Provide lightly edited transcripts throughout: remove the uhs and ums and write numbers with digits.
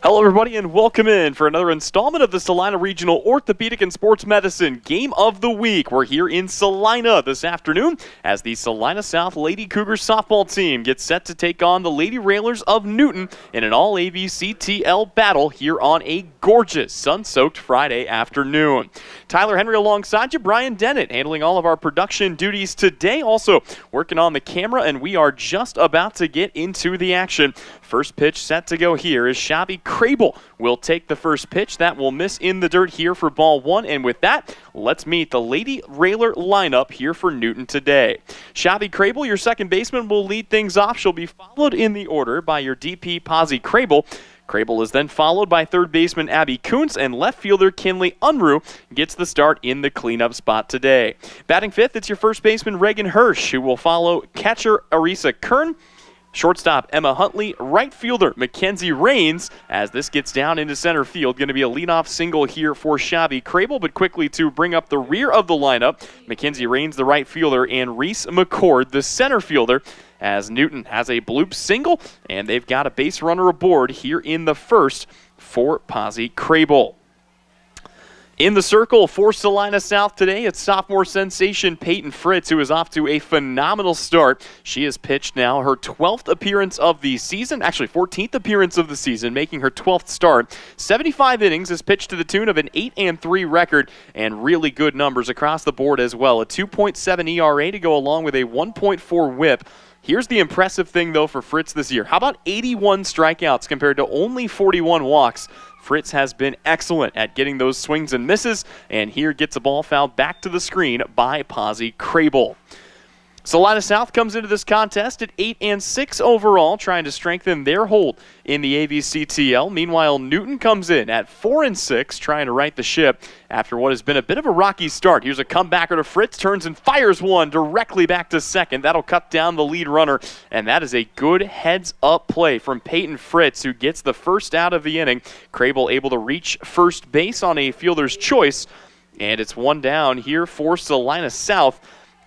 Hello everybody and welcome in for another installment of the Salina Regional Orthopedic and Sports Medicine Game of the Week. We're here in Salina this afternoon as the Salina South Lady Cougars softball team gets set to take on the Lady Railers of Newton in an all-AVCTL battle here on a gorgeous sun-soaked Friday afternoon. Tyler Henry alongside you, Brian Dennett handling all of our production duties today, also working on the camera, and we are just about to get into the action. First pitch set to go here is Shabby Crable will take the first pitch. That will miss in the dirt here for ball one. And with that, let's meet the Lady Railer lineup here for Newton today. Shabby Crable, your second baseman, will lead things off. She'll be followed in the order by your DP Posy Crable. Crable is then followed by third baseman Abby Kuntz, and left fielder Kinley Unruh gets the start in the cleanup spot today. Batting fifth, it's your first baseman Reagan Hirsch, who will follow catcher Arisa Kern. Shortstop Emma Huntley, right fielder Mackenzie Rains, as this gets down into center field. Going to be a leadoff single here for Shabby Crable, but quickly to bring up the rear of the lineup, Mackenzie Rains, the right fielder, and Reese McCord, the center fielder, as Newton has a bloop single, and they've got a base runner aboard here in the first for Posy Crable. In the circle for Salina South today, it's sophomore sensation Peyton Fritz, who is off to a phenomenal start. She has pitched now her 12th appearance of the season, actually 14th appearance of the season, making her 12th start. 75 innings, is pitched to the tune of an 8-3 record, and really good numbers across the board as well. A 2.7 ERA to go along with a 1.4 whip. Here's the impressive thing, though, for Fritz this year. How about 81 strikeouts compared to only 41 walks? Fritz has been excellent at getting those swings and misses, and here gets a ball fouled back to the screen by Posy Crable. Salina South comes into this contest at 8-6 overall, trying to strengthen their hold in the AVCTL. Meanwhile, Newton comes in at 4-6, trying to right the ship after what has been a bit of a rocky start. Here's a comebacker to Fritz, turns and fires one directly back to second. That'll cut down the lead runner, and that is a good heads-up play from Peyton Fritz, who gets the first out of the inning. Crable able to reach first base on a fielder's choice, and it's one down here for Salina South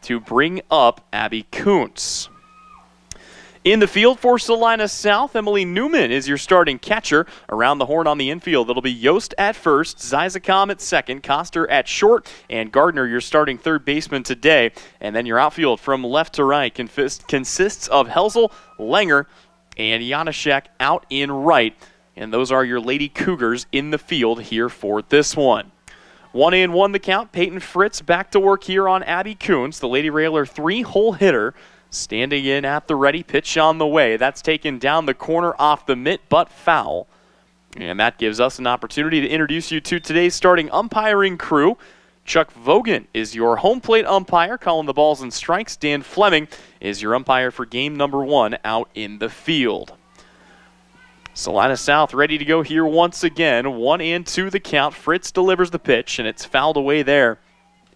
to bring up Abby Kuntz. In the field for Salina South, Emily Newman is your starting catcher. Around the horn on the infield, it'll be Yost at first, Zizakam at second, Koster at short, and Gardner your starting third baseman today. And then your outfield from left to right consists of Helzel, Langer, and Janaszek out in right. And those are your Lady Cougars in the field here for this one. 1-1 the count. Peyton Fritz back to work here on Abby Kuntz, the Lady Railer 3-hole hitter, standing in at the ready. Pitch on the way. That's taken down the corner off the mitt, but foul. And that gives us an opportunity to introduce you to today's starting umpiring crew. Chuck Vogan is your home plate umpire, calling the balls and strikes. Dan Fleming is your umpire for game number 1 out in the field. Salina South ready to go here once again. 1-2 the count. Fritz delivers the pitch, and it's fouled away there.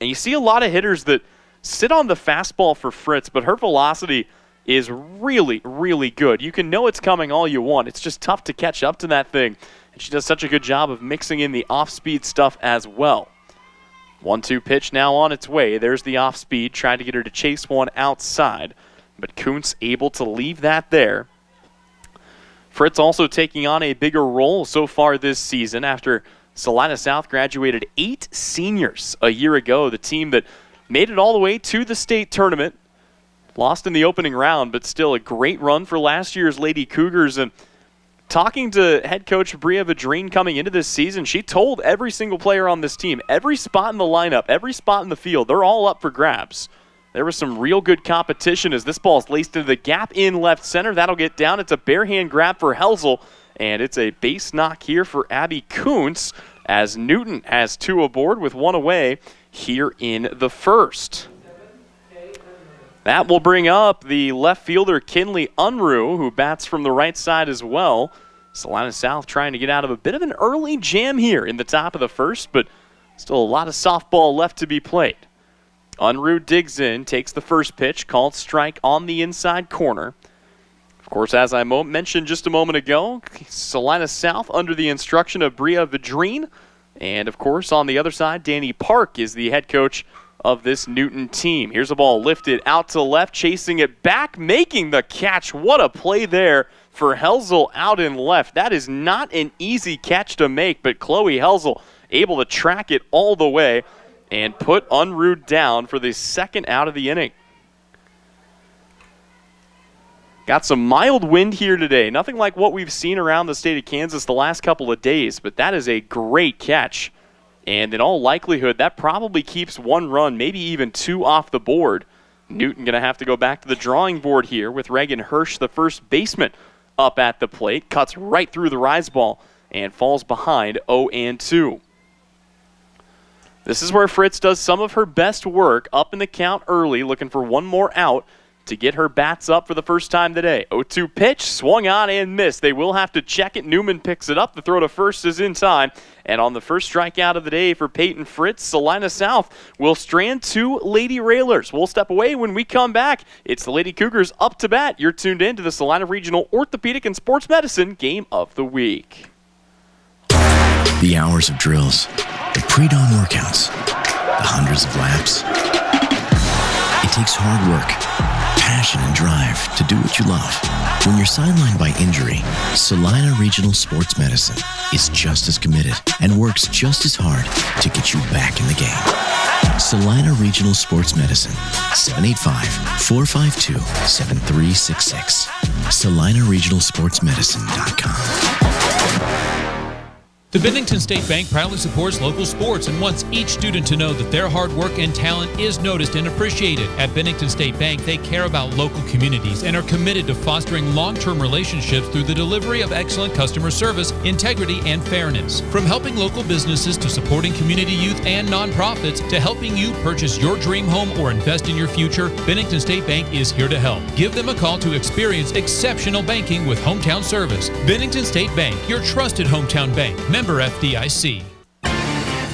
And you see a lot of hitters that sit on the fastball for Fritz, but her velocity is really, really good. You can know it's coming all you want. It's just tough to catch up to that thing. And she does such a good job of mixing in the off-speed stuff as well. 1-2 pitch now on its way. There's the off-speed, trying to get her to chase one outside. But Kuntz able to leave that there. Fritz also taking on a bigger role so far this season after Salina South graduated 8 seniors a year ago. The team that made it all the way to the state tournament, lost in the opening round, but still a great run for last year's Lady Cougars. And talking to head coach Bria Vadrine coming into this season, she told every single player on this team, every spot in the lineup, every spot in the field, they're all up for grabs. There was some real good competition as this ball's laced into the gap in left center. That'll get down. It's a bare hand grab for Helzel, and it's a base knock here for Abby Kuntz as Newton has 2 aboard with 1 away here in the first. That will bring up the left fielder Kinley Unruh, who bats from the right side as well. Salina South trying to get out of a bit of an early jam here in the top of the first, but still a lot of softball left to be played. Unruh digs in, takes the first pitch, called strike on the inside corner. Of course, as I mentioned just a moment ago, Salina South under the instruction of Bria Vadrine. And, of course, on the other side, Danny Park is the head coach of this Newton team. Here's a ball lifted out to left, chasing it back, making the catch. What a play there for Helzel out in left. That is not an easy catch to make, but Chloe Helzel able to track it all the way and put Unruh down for the second out of the inning. Got some mild wind here today. Nothing like what we've seen around the state of Kansas the last couple of days, but that is a great catch. And in all likelihood, that probably keeps one run, maybe even two off the board. Newton going to have to go back to the drawing board here with Reagan Hirsch, the first baseman, up at the plate. Cuts right through the rise ball and falls behind 0-2. This is where Fritz does some of her best work, up in the count early, looking for one more out to get her bats up for the first time today. 0-2 pitch, swung on and missed. They will have to check it. Newman picks it up. The throw to first is in time. And on the first strikeout of the day for Peyton Fritz, Salina South will strand two Lady Railers. We'll step away when we come back. It's the Lady Cougars up to bat. You're tuned in to the Salina Regional Orthopedic and Sports Medicine Game of the Week. The hours of drills, the pre-dawn workouts, the hundreds of laps. It takes hard work, passion, and drive to do what you love. When you're sidelined by injury, Salina Regional Sports Medicine is just as committed and works just as hard to get you back in the game. Salina Regional Sports Medicine, 785-452-7366. SalinaRegionalSportsMedicine.com. The Bennington State Bank proudly supports local sports and wants each student to know that their hard work and talent is noticed and appreciated. At Bennington State Bank, they care about local communities and are committed to fostering long-term relationships through the delivery of excellent customer service, integrity, and fairness. From helping local businesses to supporting community youth and nonprofits to helping you purchase your dream home or invest in your future, Bennington State Bank is here to help. Give them a call to experience exceptional banking with hometown service. Bennington State Bank, your trusted hometown bank. Member FDIC.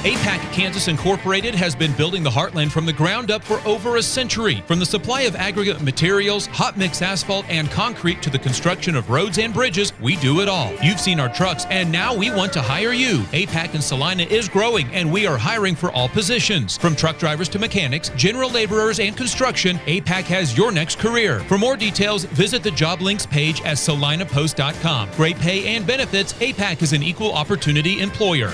APAC Kansas Incorporated has been building the Heartland from the ground up for over a century. From the supply of aggregate materials, hot mix asphalt, and concrete to the construction of roads and bridges, we do it all. You've seen our trucks, and now we want to hire you. APAC in Salina is growing, and we are hiring for all positions. From truck drivers to mechanics, general laborers, and construction, APAC has your next career. For more details, visit the job links page at salinapost.com. Great pay and benefits, APAC is an equal opportunity employer.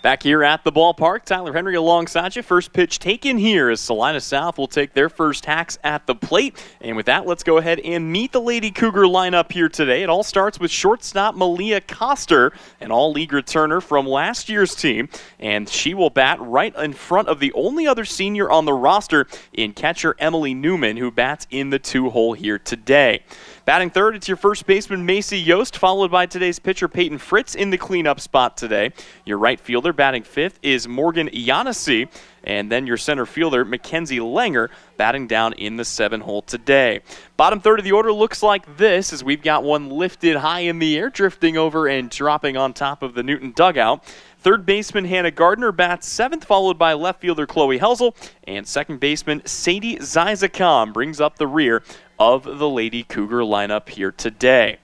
Back here at the ballpark, Tyler Henry alongside you. First pitch taken here as Salina South will take their first hacks at the plate. And with that, let's go ahead and meet the Lady Cougar lineup here today. It all starts with shortstop Malia Koster, an all-league returner from last year's team. And she will bat right in front of the only other senior on the roster in catcher Emily Newman, who bats in the two-hole here today. Batting third, it's your first baseman, Macy Yost, followed by today's pitcher, Peyton Fritz, in the cleanup spot today. Your right fielder, batting fifth, is Morgan Yanasi, and then your center fielder, Mackenzie Langer, batting down in the 7-hole today. Bottom third of the order looks like this, as we've got one lifted high in the air, drifting over and dropping on top of the Newton dugout. Third baseman Hannah Gardner bats seventh, followed by left fielder Chloe Helzel, and second baseman Sadie Zizakam brings up the rear of the Lady Cougar lineup here today.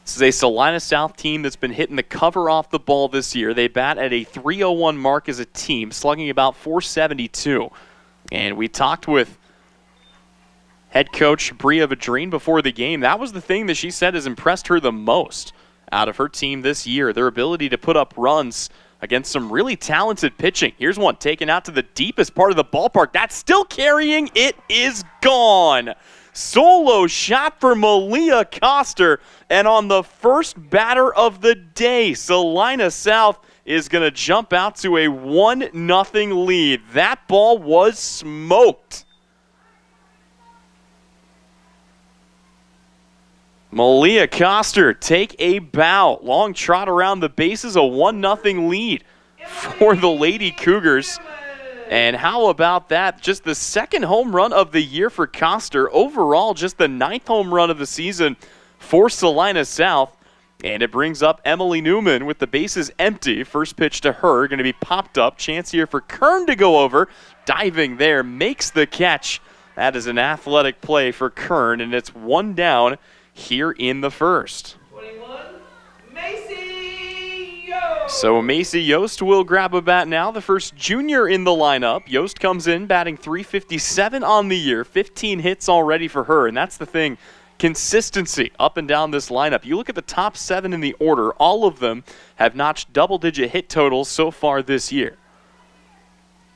This is a Salina South team that's been hitting the cover off the ball this year. They bat at a .301 mark as a team, slugging about .472. And we talked with head coach Bria Vadrine before the game. That was the thing that she said has impressed her the most out of her team this year, their ability to put up runs against some really talented pitching. Here's one taken out to the deepest part of the ballpark. That's still carrying. It is gone. Solo shot for Malia Koster. And on the first batter of the day, Salina South is going to jump out to a 1-0 lead. That ball was smoked. Malia Koster take a bow. Long trot around the bases, a 1-0 lead for the Lady Cougars. And how about that? Just the second home run of the year for Koster. Overall, just the 9th home run of the season for Salina South. And it brings up Emily Newman with the bases empty. First pitch to her, going to be popped up. Chance here for Kern to go over. Diving there, makes the catch. That is an athletic play for Kern, and it's one down here in the first. 21, Macy Yost. So Macy Yost will grab a bat now, the first junior in the lineup. Yost comes in batting .357 on the year, 15 hits already for her, and that's the thing consistency up and down this lineup. You look at the top 7 in the order, all of them have notched double-digit hit totals so far this year.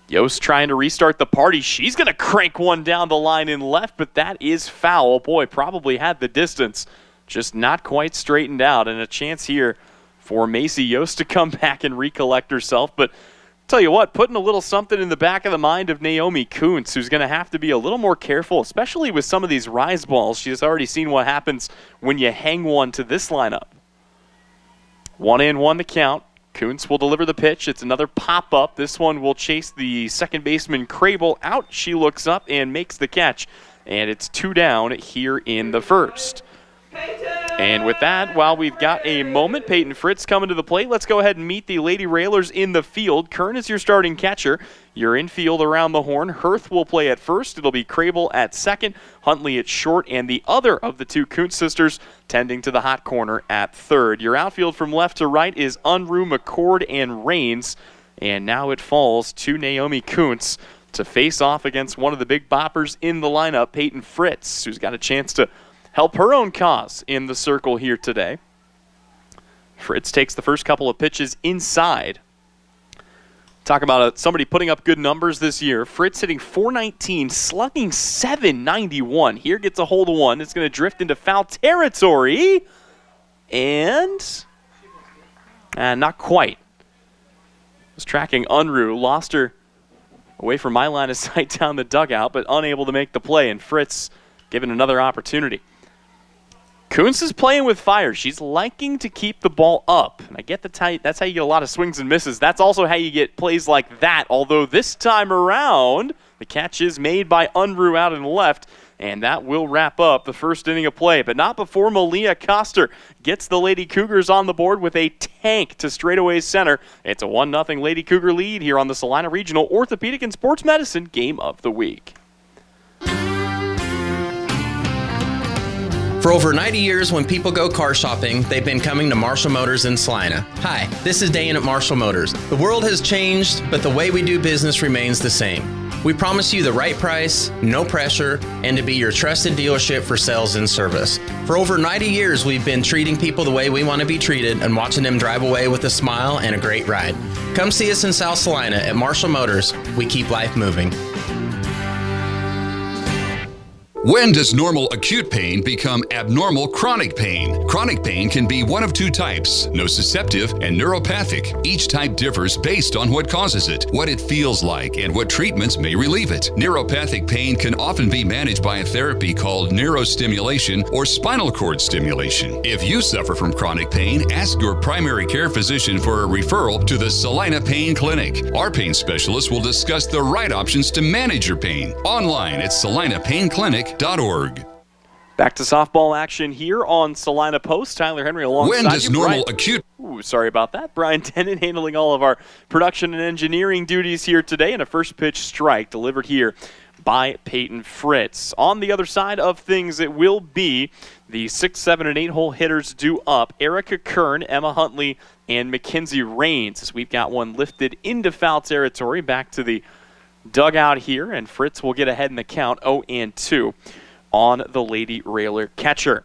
Yost trying to restart the party. She's going to crank one down the line in left, but that is foul. Boy, probably had the distance, just not quite straightened out, and a chance here for Macy Yost to come back and recollect herself. But tell you what, putting a little something in the back of the mind of Naomi Kuntz, who's going to have to be a little more careful, especially with some of these rise balls. She's already seen what happens when you hang one to this lineup. 1-1 the count. Kuntz will deliver the pitch. It's another pop-up. This one will chase the second baseman Crable out. She looks up and makes the catch. And it's 2 down here in the first. And with that, while we've got a moment, Peyton Fritz coming to the plate. Let's go ahead and meet the Lady Railers in the field. Kern is your starting catcher. You're in field around the horn. Hirth will play at first. It'll be Crable at second, Huntley at short, and the other of the 2 Kuntz sisters tending to the hot corner at third. Your outfield from left to right is Unruh, McCord, and Rains. And now it falls to Naomi Kuntz to face off against one of the big boppers in the lineup, Peyton Fritz, who's got a chance to help her own cause in the circle here today. Fritz takes the first couple of pitches inside. Talk about somebody putting up good numbers this year. Fritz hitting .419, slugging .791. Here gets a hold of one. It's going to drift into foul territory. And not quite. Was tracking Unruh. Lost her away from my line of sight down the dugout, but unable to make the play. And Fritz given another opportunity. Kuntz is playing with fire. She's liking to keep the ball up. And I get that's how you get a lot of swings and misses. That's also how you get plays like that. Although this time around, the catch is made by Unruh out in left. And that will wrap up the first inning of play. But not before Malia Koster gets the Lady Cougars on the board with a tank to straightaway center. It's a 1-0 Lady Cougar lead here on the Salina Regional Orthopedic and Sports Medicine Game of the Week. For over 90 years, when people go car shopping, they've been coming to Marshall Motors in Salina. Hi, this is Dan at Marshall Motors. The world has changed, but the way we do business remains the same. We promise you the right price, no pressure, and to be your trusted dealership for sales and service. For over 90 years, we've been treating people the way we want to be treated and watching them drive away with a smile and a great ride. Come see us in South Salina at Marshall Motors. We keep life moving. When does normal acute pain become abnormal chronic pain? Chronic pain can be one of 2 types, nociceptive and neuropathic. Each type differs based on what causes it, what it feels like, and what treatments may relieve it. Neuropathic pain can often be managed by a therapy called neurostimulation or spinal cord stimulation. If you suffer from chronic pain, ask your primary care physician for a referral to the Salina Pain Clinic. Our pain specialists will discuss the right options to manage your pain. Online at salinapainclinic.org. Back to softball action here on Salina Post. Tyler Henry alongside When does you. normal Brian, acute... sorry about that. Brian Tennant handling all of our production and engineering duties here today, and a first pitch strike delivered here by Peyton Fritz. On the other side of things, it will be the 6, 7, and 8 hole hitters due up. Erica Kern, Emma Huntley, and Mackenzie Rains, as we've got one lifted into foul territory. Back to the dugout here, and Fritz will get ahead in the count 0-2 on the Lady Railer catcher.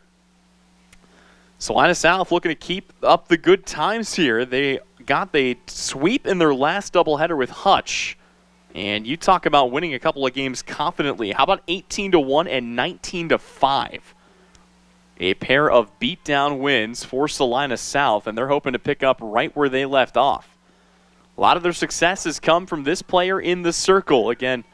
Salina South looking to keep up the good times here. They got the sweep in their last doubleheader with Hutch. And you talk about winning a couple of games confidently. How about 18-1 and 19-5? A pair of beatdown wins for Salina South, and they're hoping to pick up right where they left off. A lot of their success has come from this player in the circle. Again,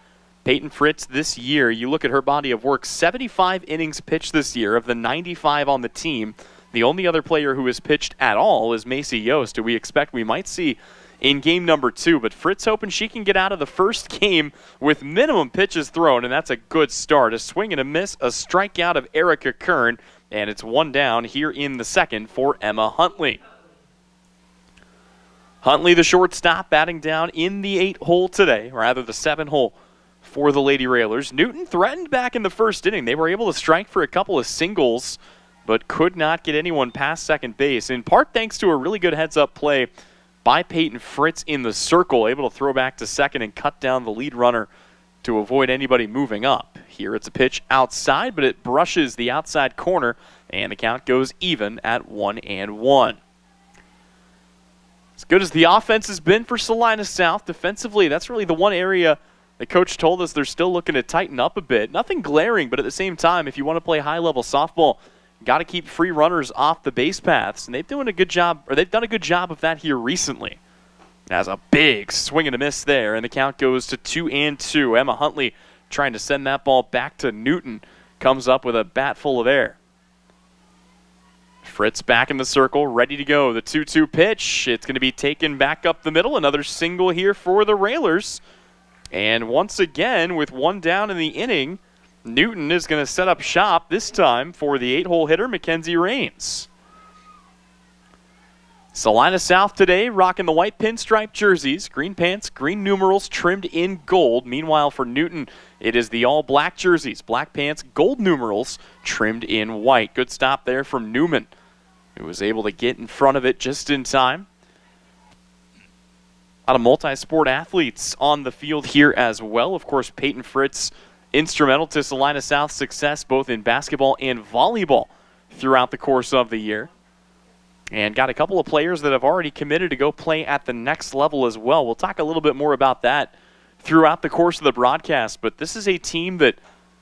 Peyton Fritz this year, you look at her body of work, 75 innings pitched this year of the 95 on the team. The only other player who has pitched at all is Macy Yost, who we might see in game number 2. But Fritz hoping she can get out of the first game with minimum pitches thrown, and that's a good start. A swing and a miss, a strikeout of Erica Kern, and it's 1 down here in the second for Emma Huntley. Huntley, the shortstop, batting down in the 8 hole today, or rather the 7 hole for the Lady Railers. Newton threatened back in the first inning. They were able to strike for a couple of singles, but could not get anyone past second base, in part thanks to a really good heads-up play by Peyton Fritz in the circle, able to throw back to second and cut down the lead runner to avoid anybody moving up. Here it's a pitch outside, but it brushes the outside corner, and the count goes even at 1-1. As good as the offense has been for Salina South, defensively, that's really the one area the coach told us they're still looking to tighten up a bit. Nothing glaring, but at the same time, if you want to play high-level softball, got to keep free runners off the base paths, and they've done a good job of that here recently. Has a big swing and a miss there, and the count goes to 2-2. Emma Huntley trying to send that ball back to Newton, comes up with a bat full of air. Fritz back in the circle, ready to go. The 2-2 pitch. It's going to be taken back up the middle. Another single here for the Railers. And once again, with one down in the inning, Newton is going to set up shop, this time for the 8-hole hitter, Mackenzie Rains. Salina South today rocking the white pinstripe jerseys, green pants, green numerals trimmed in gold. Meanwhile, for Newton, it is the all-black jerseys, black pants, gold numerals trimmed in white. Good stop there from Newman, who was able to get in front of it just in time. A lot of multi-sport athletes on the field here as well. Of course, Peyton Fritz, instrumental to Salina South's success both in basketball and volleyball throughout the course of the year. And got a couple of players that have already committed to go play at the next level as well. We'll talk a little bit more about that throughout the course of the broadcast. But this is a team that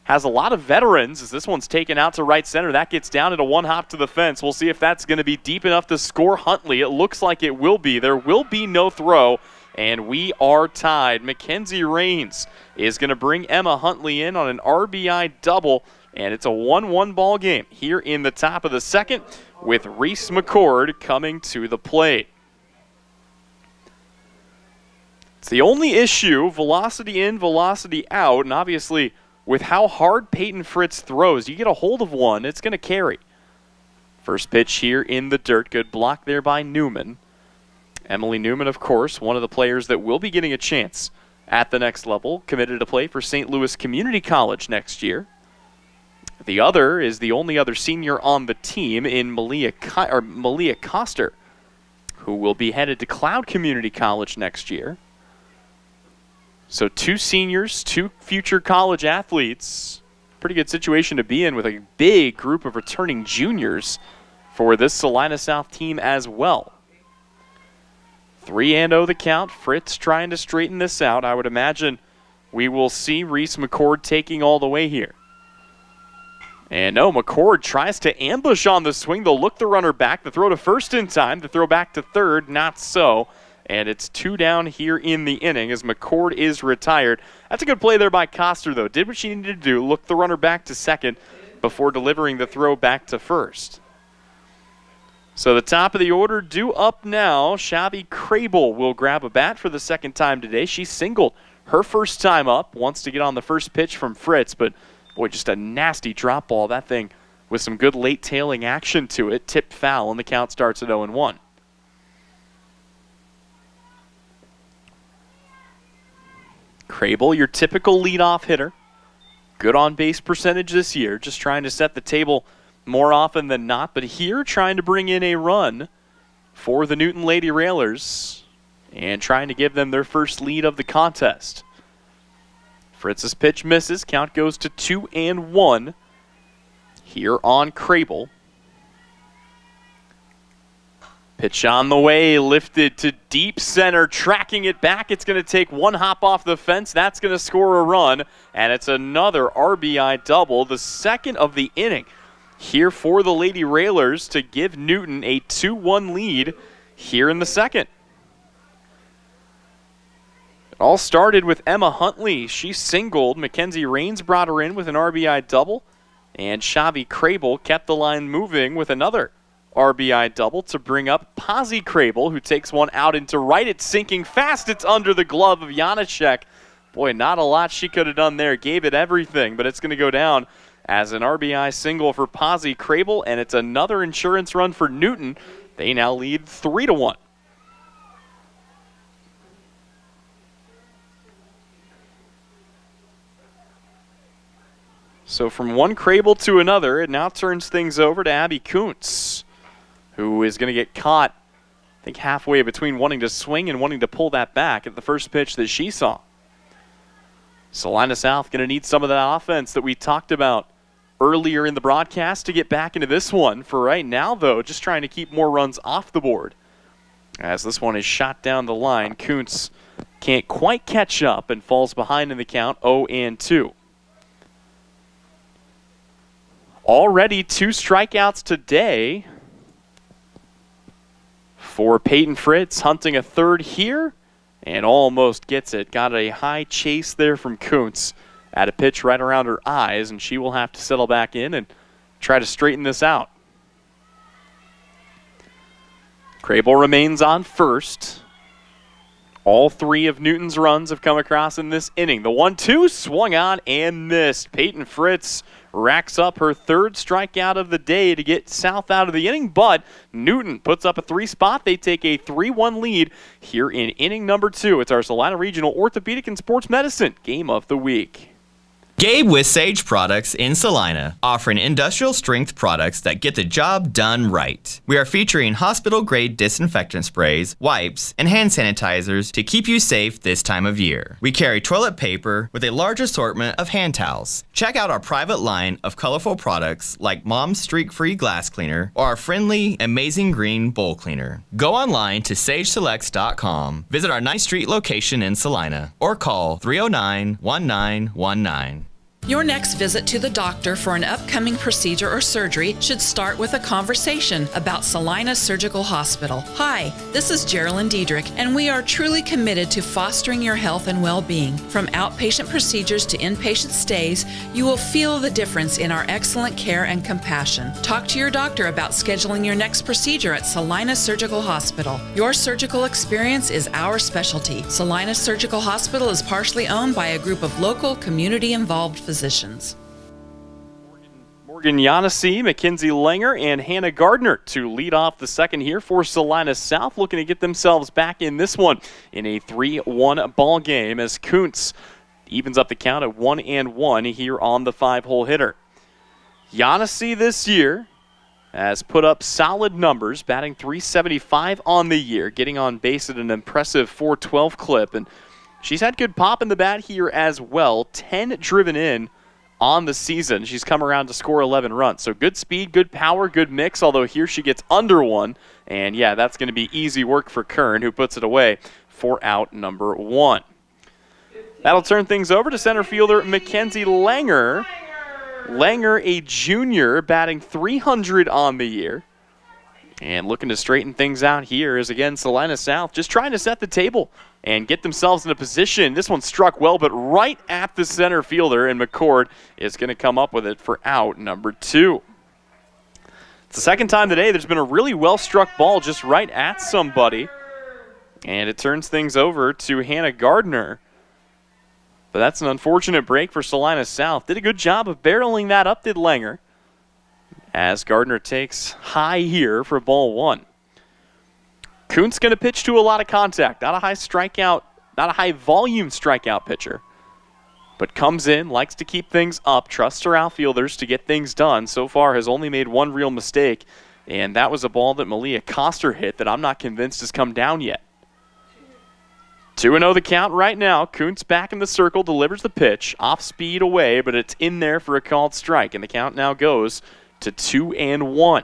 has a lot of veterans, as this one's taken out to right center. That gets down at a one hop to the fence. We'll see if that's going to be deep enough to score Huntley. It looks like it will be. There will be no throw, and we are tied. Mackenzie Rains is going to bring Emma Huntley in on an RBI double, and it's a 1-1 ball game here in the top of the second, with Reese McCord coming to the plate. It's the only issue, velocity in, velocity out, and obviously with how hard Peyton Fritz throws, you get a hold of one, it's going to carry. First pitch here in the dirt, good block there by Newman. Emily Newman, of course, one of the players that will be getting a chance at the next level, committed to play for St. Louis Community College next year. The other is the only other senior on the team in Malia Koster, who will be headed to Cloud Community College next year. So 2 seniors, 2 future college athletes. Pretty good situation to be in with a big group of returning juniors for this Salina South team as well. 3-0 the count. Fritz trying to straighten this out. I would imagine we will see Reese McCord taking all the way here. And no, McCord tries to ambush on the swing. They'll look the runner back. The throw to first in time. The throw back to third, not so. And it's 2 down here in the inning as McCord is retired. That's a good play there by Koster, though. Did what she needed to do. Look the runner back to second before delivering the throw back to first. So the top of the order due up now. Shabby Crable will grab a bat for the second time today. She singled her first time up. Wants to get on the first pitch from Fritz, but boy, just a nasty drop ball. That thing with some good late tailing action to it. Tipped foul, and the count starts at 0-1. Crable, your typical leadoff hitter. Good on-base percentage this year. Just trying to set the table more often than not. But here, trying to bring in a run for the Newton Lady Railers and trying to give them their first lead of the contest. Fritz's pitch misses. Count goes to 2-1 here on Crable. Pitch on the way, lifted to deep center, tracking it back. It's going to take one hop off the fence. That's going to score a run, and it's another RBI double, the second of the inning here for the Lady Railers to give Newton a 2-1 lead here in the second. It all started with Emma Huntley. She singled. Mackenzie Rains brought her in with an RBI double, and Shabby Crable kept the line moving with another RBI double to bring up Posy Crable, who takes one out into right. It's sinking fast. It's under the glove of Janacek. Boy, not a lot she could have done there. Gave it everything, but it's going to go down as an RBI single for Posy Crable, and it's another insurance run for Newton. They now lead 3-1. So from one Crable to another, it now turns things over to Abby Kuntz, who is going to get caught, I think, halfway between wanting to swing and wanting to pull that back at the first pitch that she saw. Salina South going to need some of that offense that we talked about earlier in the broadcast to get back into this one. For right now, though, just trying to keep more runs off the board. As this one is shot down the line, Kuntz can't quite catch up and falls behind in the count, 0-2. Already 2 strikeouts today for Peyton Fritz, hunting a third here and almost gets it. Got a high chase there from Kuntz at a pitch right around her eyes, and she will have to settle back in and try to straighten this out. Crable remains on first. All 3 of Newton's runs have come across in this inning. The 1-2 swung on and missed. Peyton Fritz racks up her 3rd strikeout of the day to get South out of the inning, but Newton puts up a 3 spot. They take a 3-1 lead here in inning number 2. It's our Salina Regional Orthopedic and Sports Medicine Game of the Week. Gabe with Sage Products in Salina, offering industrial strength products that get the job done right. We are featuring hospital grade disinfectant sprays, wipes, and hand sanitizers to keep you safe this time of year. We carry toilet paper with a large assortment of hand towels. Check out our private line of colorful products like Mom's Streak-Free Glass Cleaner or our friendly Amazing Green Bowl Cleaner. Go online to sageselects.com, visit our 9th Street location in Salina, or call 309-1919. Your next visit to the doctor for an upcoming procedure or surgery should start with a conversation about Salina Surgical Hospital. Hi, this is Geraldine Diedrich, and we are truly committed to fostering your health and well-being. From outpatient procedures to inpatient stays, you will feel the difference in our excellent care and compassion. Talk to your doctor about scheduling your next procedure at Salina Surgical Hospital. Your surgical experience is our specialty. Salina Surgical Hospital is partially owned by a group of local, community-involved physicians. Morgan Yanesi, Mackenzie Langer, and Hannah Gardner to lead off the second here for Salina South, looking to get themselves back in this one in a 3-1 ball game as Kuntz evens up the count at 1-1 here on the 5-hole hitter. Yanesi this year has put up solid numbers, batting .375 on the year, getting on base at an impressive .412 clip, and she's had good pop in the bat here as well. 10 driven in on the season. She's come around to score 11 runs. So good speed, good power, good mix, although here she gets under 1. And yeah, that's going to be easy work for Kern, who puts it away for out number 1. That'll turn things over to center fielder Mackenzie Langer. Langer, a junior, batting .300 on the year. And looking to straighten things out here is, again, Salina South just trying to set the table and get themselves in a position. This one struck well, but right at the center fielder, and McCord is going to come up with it for out number 2. It's the second time today there's been a really well-struck ball just right at somebody, and it turns things over to Hannah Gardner. But that's an unfortunate break for Salina South. Did a good job of barreling that up, did Langer, as Gardner takes high here for ball 1. Kuntz going to pitch to a lot of contact. Not a high strikeout, not a high volume strikeout pitcher, but comes in, likes to keep things up, trusts her outfielders to get things done. So far has only made one real mistake, and that was a ball that Malia Koster hit that I'm not convinced has come down yet. 2-0 the count right now. Kuntz back in the circle, delivers the pitch, off speed away, but it's in there for a called strike, and the count now goes to 2-1.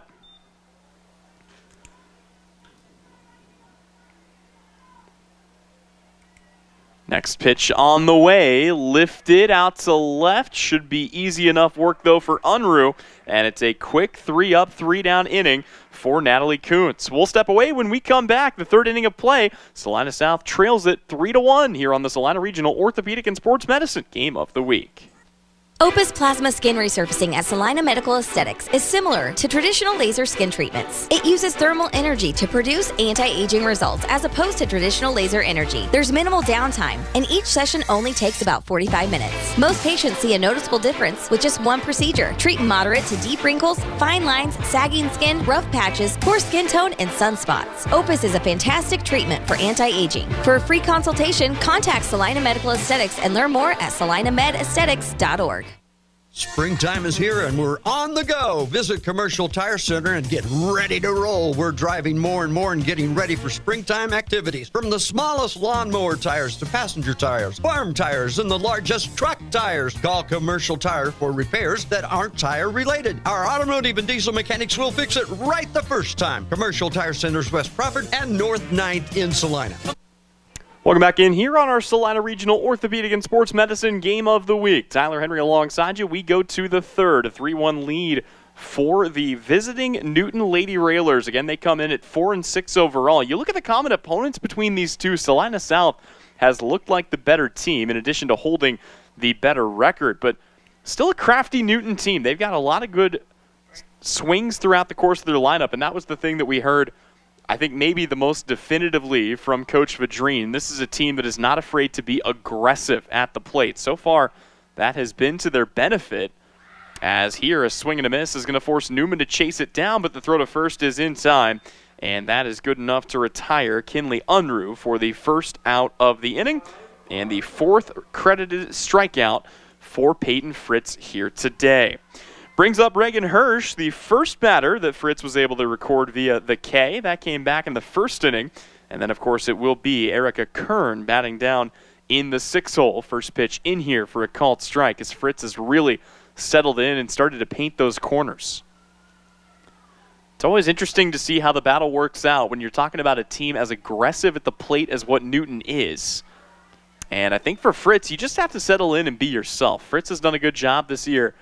Next pitch on the way, lifted out to left. Should be easy enough work, though, for Unruh. And it's a quick 3-up, 3-down inning for Natalie Kuntz. We'll step away when we come back. The third inning of play, Salina South trails it 3-1 here on the Salina Regional Orthopedic and Sports Medicine Game of the Week. Opus Plasma Skin Resurfacing at Salina Medical Aesthetics is similar to traditional laser skin treatments. It uses thermal energy to produce anti-aging results as opposed to traditional laser energy. There's minimal downtime, and each session only takes about 45 minutes. Most patients see a noticeable difference with just one procedure. Treat moderate to deep wrinkles, fine lines, sagging skin, rough patches, poor skin tone, and sunspots. Opus is a fantastic treatment for anti-aging. For a free consultation, contact Salina Medical Aesthetics and learn more at salinamedesthetics.org. Springtime is here and we're on the go. Visit Commercial Tire Center and get ready to roll. We're driving more and more and getting ready for springtime activities. From the smallest lawnmower tires to passenger tires, farm tires, and the largest truck tires. Call Commercial Tire for repairs that aren't tire related. Our automotive and diesel mechanics will fix it right the first time. Commercial Tire Centers, West Crawford and North 9th in Salina. Welcome back in here on our Salina Regional Orthopedic and Sports Medicine Game of the Week. Tyler Henry alongside you. We go to the third, a 3-1 lead for the visiting Newton Lady Railers. Again, they come in at 4-6 overall. You look at the common opponents between these two. Salina South has looked like the better team in addition to holding the better record, but still a crafty Newton team. They've got a lot of good swings throughout the course of their lineup, and that was the thing that we heard, I think, maybe the most definitively from Coach Vadrine. This is a team that is not afraid to be aggressive at the plate. So far, that has been to their benefit, as here a swing and a miss is going to force Newman to chase it down, but the throw to first is in time, and that is good enough to retire Kinley Unruh for the first out of the inning, and the fourth credited strikeout for Peyton Fritz here today. Brings up Reagan Hirsch, the first batter that Fritz was able to record via the K. That came back in the first inning. And then, of course, it will be Erica Kern batting down in the 6th hole. First pitch in here for a called strike as Fritz has really settled in and started to paint those corners. It's always interesting to see how the battle works out when you're talking about a team as aggressive at the plate as what Newton is. And I think for Fritz, you just have to settle in and be yourself. Fritz has done a good job this year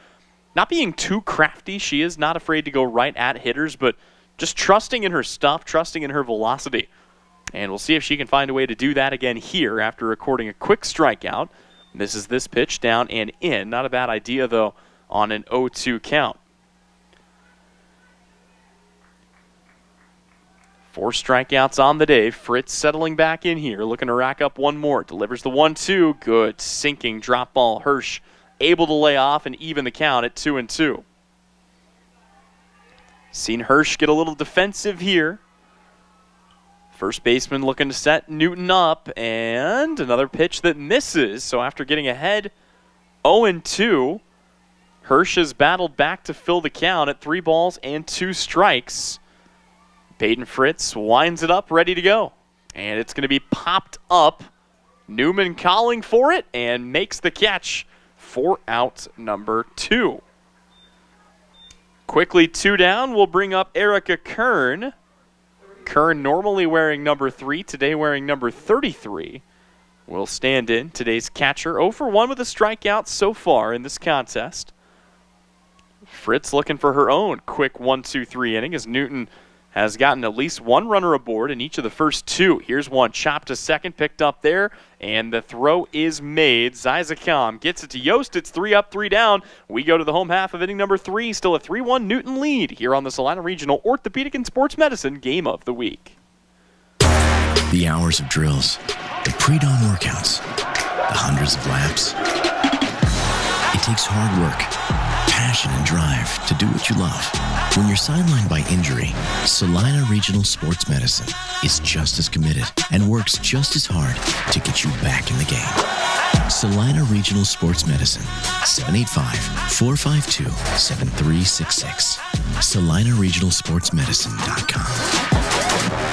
not being too crafty. She is not afraid to go right at hitters, but just trusting in her stuff, trusting in her velocity. And we'll see if she can find a way to do that again here after recording a quick strikeout. Misses this pitch down and in. Not a bad idea, though, on an 0-2 count. 4 strikeouts on the day. Fritz settling back in here, looking to rack up one more. Delivers the 1-2. Good sinking drop ball. Hirsch able to lay off and even the count at 2-2. Seen Hirsch get a little defensive here. First baseman looking to set Newton up, and another pitch that misses. So after getting ahead 0-2, Hirsch has battled back to fill the count at 3 balls and 2 strikes. Peyton Fritz winds it up, ready to go. And it's going to be popped up. Newman calling for it and makes the catch for out number 2. Quickly 2 down, we'll bring up Erica Kern. Kern normally wearing number 3, today wearing number 33. Will stand in today's catcher. 0 for 1 with a strikeout so far in this contest. Fritz looking for her own quick 1-2-3 inning as Newton has gotten at least 1 runner aboard in each of the first 2. Here's one chopped to second, picked up there, and the throw is made. Zizakam gets it to Yost. It's 3 up, 3 down. We go to the home half of inning number 3. Still a 3-1 Newton lead here on the Salina Regional Orthopedic and Sports Medicine Game of the Week. The hours of drills, the pre-dawn workouts, the hundreds of laps. It takes hard work, passion, and drive to do what you love. When you're sidelined by injury, Salina Regional Sports Medicine is just as committed and works just as hard to get you back in the game. Salina Regional Sports Medicine, 785-452-7366. SalinaRegionalSportsMedicine.com.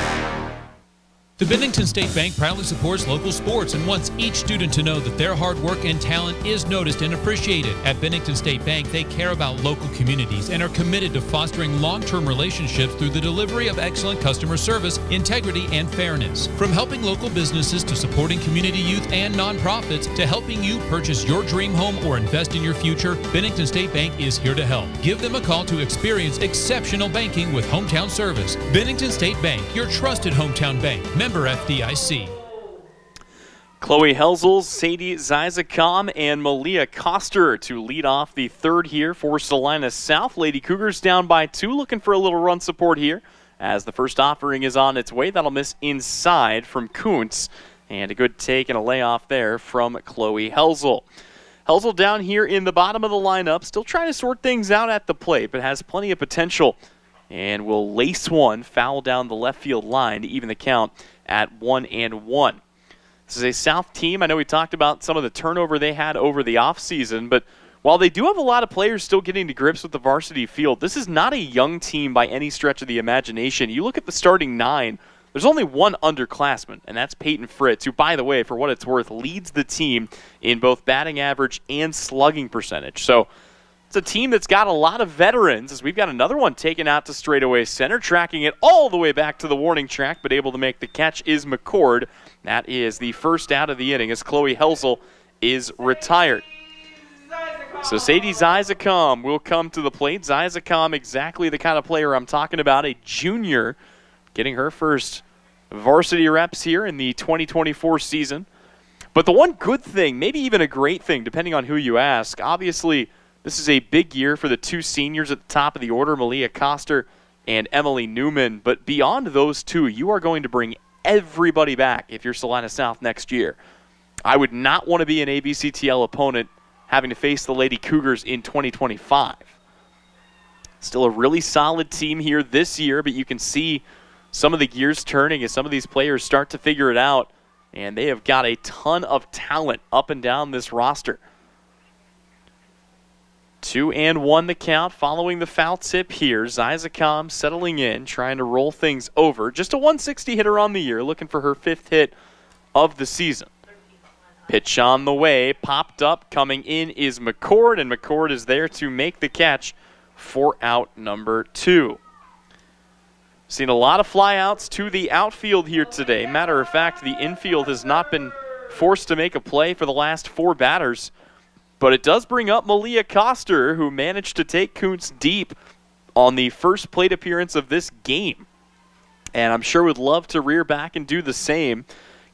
The Bennington State Bank proudly supports local sports and wants each student to know that their hard work and talent is noticed and appreciated. At Bennington State Bank, they care about local communities and are committed to fostering long-term relationships through the delivery of excellent customer service, integrity, and fairness. From helping local businesses to supporting community youth and nonprofits to helping you purchase your dream home or invest in your future, Bennington State Bank is here to help. Give them a call to experience exceptional banking with hometown service. Bennington State Bank, your trusted hometown bank. Member FDIC. Chloe Helzel, Sadie Zizakam, and Malia Koster to lead off the third here for Salina South. Lady Cougars down by 2, looking for a little run support here as the first offering is on its way. That'll miss inside from Kuntz, and a good take and a layoff there from Chloe Helzel. Helzel down here in the bottom of the lineup, still trying to sort things out at the plate, but has plenty of potential and will lace one foul down the left field line to even the count at 1-1. This is a South team. I know we talked about some of the turnover they had over the offseason, but while they do have a lot of players still getting to grips with the varsity field, this is not a young team by any stretch of the imagination. You look at the starting 9, there's only one underclassman, and that's Peyton Fritz, who, by the way, for what it's worth, leads the team in both batting average and slugging percentage. So it's a team that's got a lot of veterans, as we've got another one taken out to straightaway center, tracking it all the way back to the warning track, but able to make the catch is McCord. That is the first out of the inning as Chloe Helsel is retired. So Sadie Zizakam will come to the plate. Zizakam, exactly the kind of player I'm talking about, a junior, getting her first varsity reps here in the 2024 season. But the one good thing, maybe even a great thing, depending on who you ask, obviously this is a big year for the 2 seniors at the top of the order, Malia Koster and Emily Newman. But beyond those 2, you are going to bring everybody back if you're Salina South next year. I would not want to be an ABCTL opponent having to face the Lady Cougars in 2025. Still a really solid team here this year, but you can see some of the gears turning as some of these players start to figure it out, and they have got a ton of talent up and down this roster. 2-1 the count following the foul tip here. Zizakam settling in, trying to roll things over. Just a 160 hitter on the year, looking for her 5th hit of the season. Pitch on the way, popped up, coming in is McCord, and McCord is there to make the catch for out number 2. Seen a lot of flyouts to the outfield here today. Matter of fact, the infield has not been forced to make a play for the last 4 batters. But it does bring up Malia Koster, who managed to take Kuntz deep on the first plate appearance of this game. And I'm sure would love to rear back and do the same.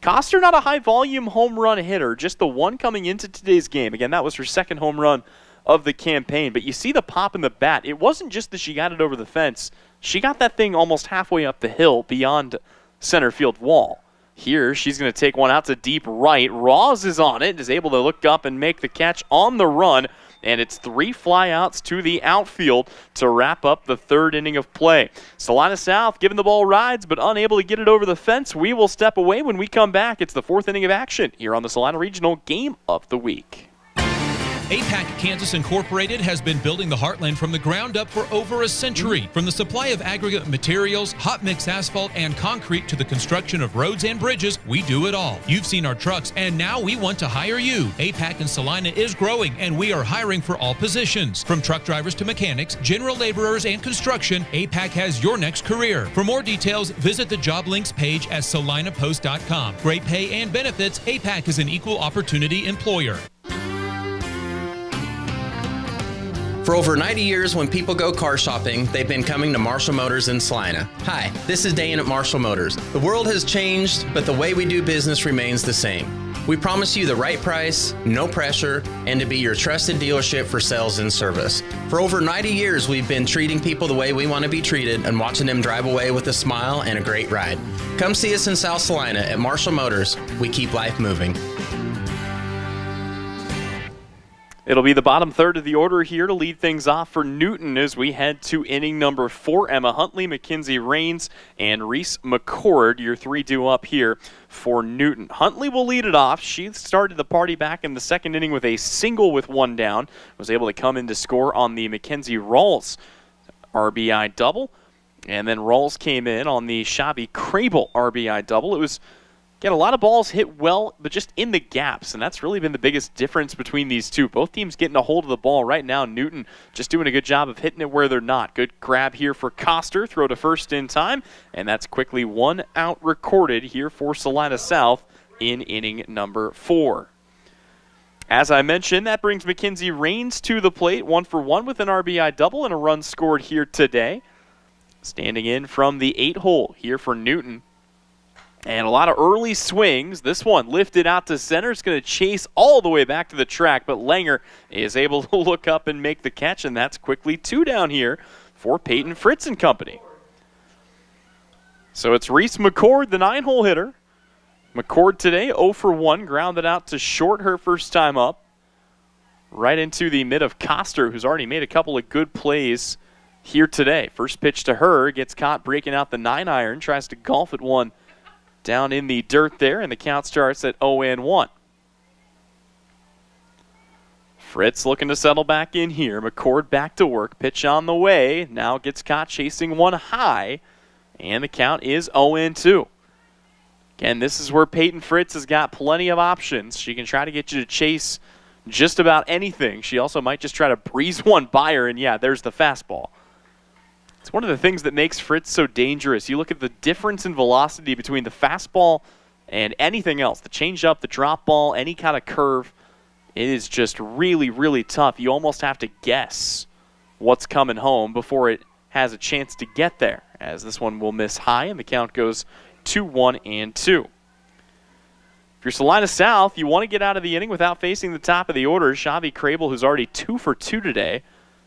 Koster, not a high-volume home run hitter, just the one coming into today's game. Again, that was her 2nd home run of the campaign. But you see the pop in the bat. It wasn't just that she got it over the fence. She got that thing almost halfway up the hill beyond center field wall. Here, she's going to take one out to deep right. Rawls is on it, is able to look up and make the catch on the run. And it's 3 flyouts to the outfield to wrap up the 3rd inning of play. Salina South giving the ball rides, but unable to get it over the fence. We will step away when we come back. It's the 4th inning of action here on the Salina Regional Game of the Week. APAC Kansas Incorporated has been building the Heartland from the ground up for over a century. From the supply of aggregate materials, hot mix asphalt, and concrete to the construction of roads and bridges, we do it all. You've seen our trucks, and now we want to hire you. APAC in Salina is growing, and we are hiring for all positions. From truck drivers to mechanics, general laborers, and construction, APAC has your next career. For more details, visit the job links page at salinapost.com. Great pay and benefits, APAC is an equal opportunity employer. For over 90 years, when people go car shopping, they've been coming to Marshall Motors in Salina. Hi, this is Dane at Marshall Motors. The world has changed, but the way we do business remains the same. We promise you the right price, no pressure, and to be your trusted dealership for sales and service. For over 90 years, we've been treating people the way we want to be treated and watching them drive away with a smile and a great ride. Come see us in South Salina at Marshall Motors. We keep life moving. It'll be the bottom 3rd of the order here to lead things off for Newton as we head to inning number 4. Emma Huntley, Mackenzie Rains, and Reese McCord, your 3 due up here for Newton. Huntley will lead it off. She started the party back in the 2nd inning with a single with 1 down. Was able to come in to score on the Mackenzie Rawls RBI double. And then Rawls came in on the Shabby Crable RBI double. It was Get a lot of balls hit well, but just in the gaps, and that's really been the biggest difference between these two. Both teams getting a hold of the ball right now. Newton just doing a good job of hitting it where they're not. Good grab here for Koster, throw to first in time, and that's quickly 1 out recorded here for Salina South in inning number 4. As I mentioned, that brings Mackenzie Rains to the plate, 1 for 1 with an RBI double and a run scored here today. Standing in from the 8 hole here for Newton. And a lot of early swings. This one lifted out to center. It's going to chase all the way back to the track, but Langer is able to look up and make the catch, and that's quickly 2 down here for Peyton Fritz and company. So it's Reese McCord, the 9-hole hitter. McCord today 0 for 1, grounded out to short her first time up. Right into the mid of Koster, who's already made a couple of good plays here today. First pitch to her, gets caught breaking out the 9-iron, tries to golf it one down in the dirt there, and the count starts at 0-1. Fritz looking to settle back in here. McCord back to work. Pitch on the way. Now gets caught chasing one high. And the count is 0-2. Again, this is where Peyton Fritz has got plenty of options. She can try to get you to chase just about anything. She also might just try to breeze one by her, and yeah, there's the fastball. It's one of the things that makes Fritz so dangerous. You look at the difference in velocity between the fastball and anything else, the changeup, the drop ball, any kind of curve. It is just really, really tough. You almost have to guess what's coming home before it has a chance to get there, as this one will miss high, and the count goes 2-1-2. If you're Salina South, you want to get out of the inning without facing the top of the order. Xavi Crable, who's already 2 for 2 today,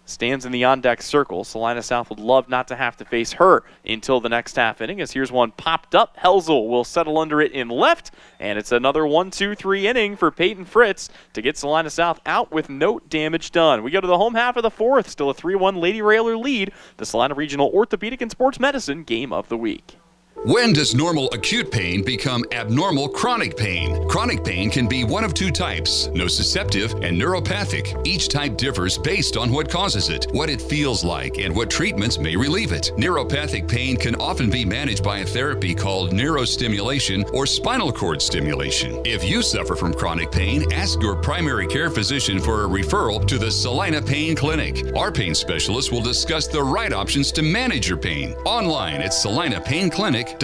stands in the on-deck circle. Salina South would love not to have to face her until the next half inning, as here's one popped up. Helzel will settle under it in left, and it's another 1-2-3 inning for Peyton Fritz to get Salina South out with no damage done. We go to the home half of the fourth, still a 3-1 Lady Railer lead, the Salina Regional Orthopedic and Sports Medicine Game of the Week. When does normal acute pain become abnormal chronic pain? Chronic pain can be one of 2 types, nociceptive and neuropathic. Each type differs based on what causes it, what it feels like, and what treatments may relieve it. Neuropathic pain can often be managed by a therapy called neurostimulation or spinal cord stimulation. If you suffer from chronic pain, ask your primary care physician for a referral to the Salina Pain Clinic. Our pain specialists will discuss the right options to manage your pain. Online at salinapainclinic.org.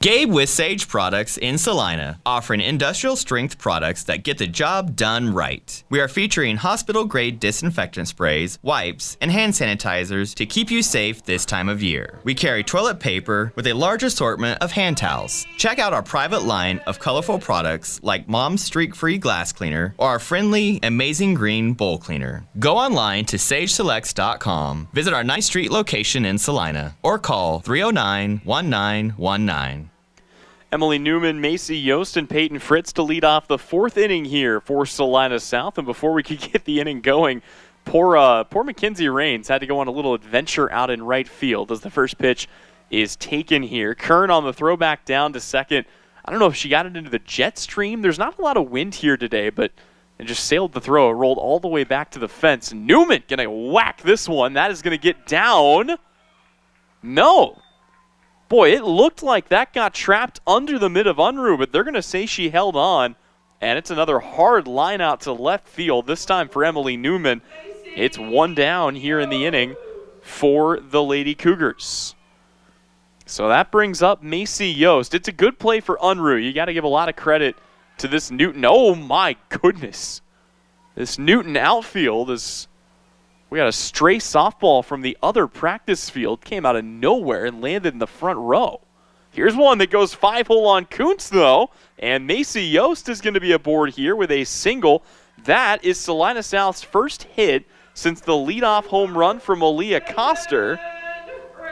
Gabe with Sage Products in Salina, offering industrial strength products that get the job done right. We are featuring hospital-grade disinfectant sprays, wipes, and hand sanitizers to keep you safe this time of year. We carry toilet paper with a large assortment of hand towels. Check out our private line of colorful products like Mom's Streak-Free Glass Cleaner or our friendly Amazing Green Bowl Cleaner. Go online to sageselects.com, visit our 9th Street location in Salina, or call 309-1919. Emily Newman, Macy Yost, and Peyton Fritz to lead off the 4th inning here for Salina South. And before we could get the inning going, poor Mackenzie Rains had to go on a little adventure out in right field as the first pitch is taken here. Kern on the throwback down to second. I don't know if she got it into the jet stream. There's not a lot of wind here today, but it just sailed the throw. It rolled all the way back to the fence. Newman going to whack this one. That is going to get down. No. Boy, it looked like that got trapped under the mid of Unruh, but they're going to say she held on. And it's another hard line out to left field, this time for Emily Newman. It's 1 down here in the inning for the Lady Cougars. So that brings up Macy Yost. It's a good play for Unruh. You got to give a lot of credit to this Newton. Oh, my goodness. This Newton outfield is... We got a stray softball from the other practice field, came out of nowhere and landed in the front row. Here's one that goes 5-hole on Kuntz, though, and Macy Yost is going to be aboard here with a single. That is Salina South's first hit since the leadoff home run from Aaliyah Coster,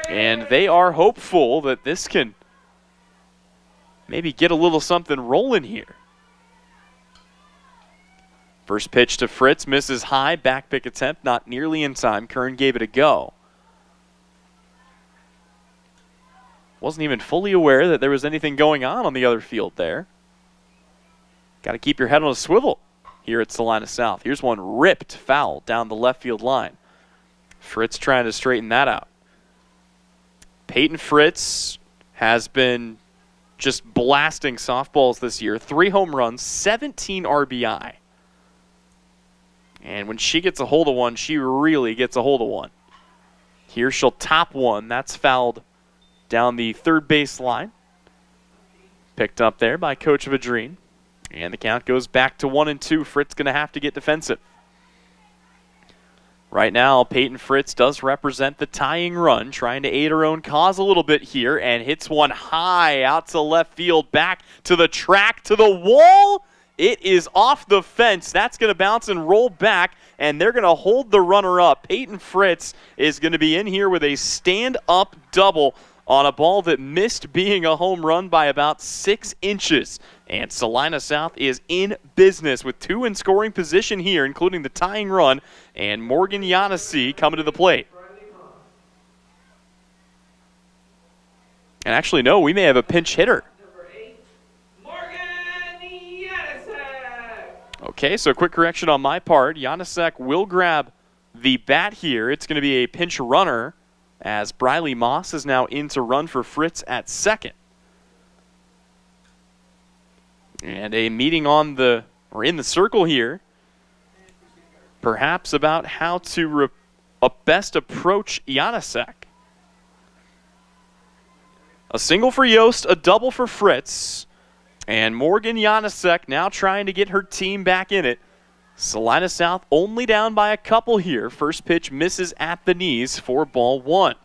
and they are hopeful that this can maybe get a little something rolling here. First pitch to Fritz, misses high, back pick attempt, not nearly in time. Kern gave it a go. Wasn't even fully aware that there was anything going on the other field there. Got to keep your head on a swivel here at Salina South. Here's one ripped foul down the left field line. Fritz trying to straighten that out. Peyton Fritz has been just blasting softballs this year. 3 home runs, 17 RBI. And when she gets a hold of one, she really gets a hold of one. Here she'll top one. That's fouled down the third base line. Picked up there by Coach Vadrine. And the count goes back to 1-2. Fritz going to have to get defensive. Right now, Peyton Fritz does represent the tying run, trying to aid her own cause a little bit here, and hits one high out to left field, back to the track, to the wall. It is off the fence. That's going to bounce and roll back, and they're going to hold the runner up. Peyton Fritz is going to be in here with a stand-up double on a ball that missed being a home run by about 6 inches. And Salina South is in business with 2 in scoring position here, including the tying run, and Morgan Yanesi coming to the plate. And actually, no, we may have a pinch hitter. Okay, so quick correction on my part. Janasek will grab the bat here. It's going to be a pinch runner as Briley Moss is now in to run for Fritz at second. And a meeting in the circle here, perhaps about how to best approach Janasek. A single for Yost, a double for Fritz, and Morgan Janasek now trying to get her team back in it. Salina South only down by a couple here. First pitch misses at the knees for ball one.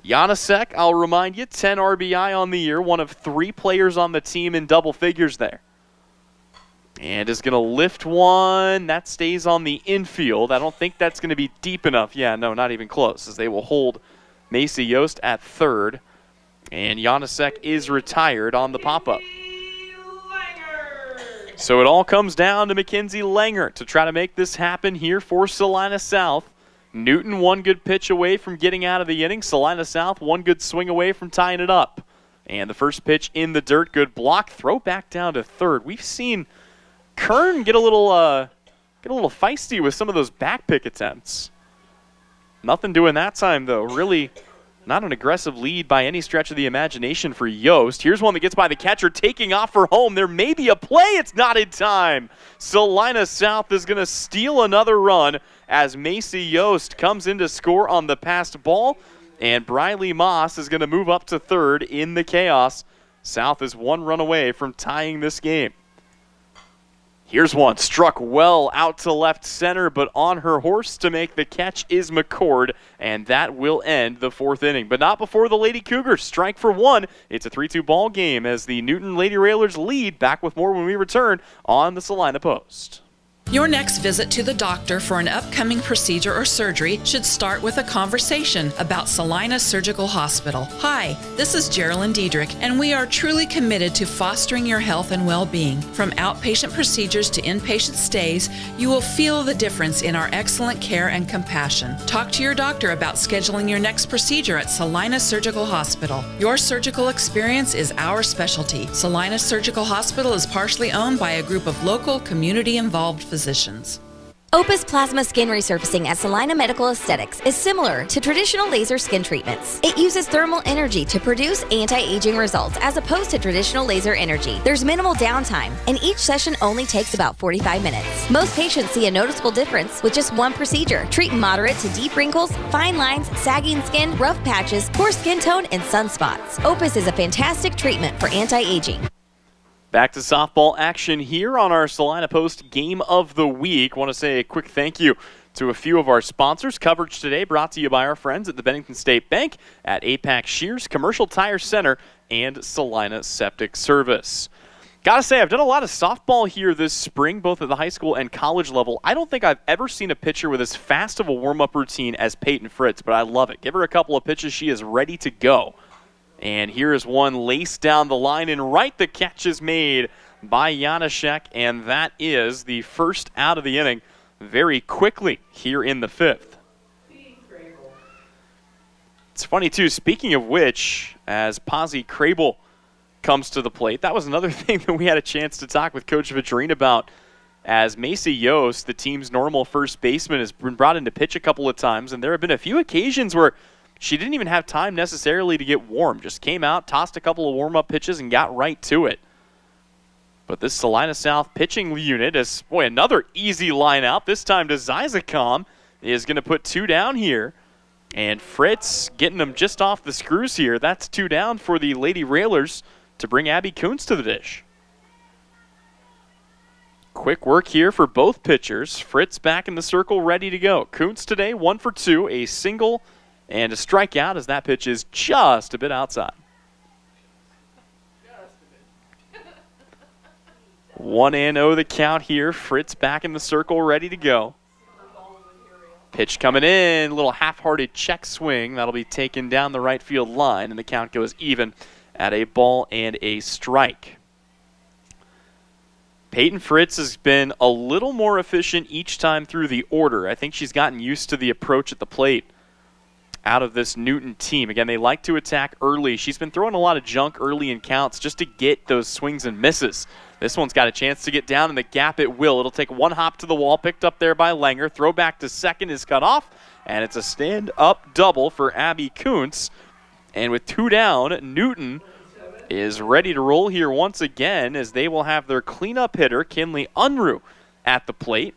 Janasek, I'll remind you, 10 RBI on the year, one of 3 players on the team in double figures there. And is going to lift one. That stays on the infield. I don't think that's going to be deep enough. Yeah, no, not even close, as they will hold Macy Yost at third. And Janasek is retired on the pop-up. So it all comes down to Mackenzie Langer to try to make this happen here for Salina South. Newton one good pitch away from getting out of the inning. Salina South one good swing away from tying it up. And the first pitch in the dirt, good block. Throw back down to third. We've seen Kern get a little feisty with some of those back pick attempts. Nothing doing that time though. Really not an aggressive lead by any stretch of the imagination for Yost. Here's one that gets by the catcher, taking off for home. There may be a play. It's not in time. Salina South is going to steal another run as Macy Yost comes in to score on the passed ball. And Briley Moss is going to move up to third in the chaos. South is one run away from tying this game. Here's one, struck well out to left center, but on her horse to make the catch is McCord, and that will end the fourth inning. But not before the Lady Cougars strike for one. It's a 3-2 ball game as the Newton Lady Railers lead. Back with more when we return on the Salina Post. Your next visit to the doctor for an upcoming procedure or surgery should start with a conversation about Salina Surgical Hospital. Hi, this is Geraldine Diedrich, and we are truly committed to fostering your health and well-being. From outpatient procedures to inpatient stays, you will feel the difference in our excellent care and compassion. Talk to your doctor about scheduling your next procedure at Salina Surgical Hospital. Your surgical experience is our specialty. Salina Surgical Hospital is partially owned by a group of local, community-involved physicians. Opus Plasma Skin Resurfacing at Salina Medical Aesthetics is similar to traditional laser skin treatments. It uses thermal energy to produce anti-aging results as opposed to traditional laser energy. There's minimal downtime, and each session only takes about 45 minutes. Most patients see a noticeable difference with just one procedure. Treat moderate to deep wrinkles, fine lines, sagging skin, rough patches, poor skin tone, and sunspots. Opus is a fantastic treatment for anti-aging. Back to softball action here on our Salina Post Game of the Week. Want to say a quick thank you to a few of our sponsors. Coverage today brought to you by our friends at the Bennington State Bank, at APAC Shears, Commercial Tire Center, and Salina Septic Service. Gotta say, I've done a lot of softball here this spring, both at the high school and college level. I don't think I've ever seen a pitcher with as fast of a warm-up routine as Peyton Fritz, but I love it. Give her a couple of pitches, she is ready to go. And here is one laced down the line, and right the catch is made by Janasek, and that is the first out of the inning very quickly here in the fifth. It's funny, too, speaking of which, as Pazzi Crable comes to the plate, that was another thing that we had a chance to talk with Coach Vidrine about, as Macy Yost, the team's normal first baseman, has been brought in to pitch a couple of times, and there have been a few occasions where she didn't even have time necessarily to get warm. Just came out, tossed a couple of warm-up pitches, and got right to it. But this Salina South pitching unit is, boy, another easy line out. This time to Zizakam is going to put 2 down here. And Fritz getting them just off the screws here. That's 2 down for the Lady Railers to bring Abby Kuntz to the dish. Quick work here for both pitchers. Fritz back in the circle, ready to go. Kuntz today, 1 for 2, a single and a strikeout as that pitch is just a bit outside. 1-0 the count here. Fritz back in the circle, ready to go. Pitch coming in, little half-hearted check swing. That'll be taken down the right field line, and the count goes even at a ball and a strike. Peyton Fritz has been a little more efficient each time through the order. I think she's gotten used to the approach at the plate out of this Newton team. Again, they like to attack early. She's been throwing a lot of junk early in counts just to get those swings and misses. This one's got a chance to get down in the gap. It will. It'll take one hop to the wall, picked up there by Langer. Throw back to second is cut off, and it's a stand-up double for Abby Kuntz. And with 2 down, Newton is ready to roll here once again as they will have their cleanup hitter, Kinley Unruh, at the plate.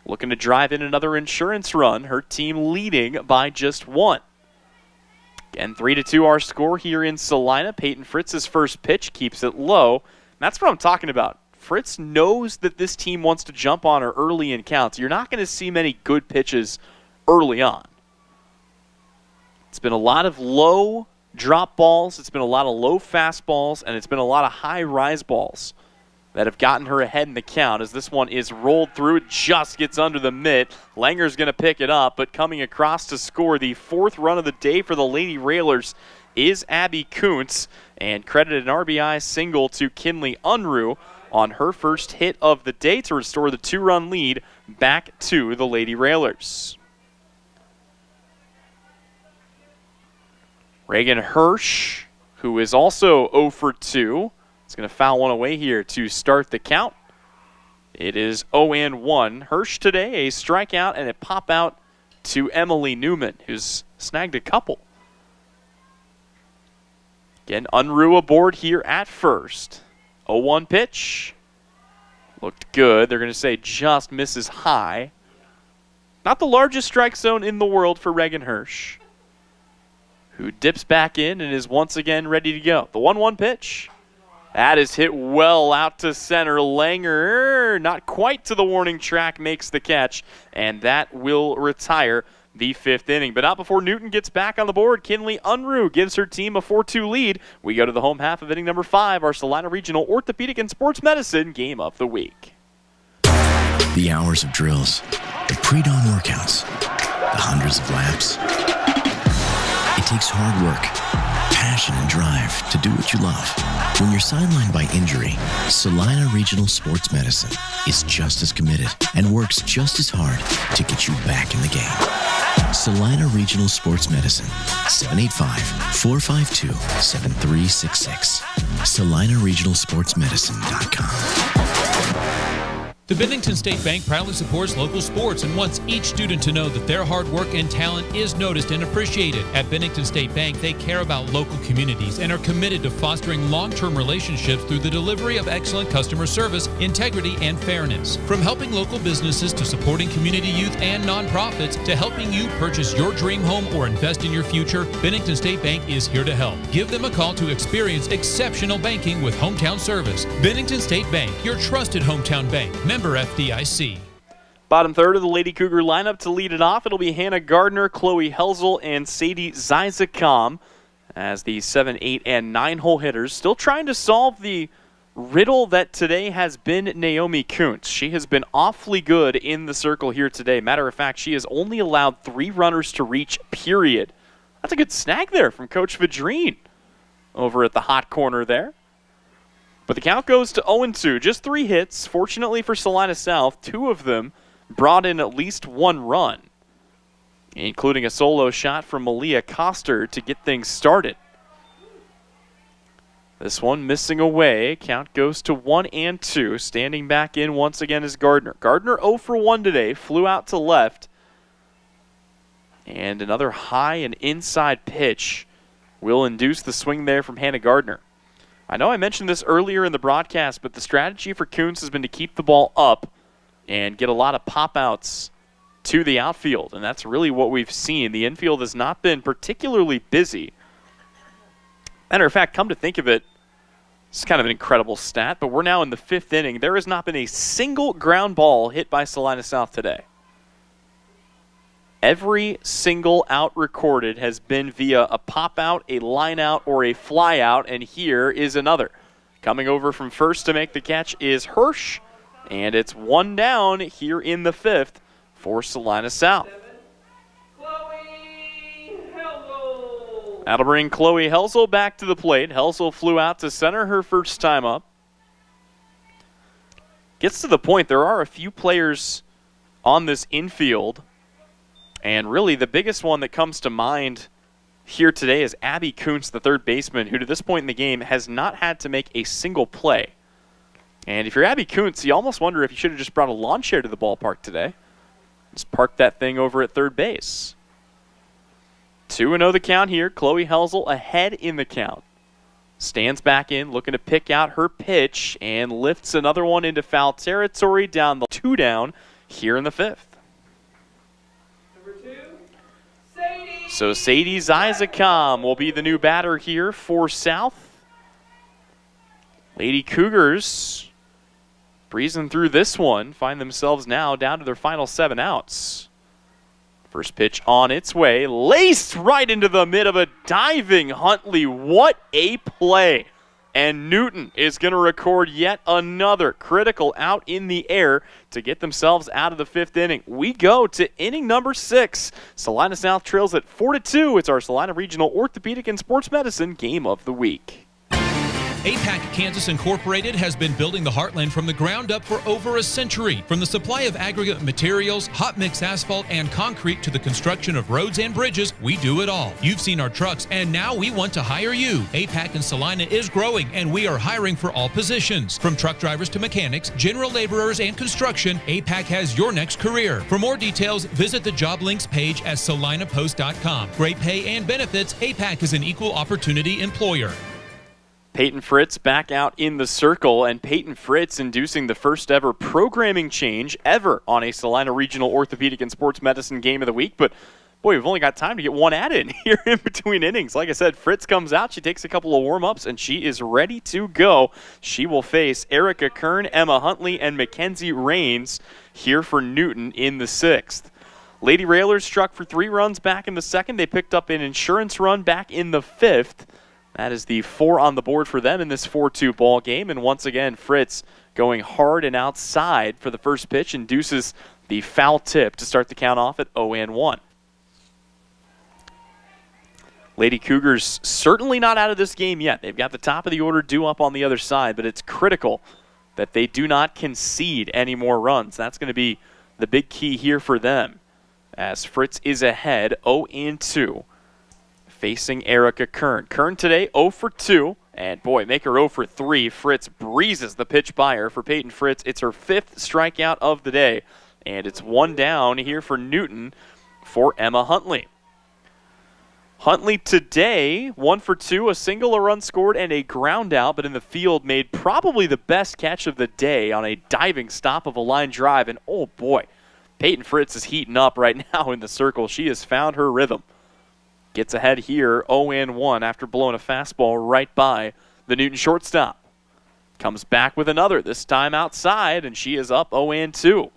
Looking to drive in another insurance run, her team leading by just 1. Again, 3-2 our score here in Salina. Peyton Fritz's first pitch keeps it low. That's what I'm talking about. Fritz knows that this team wants to jump on her early in counts. You're not going to see many good pitches early on. It's been a lot of low drop balls, it's been a lot of low fastballs, and it's been a lot of high rise balls that have gotten her ahead in the count as this one is rolled through. It just gets under the mitt. Langer's going to pick it up, but coming across to score the 4th run of the day for the Lady Railers is Abby Kuntz, and credited an RBI single to Kinley Unruh on her first hit of the day to restore the 2-run lead back to the Lady Railers. Reagan Hirsch, who is also 0 for 2, is going to foul one away here to start the count. It is 0-1. Hirsch today, a strikeout and a pop out to Emily Newman, who's snagged a couple. Again, Unruh aboard here at first. 0-1 pitch. Looked good. They're going to say just misses high. Not the largest strike zone in the world for Reagan Hirsch, who dips back in and is once again ready to go. The 1-1 pitch. That is hit well out to center. Langer, not quite to the warning track, makes the catch, and that will retire the 5th inning. But not before Newton gets back on the board. Kinley Unruh gives her team a 4-2 lead. We go to the home half of inning number 5, our Salina Regional Orthopedic and Sports Medicine Game of the Week. The hours of drills, the pre-dawn workouts, the hundreds of laps. It takes hard work, passion, and drive to do what you love. When you're sidelined by injury, Salina Regional Sports Medicine is just as committed and works just as hard to get you back in the game. Salina Regional Sports Medicine, 785-452-7366. SalinaRegionalSportsMedicine.com. The Bennington State Bank proudly supports local sports and wants each student to know that their hard work and talent is noticed and appreciated. At Bennington State Bank, they care about local communities and are committed to fostering long-term relationships through the delivery of excellent customer service, integrity, and fairness. From helping local businesses to supporting community youth and nonprofits to helping you purchase your dream home or invest in your future, Bennington State Bank is here to help. Give them a call to experience exceptional banking with hometown service. Bennington State Bank, your trusted hometown bank. Member FDIC. Bottom third of the Lady Cougar lineup to lead it off. It'll be Hannah Gardner, Chloe Helzel, and Sadie Zizakam as the 7, 8, and 9-hole hitters. Still trying to solve the riddle that today has been Naomi Kuntz. She has been awfully good in the circle here today. Matter of fact, she has only allowed 3 runners to reach, period. That's a good snag there from Coach Vadrine over at the hot corner there. But the count goes to 0-2. Just 3 hits. Fortunately for Salina South, 2 of them brought in at least 1 run, including a solo shot from Malia Koster to get things started. This one missing away. Count goes to 1-2. Standing back in once again is Gardner. Gardner 0 for 1 today. Flew out to left. And another high and inside pitch will induce the swing there from Hannah Gardner. I know I mentioned this earlier in the broadcast, but the strategy for Kuntz has been to keep the ball up and get a lot of pop-outs to the outfield, and that's really what we've seen. The infield has not been particularly busy. Matter of fact, come to think of it, it's kind of an incredible stat, but we're now in the 5th inning. There has not been a single ground ball hit by Salina South today. Every single out recorded has been via a pop-out, a line-out, or a fly-out, and here is another. Coming over from first to make the catch is Hirsch, and it's 1 down here in the 5th for Salina South. That'll bring Chloe Helzel back to the plate. Helzel flew out to center her first time up. Gets to the point, there are a few players on this infield, and really the biggest one that comes to mind here today is Abby Kuntz, the third baseman, who to this point in the game has not had to make a single play. And if you're Abby Kuntz, you almost wonder if you should have just brought a lawn chair to the ballpark today. Just park that thing over at third base. 2-0 the count here. Chloe Helsel ahead in the count. Stands back in, looking to pick out her pitch, and lifts another one into foul territory down the 2 down here in the 5th. Number 2, Sadie. So Sadie Zizakam will be the new batter here for South. Lady Cougars breezing through this one, find themselves now down to their final 7 outs. First pitch on its way, laced right into the mid of a diving Huntley. What a play. And Newton is going to record yet another critical out in the air to get themselves out of the 5th inning. We go to inning number 6. Salina South trails at 4-2. It's our Salina Regional Orthopedic and Sports Medicine Game of the Week. APAC Kansas Incorporated has been building the Heartland from the ground up for over a century. From the supply of aggregate materials, hot mix asphalt, and concrete to the construction of roads and bridges, we do it all. You've seen our trucks, and now we want to hire you. APAC in Salina is growing, and we are hiring for all positions. From truck drivers to mechanics, general laborers, and construction, APAC has your next career. For more details, visit the job links page at salinapost.com. Great pay and benefits, APAC is an equal opportunity employer. Peyton Fritz back out in the circle, and Peyton Fritz inducing the first ever programming change ever on a Salina Regional Orthopedic and Sports Medicine Game of the Week. But boy, we've only got time to get one ad in here in between innings. Like I said, Fritz comes out, she takes a couple of warm-ups, and she is ready to go. She will face Erica Kern, Emma Huntley, and Mackenzie Rains here for Newton in the 6th. Lady Railers struck for 3 runs back in the 2nd. They picked up an insurance run back in the 5th. That is the 4 on the board for them in this 4-2 ball game. And once again, Fritz going hard and outside for the first pitch, induces the foul tip to start the count off at 0-1. Lady Cougars certainly not out of this game yet. They've got the top of the order due up on the other side, but it's critical that they do not concede any more runs. That's going to be the big key here for them, as Fritz is ahead 0-2. Facing Erica Kern. Kern today 0 for 2, and boy, make her 0 for 3. Fritz breezes the pitch by her. For Peyton Fritz, it's her 5th strikeout of the day, and it's 1 down here for Newton for Emma Huntley. Huntley today 1 for 2, a single, a run scored, and a ground out, but in the field made probably the best catch of the day on a diving stop of a line drive, and oh boy, Peyton Fritz is heating up right now in the circle. She has found her rhythm. Gets ahead here, 0-1 after blowing a fastball right by the Newton shortstop. Comes back with another, this time outside, and she is up 0-2.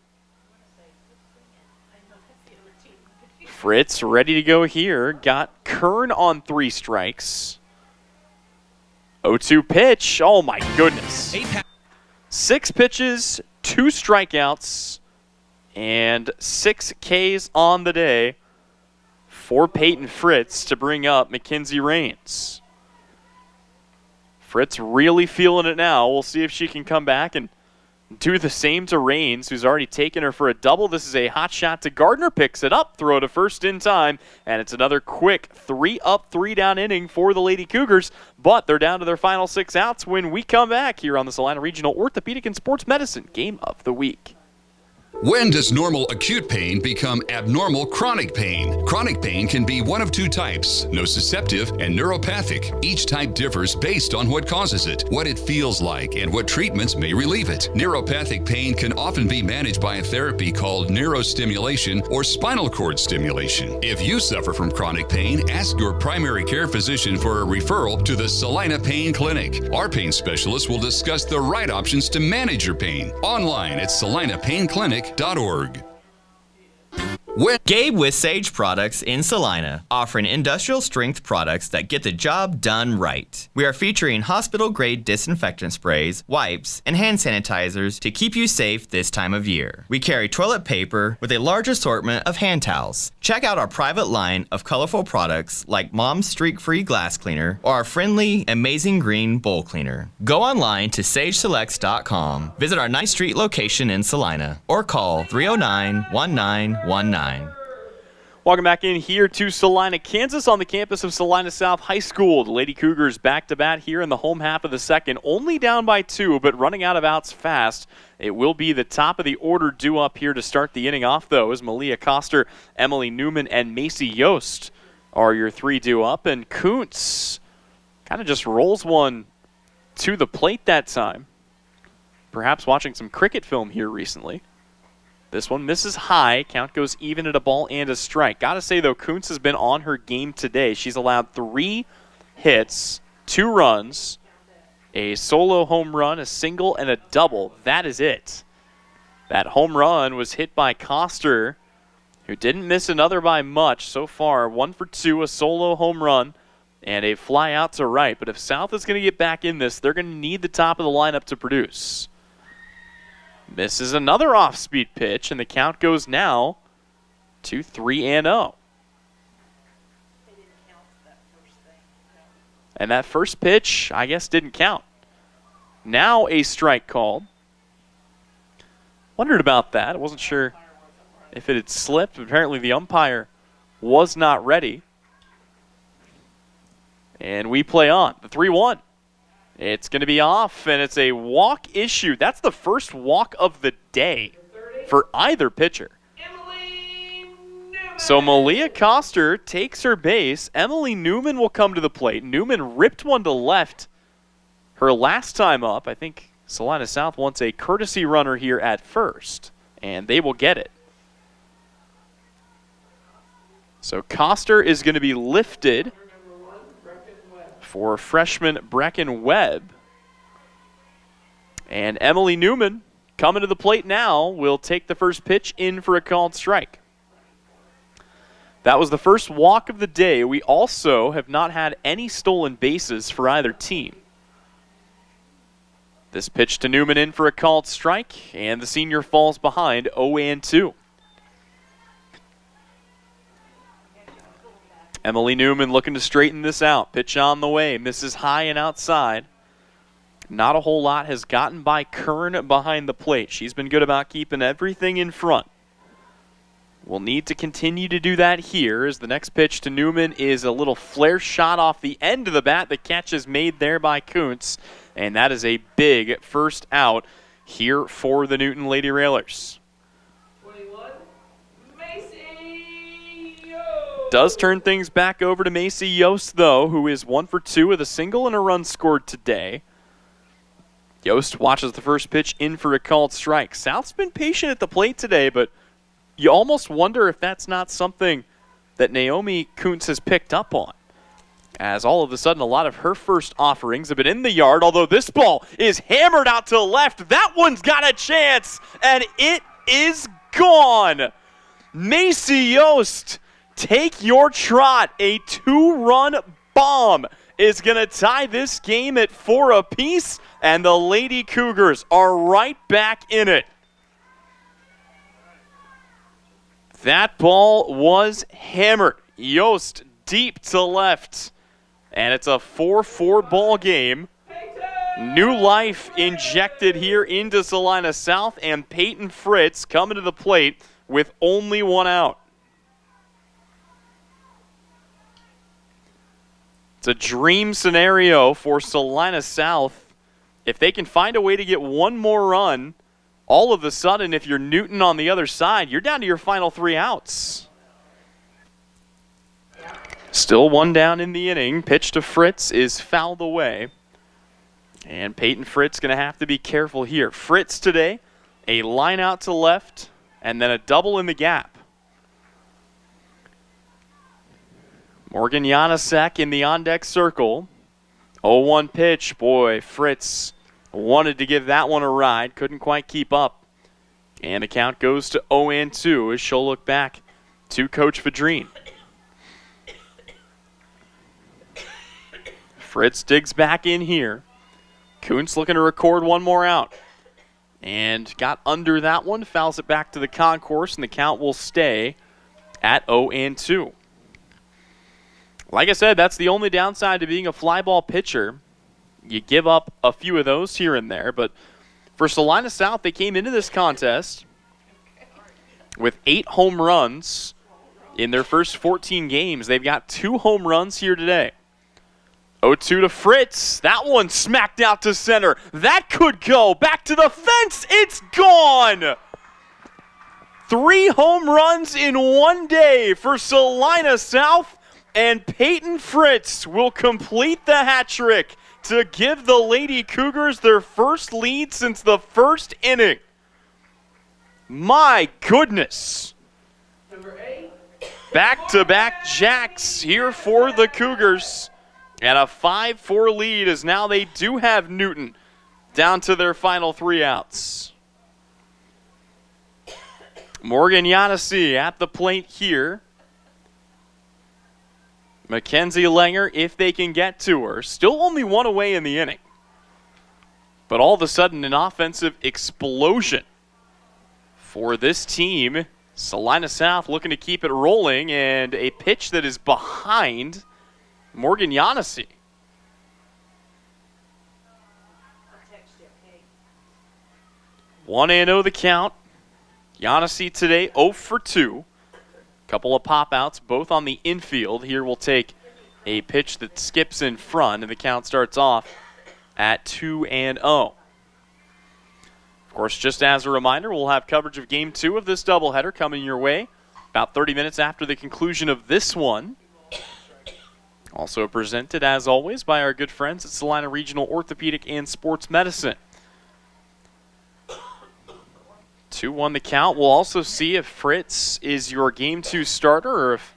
Fritz ready to go here. Got Kern on 3 strikes. 0-2 pitch. Oh my goodness. 6 pitches, 2 strikeouts, and 6 Ks on the day for Peyton Fritz to bring up Mackenzie Rains. Fritz really feeling it now. We'll see if she can come back and do the same to Rains, who's already taken her for a double. This is a hot shot to Gardner, picks it up, throw to first in time, and it's another quick 3-up, 3-down inning for the Lady Cougars, but they're down to their final 6 outs when we come back here on the Salina Regional Orthopedic and Sports Medicine Game of the Week. When does normal acute pain become abnormal chronic pain? Chronic pain can be one of 2 types, nociceptive and neuropathic. Each type differs based on what causes it, what it feels like, and what treatments may relieve it. Neuropathic pain can often be managed by a therapy called neurostimulation or spinal cord stimulation. If you suffer from chronic pain, ask your primary care physician for a referral to the Salina Pain Clinic. Our pain specialists will discuss the right options to manage your pain. Online at salinapainclinic.org. Gabe with Sage Products in Salina, offering industrial strength products that get the job done right. We are featuring hospital grade disinfectant sprays, wipes, and hand sanitizers to keep you safe this time of year. We carry toilet paper with a large assortment of hand towels. Check out our private line of colorful products like Mom's Streak Free Glass Cleaner or our friendly Amazing Green Bowl Cleaner. Go online to sageselects.com, visit our 9th Street location in Salina, or call 309-1919. Welcome back in here to Salina, Kansas, on the campus of Salina South High School. The Lady Cougars back-to-bat here in the home half of the second, only down by 2, but running out of outs fast. It will be the top of the order due up here to start the inning off, though, as Malia Koster, Emily Newman, and Macy Yost are your 3 due up. And Kuntz kind of just rolls one to the plate that time. Perhaps watching some cricket film here recently. This one misses high. Count goes even at a ball and a strike. Got to say, though, Kuntz has been on her game today. She's allowed 3 hits, 2 runs, a solo home run, a single, and a double. That is it. That home run was hit by Koster, who didn't miss another by much so far. 1 for 2, a solo home run, and a fly out to right. But if South is going to get back in this, they're going to need the top of the lineup to produce. Misses another off-speed pitch, and the count goes now to 3-0. And that first pitch, I guess, didn't count. Now a strike called. Wondered about that. I wasn't sure if it had slipped. Apparently the umpire was not ready. And we play on. The 3-1. It's going to be off, and it's a walk issue. That's the first walk of the day for either pitcher. So Malia Koster takes her base. Emily Newman will come to the plate. Newman ripped one to left her last time up. I think Salina South wants a courtesy runner here at first, and they will get it. So Koster is going to be lifted for freshman Brecken Webb. And Emily Newman, coming to the plate now, will take the first pitch in for a called strike. That was the first walk of the day. We also have not had any stolen bases for either team. This pitch to Newman in for a called strike, and the senior falls behind 0-2. Emily Newman looking to straighten this out. Pitch on the way. Misses high and outside. Not a whole lot has gotten by Kern behind the plate. She's been good about keeping everything in front. We'll need to continue to do that here, as the next pitch to Newman is a little flare shot off the end of the bat. The catch is made there by Kuntz, and that is a big first out here for the Newton Lady Railers. Does turn things back over to Macy Yost, though, who is 1 for 2 with a single and a run scored today. Yost watches the first pitch in for a called strike. South's been patient at the plate today, but you almost wonder if that's not something that Naomi Kuntz has picked up on, as all of a sudden a lot of her first offerings have been in the yard, although this ball is hammered out to left. That one's got a chance, and it is gone. Macy Yost, take your trot. A 2-run bomb is going to tie this game at 4 apiece, and the Lady Cougars are right back in it. That ball was hammered. Yost deep to left, and it's a 4-4 ball game. New life injected here into Salina South, and Peyton Fritz coming to the plate with only 1 out. It's a dream scenario for Salina South. If they can find a way to get 1 more run, all of a sudden, if you're Newton on the other side, you're down to your final 3 outs. Still 1 down in the inning. Pitch to Fritz is fouled away. And Peyton Fritz going to have to be careful here. Fritz today, a line out to left, and then a double in the gap. Morgan Janasek in the on-deck circle. 0-1 pitch. Boy, Fritz wanted to give that one a ride. Couldn't quite keep up. And the count goes to 0-2 as she'll look back to Coach Vadrine. Fritz digs back in here. Kuntz looking to record 1 more out. And got under that one. Fouls it back to the concourse, and the count will stay at 0-2. Like I said, that's the only downside to being a fly ball pitcher. You give up a few of those here and there, but for Salina South, they came into this contest with 8 home runs In their first 14 games, they've got 2 home runs here today. 0-2 to Fritz. That one smacked out to center. That could go. Back to the fence. It's gone. 3 home runs in one day for Salina South, and Peyton Fritz will complete the hat trick to give the Lady Cougars their first lead since the first inning. My goodness. Number 8. Back-to-back jacks here for the Cougars. And a 5-4 lead as now they do have Newton down to their final 3 outs. Morgan Yanesi at the plate here. Mackenzie Langer, if they can get to her. Still only 1 away in the inning. But all of a sudden, an offensive explosion for this team. Salina South looking to keep it rolling, and a pitch that is behind Morgan Yanesi. One 1-0 the count. Yanesi today 0 for 2. Couple of pop-outs, both on the infield. Here we'll take a pitch that skips in front, and the count starts off at 2-0. Of course, just as a reminder, we'll have coverage of Game 2 of this doubleheader coming your way about 30 minutes after the conclusion of this one. Also presented, as always, by our good friends at Salina Regional Orthopedic and Sports Medicine. 2-1 the count. We'll also see if Fritz is your Game 2 starter or if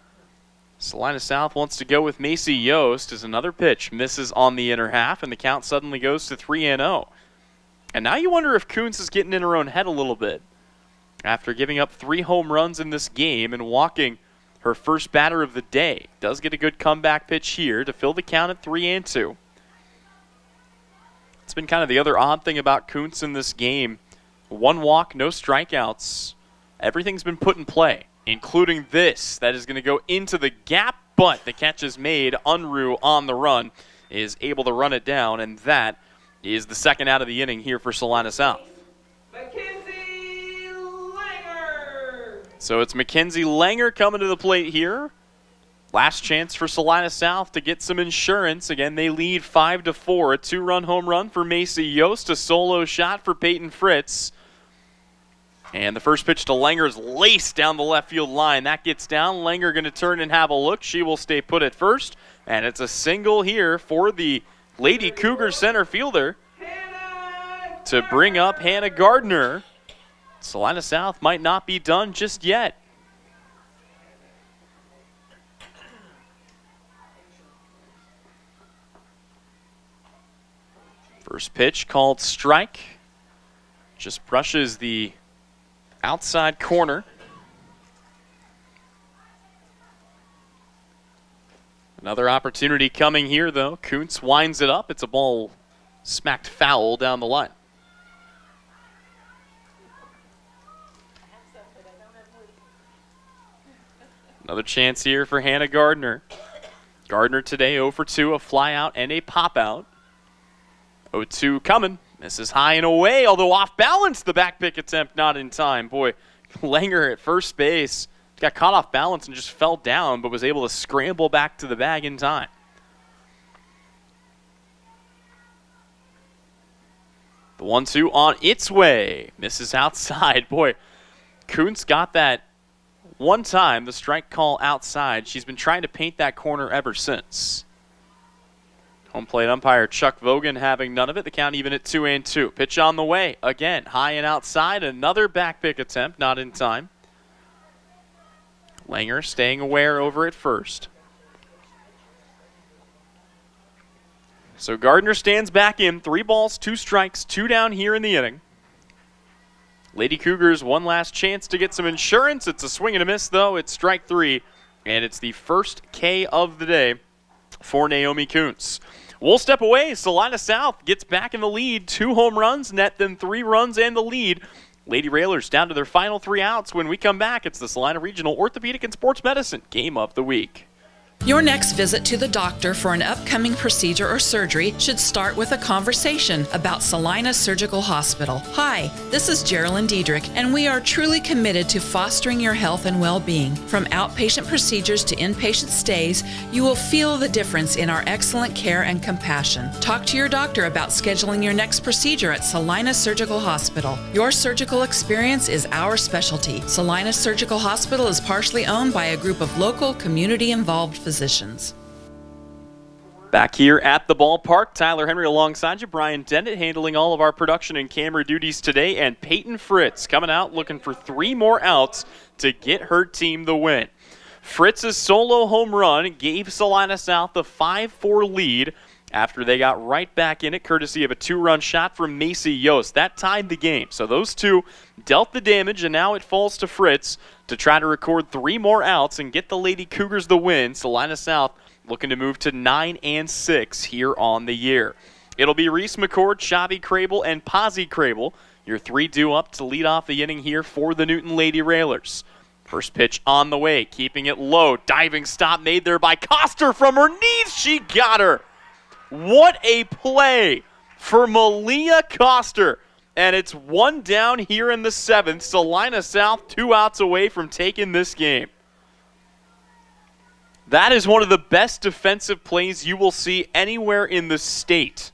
Salina South wants to go with Macy Yost as another pitch misses on the inner half, and the count suddenly goes to 3-0. And now you wonder if Kuntz is getting in her own head a little bit after giving up 3 home runs in this game and walking her first batter of the day. Does get a good comeback pitch here to fill the count at 3-2. It's been kind of the other odd thing about Kuntz in this game. 1 walk, no strikeouts. Everything's been put in play, including this. That is going to go into the gap, but the catch is made. Unruh on the run is able to run it down, and that is the second out of the inning here for Salina South. Mackenzie Langer. So it's Mackenzie Langer coming to the plate here. Last chance for Salina South to get some insurance. Again, they lead 5-4. A 2-run home run for Macy Yost. A solo shot for Peyton Fritz. And the first pitch to Langer is laced down the left field line. That gets down. Langer going to turn and have a look. She will stay put at first. And it's a single here for the Lady Cougar center fielder to bring up Hannah Gardner. Salina South might not be done just yet. First pitch called strike. Just brushes the outside corner. Another opportunity coming here, though. Kuntz winds it up. It's a ball smacked foul down the line. Another chance here for Hannah Gardner. Gardner today 0 for 2, a fly out and a pop out. 0-2 coming. This is high and away, although off balance. The back pick attempt not in time. Boy, Langer at first base got caught off balance and just fell down, but was able to scramble back to the bag in time. The 1-2 on its way. Misses outside. Boy, Kuntz got that one time, the strike call outside. She's been trying to paint that corner ever since. Home plate umpire Chuck Vogan having none of it. The count even at 2-2. Pitch on the way. Again, high and outside. Another back pick attempt, not in time. Langer staying aware over at first. So Gardner stands back in. 3 balls, 2 strikes, 2 down here in the inning. Lady Cougars one last chance to get some insurance. It's a swing and a miss, though. It's strike 3, and it's the first K of the day for Naomi Kuntz. We'll step away. Salina South gets back in the lead. 2 home runs, net them 3 runs and the lead. Lady Railers down to their final 3 outs. When we come back, it's the Salina Regional Orthopedic and Sports Medicine Game of the Week. Your next visit to the doctor for an upcoming procedure or surgery should start with a conversation about Salina Surgical Hospital. Hi, this is Geraldine Diedrich, and we are truly committed to fostering your health and well-being. From outpatient procedures to inpatient stays, you will feel the difference in our excellent care and compassion. Talk to your doctor about scheduling your next procedure at Salina Surgical Hospital. Your surgical experience is our specialty. Salina Surgical Hospital is partially owned by a group of local, community-involved physicians. Back here at the ballpark, Tyler Henry alongside you, Brian Dennett handling all of our production and camera duties today, and Peyton Fritz coming out looking for 3 more outs to get her team the win. Fritz's solo home run gave Salina South the 5-4 lead after they got right back in it, courtesy of a 2-run shot from Macy Yost. That tied the game. So those two dealt the damage, and now it falls to Fritz to try to record 3 more outs and get the Lady Cougars the win. Salina South looking to move to 9-6 here on the year. It'll be Reese McCord, Xavi Crable, and Posy Crable, your 3 due up to lead off the inning here for the Newton Lady Railers. First pitch on the way, keeping it low. Diving stop made there by Coster from her knees. She got her. What a play for Malia Coster. And it's 1 down here in the 7th. Salina South 2 outs away from taking this game. That is one of the best defensive plays you will see anywhere in the state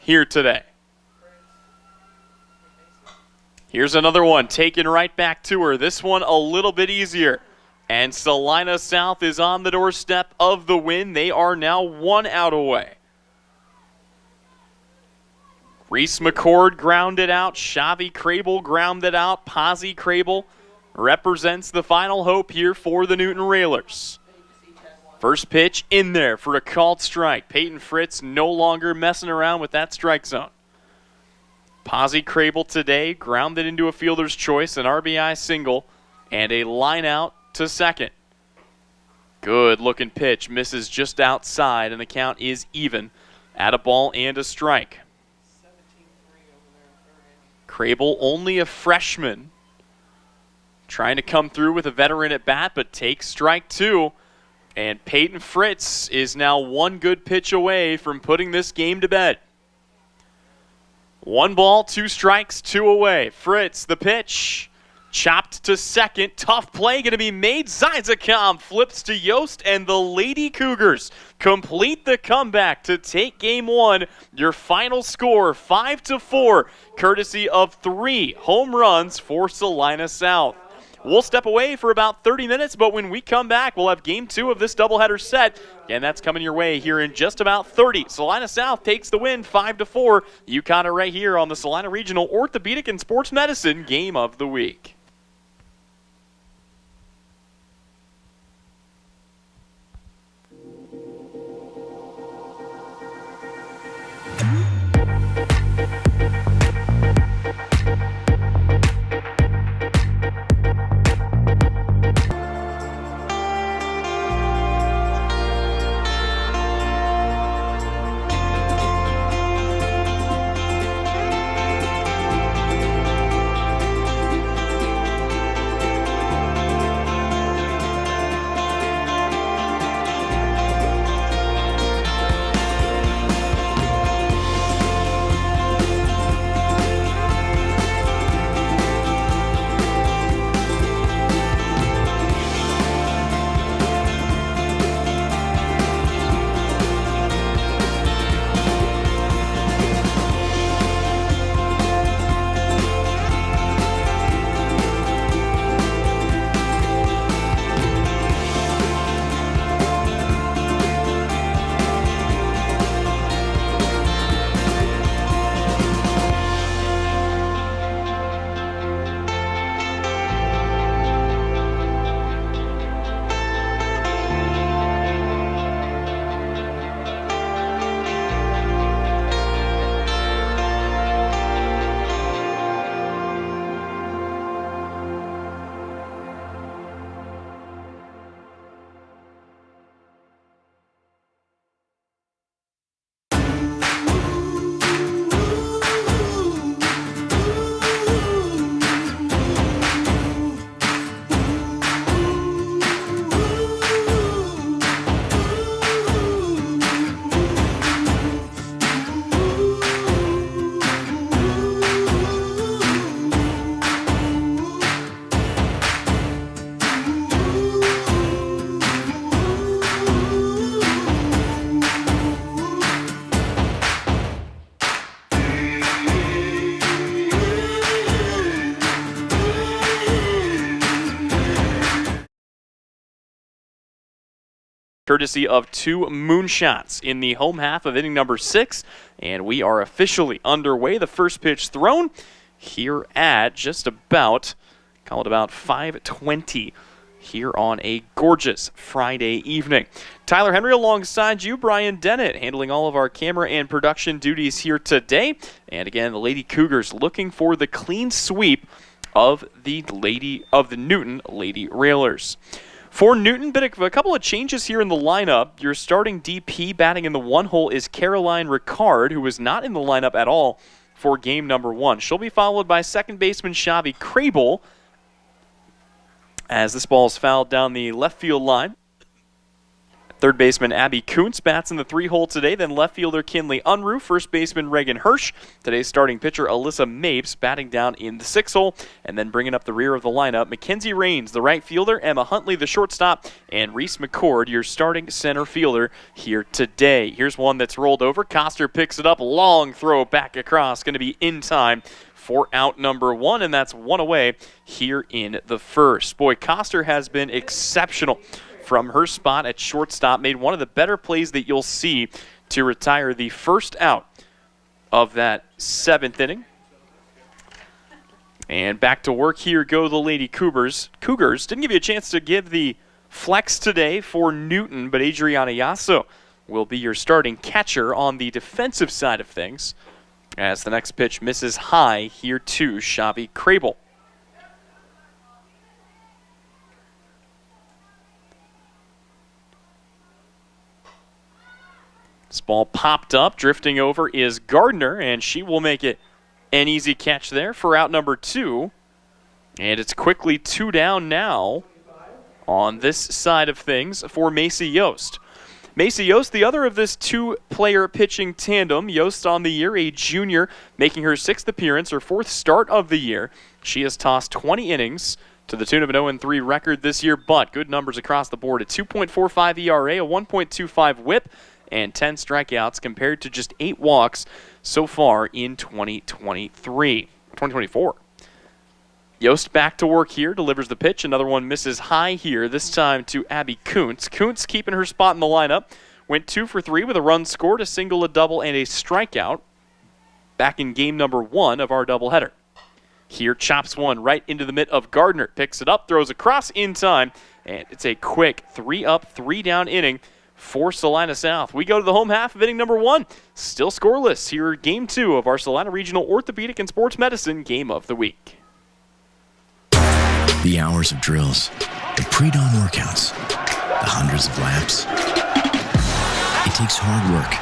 here today. Here's another one taken right back to her. This one a little bit easier. And Salina South is on the doorstep of the win. They are now 1 out away. Reese McCord grounded out. Xavi Crable grounded out. Posy Crable represents the final hope here for the Newton Railers. First pitch in there for a called strike. Peyton Fritz no longer messing around with that strike zone. Posy Crable today grounded into a fielder's choice, an RBI single, and a line out to second. Good looking pitch, misses just outside, and the count is even at a ball and a strike. Crable, only a freshman, trying to come through with a veteran at bat, but takes strike 2. And Peyton Fritz is now 1 good pitch away from putting this game to bed. 1 ball, 2 strikes, 2 away. Fritz, the pitch, chopped to second. Tough play going to be made. Zizekam flips to Yost, and the Lady Cougars complete the comeback to take game 1. Your final score, 5-4, courtesy of 3 home runs for Salina South. We'll step away for about 30 minutes, but when we come back, we'll have game 2 of this doubleheader set, and that's coming your way here in just about 30. Salina South takes the win, 5-4. You caught it right here on the Salina Regional Orthopedic and Sports Medicine Game of the Week. courtesy of 2 moonshots in the home half of inning number 6. And we are officially underway. The first pitch thrown here at just about, call it about 5:20 here on a gorgeous Friday evening. Tyler Henry alongside you, Brian Dennett, handling all of our camera and production duties here today. And again, the Lady Cougars looking for the clean sweep of the Newton Lady Railers. For Newton, a couple of changes here in the lineup. Your starting DP batting in the 1 hole is Caroline Ricard, who was not in the lineup at all for game number 1. She'll be followed by second baseman Shavi Crable as this ball is fouled down the left field line. Third baseman Abby Kuntz bats in the 3 hole today. Then left fielder Kinley Unruh, first baseman Reagan Hirsch. Today's starting pitcher Alyssa Mapes batting down in the 6 hole. And then bringing up the rear of the lineup, Mackenzie Rains, the right fielder, Emma Huntley, the shortstop, and Reese McCord, your starting center fielder here today. Here's one that's rolled over. Coster picks it up, long throw back across, going to be in time for out number 1, and that's 1 away here in the first. Boy, Coster has been exceptional from her spot at shortstop, made one of the better plays that you'll see to retire the first out of that 7th inning. And back to work here go the Lady Cougars. Didn't give you a chance to give the flex today for Newton, but Adriana Yasso will be your starting catcher on the defensive side of things, as the next pitch misses high here to Shavi Crable. This ball popped up, drifting over is Gardner, and she will make it an easy catch there for out number 2. And it's quickly 2 down now on this side of things for Macy Yost. Macy Yost, the other of this 2-player pitching tandem. Yost on the year, a junior, making her 6th appearance, her 4th start of the year. She has tossed 20 innings to the tune of an 0-3 record this year, but good numbers across the board. A 2.45 ERA, a 1.25 whip, and 10 strikeouts compared to just 8 walks so far in 2024. Yost back to work here, delivers the pitch. Another one misses high here, this time to Abby Kuntz. Kuntz keeping her spot in the lineup. Went 2 for 3 with a run scored, a single, a double, and a strikeout back in game number 1 of our doubleheader. Here chops one right into the mitt of Gardner. Picks it up, throws across in time, and it's a quick 3-up, 3-down inning for Salina South. We go to the home half of inning number 1. Still scoreless here, game 2 of our Salina Regional Orthopedic and Sports Medicine Game of the Week. The hours of drills, the pre-dawn workouts, the hundreds of laps. It takes hard work,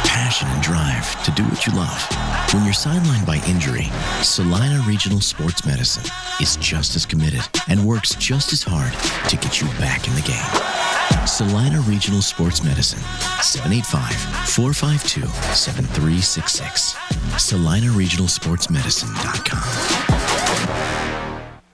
passion, and drive to do what you love. When you're sidelined by injury, Salina Regional Sports Medicine is just as committed and works just as hard to get you back in the game. Salina Regional Sports Medicine, 785-452-7366. SalinaRegionalSportsMedicine.com.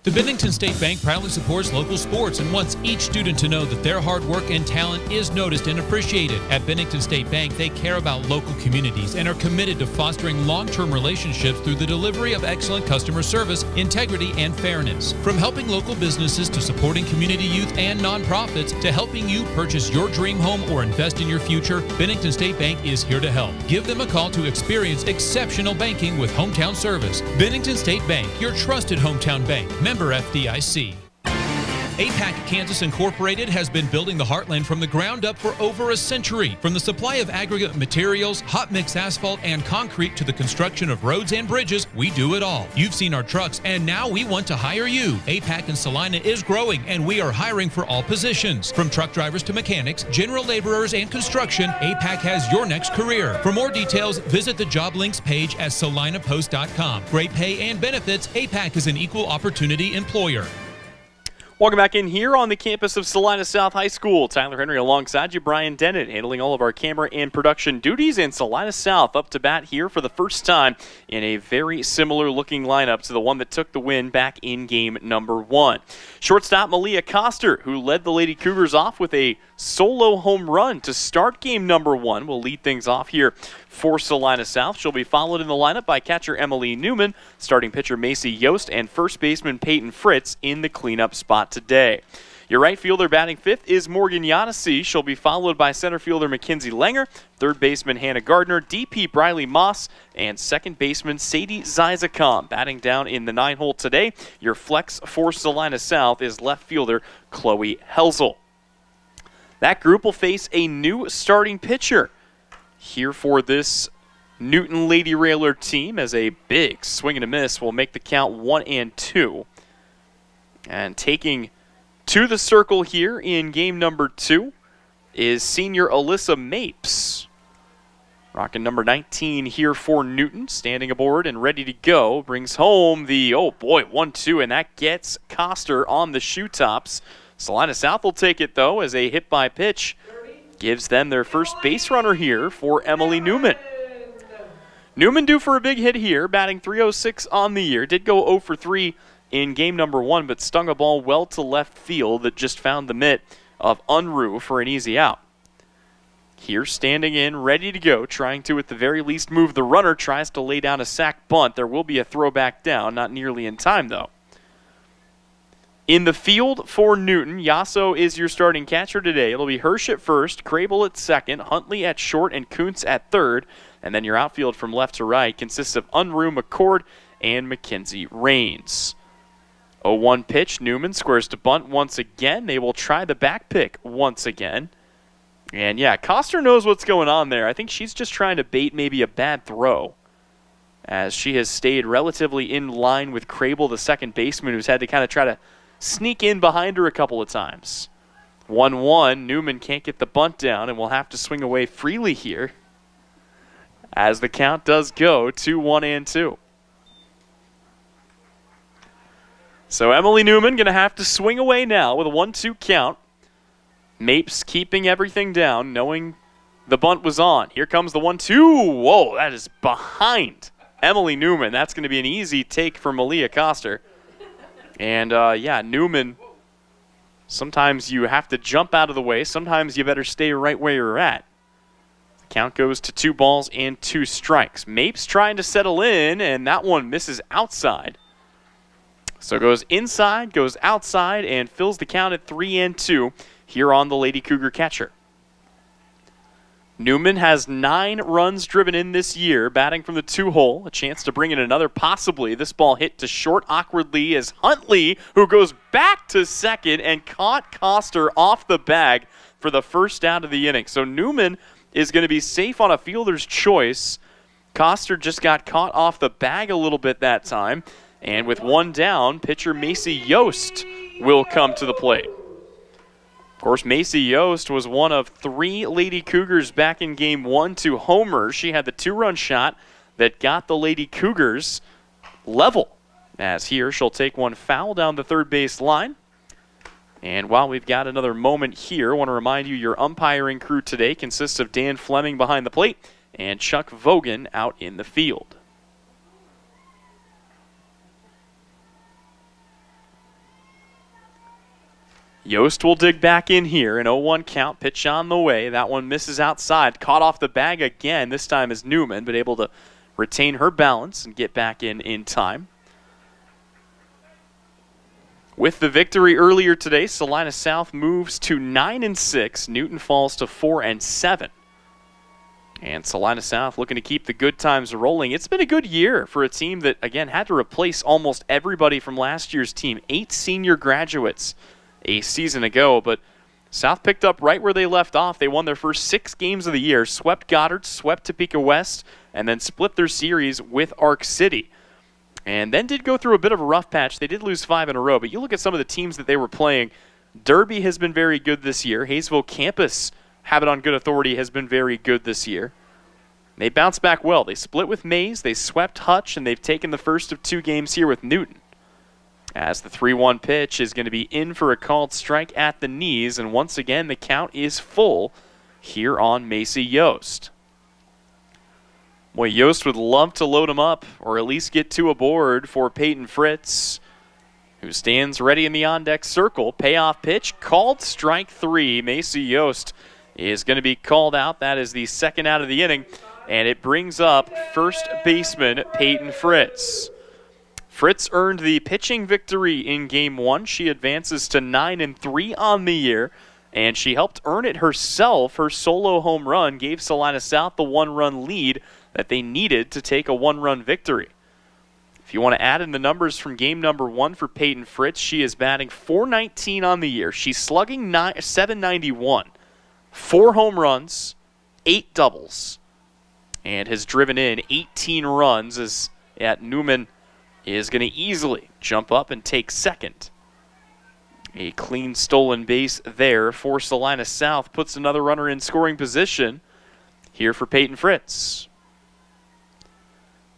The Bennington State Bank proudly supports local sports and wants each student to know that their hard work and talent is noticed and appreciated. At Bennington State Bank, they care about local communities and are committed to fostering long-term relationships through the delivery of excellent customer service, integrity, and fairness. From helping local businesses to supporting community youth and nonprofits to helping you purchase your dream home or invest in your future, Bennington State Bank is here to help. Give them a call to experience exceptional banking with hometown service. Bennington State Bank, your trusted hometown bank. Member FDIC. APAC Kansas Incorporated has been building the Heartland from the ground up for over a century. From the supply of aggregate materials, hot mix asphalt, and concrete to the construction of roads and bridges, we do it all. You've seen our trucks, and now we want to hire you. APAC in Salina is growing, and we are hiring for all positions. From truck drivers to mechanics, general laborers, and construction, APAC has your next career. For more details, visit the job links page at salinapost.com. Great pay and benefits, APAC is an equal opportunity employer. Welcome back in here on the campus of Salina South High School. Tyler Henry alongside you, Brian Dennett, handling all of our camera and production duties. And Salina South up to bat here for the first time in a very similar looking lineup to the one that took the win back in game number 1. Shortstop Malia Coster, who led the Lady Cougars off with a solo home run to start game number 1, will lead things off here for Salina South. She'll be followed in the lineup by catcher Emily Newman, starting pitcher Macy Yost, and first baseman Peyton Fritz in the cleanup spot today. Your right fielder batting fifth is Morgan Yanesi. She'll be followed by center fielder Mackenzie Langer, third baseman Hannah Gardner, DP Briley Moss, and second baseman Sadie Zizakam. Batting down in the 9-hole today, your flex for Salina South is left fielder Chloe Helzel. That group will face a new starting pitcher here for this Newton Lady Railer team, as a big swing and a miss will make the count 1-2. And taking to the circle here in game number 2 is senior Alyssa Mapes. Rocking number 19 here for Newton, standing aboard and ready to go. Brings home the, 1-2, and that gets Coster on the shoe tops. Salina South will take it, though, as a hit by pitch gives them their first base runner here for Emily Newman. Newman due for a big hit here, batting .306 on the year. Did go 0 for 3 in game number 1, but stung a ball well to left field that just found the mitt of Unruh for an easy out. Here standing in, ready to go, trying to at the very least move the runner, tries to lay down a sac bunt. There will be a throwback down, not nearly in time though. In the field for Newton, Yasso is your starting catcher today. It'll be Hirsch at first, Crable at second, Huntley at short, and Kuntz at third. And then your outfield from left to right consists of Unruh, McCord, and Mackenzie Rains. 0-1 pitch, Newman squares to bunt once again. They will try the back pick once again. And yeah, Coster knows what's going on there. I think she's just trying to bait maybe a bad throw, as she has stayed relatively in line with Crable, the second baseman, who's had to kind of try to sneak in behind her a couple of times. 1-1, Newman can't get the bunt down and will have to swing away freely here, as the count does go to 1-2. So Emily Newman going to have to swing away now with a 1-2 count. Mapes keeping everything down, knowing the bunt was on. Here comes the 1-2. Whoa, that is behind Emily Newman. That's going to be an easy take for Malia Coster. And, Newman, sometimes you have to jump out of the way. Sometimes you better stay right where you're at. Count goes to 2 balls and 2 strikes. Mapes trying to settle in, and that one misses outside. So goes inside, goes outside, and fills the count at 3-2 here on the Lady Cougar catcher. Newman has 9 runs driven in this year, batting from the 2-hole. A chance to bring in another possibly. This ball hit to short awkwardly as Huntley, who goes back to second and caught Coster off the bag for the first out of the inning. So Newman is going to be safe on a fielder's choice. Coster just got caught off the bag a little bit that time. And with 1 down, pitcher Macy Yost will come to the plate. Of course, Macy Yost was one of 3 Lady Cougars back in game 1 to homer. She had the 2-run shot that got the Lady Cougars level. As here, she'll take one foul down the third base line. And while we've got another moment here, I want to remind you your umpiring crew today consists of Dan Fleming behind the plate and Chuck Vogan out in the field. Yost will dig back in here. An 0-1 count, pitch on the way. That one misses outside. Caught off the bag again. This time is Newman, but able to retain her balance and get back in time. With the victory earlier today, Salina South moves to 9-6. Newton falls to 4-7. And Salina South looking to keep the good times rolling. It's been a good year for a team that, again, had to replace almost everybody from last year's team. 8 senior graduates a season ago, but South picked up right where they left off. They won their first 6 games of the year, swept Goddard, swept Topeka West, and then split their series with Arc City. And then did go through a bit of a rough patch. They did lose 5 in a row, but you look at some of the teams that they were playing. Derby has been very good this year. Hayesville Campus, have it on good authority, has been very good this year. They bounced back well. They split with Mays, they swept Hutch, and they've taken the first of 2 games here with Newton. As the 3-1 pitch is going to be in for a called strike at the knees, and once again the count is full here on Macy Yost. Boy, Yost would love to load him up, or at least get 2 aboard for Peyton Fritz, who stands ready in the on-deck circle. Payoff pitch, called strike 3. Macy Yost is going to be called out. That is the second out of the inning, and it brings up first baseman Peyton Fritz. Fritz earned the pitching victory in Game 1. She advances to 9-3 on the year, and she helped earn it herself. Her solo home run gave Salina South the one-run lead that they needed to take a one-run victory. If you want to add in the numbers from game number 1 for Peyton Fritz, she is batting .419 on the year. She's slugging .791. 4 home runs, 8 doubles, and has driven in 18 runs as Newman is going to easily jump up and take second. A clean stolen base there for Salina South puts another runner in scoring position here for Peyton Fritz.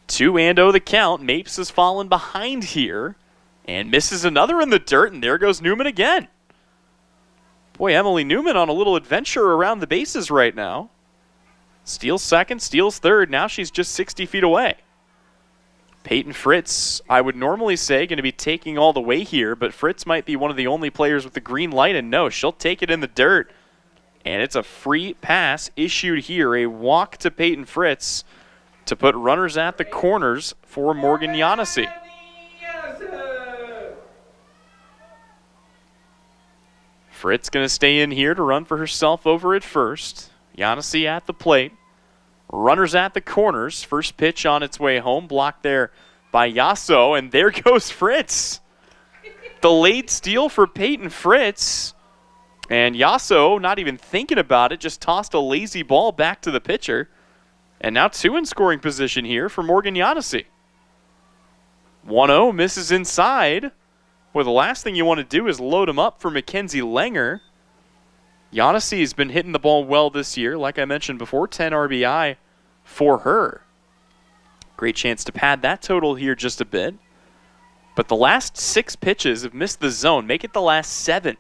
2-0 the count. Mapes has fallen behind here and misses another in the dirt, and there goes Newman again. Boy, Emily Newman on a little adventure around the bases right now. Steals second, steals third. Now she's just 60 feet away. Peyton Fritz, I would normally say, going to be taking all the way here, but Fritz might be one of the only players with the green light, and no, she'll take it in the dirt. And it's a free pass issued here. A walk to Peyton Fritz to put runners at the corners for Morgan Yanesi. Fritz going to stay in here to run for herself over at first. Yanesi at the plate. Runners at the corners. First pitch on its way home. Blocked there by Yasso, and there goes Fritz. The late steal for Peyton Fritz. And Yasso, not even thinking about it, just tossed a lazy ball back to the pitcher. And now 2 in scoring position here for Morgan Yanesi. 1-0 misses inside. Well, the last thing you want to do is load him up for Mackenzie Langer. Yanesi has been hitting the ball well this year. Like I mentioned before, 10 RBI for her. Great chance to pad that total here just a bit. But the last 6 pitches have missed the zone. Make it the last 7.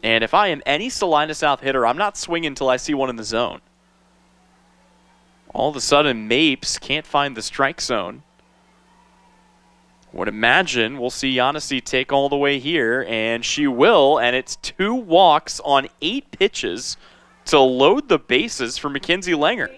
And if I am any Salina South hitter, I'm not swinging until I see one in the zone. All of a sudden, Mapes can't find the strike zone. Would imagine we'll see Yanesi take all the way here, and she will, and it's 2 walks on 8 pitches to load the bases for Mackenzie Langer.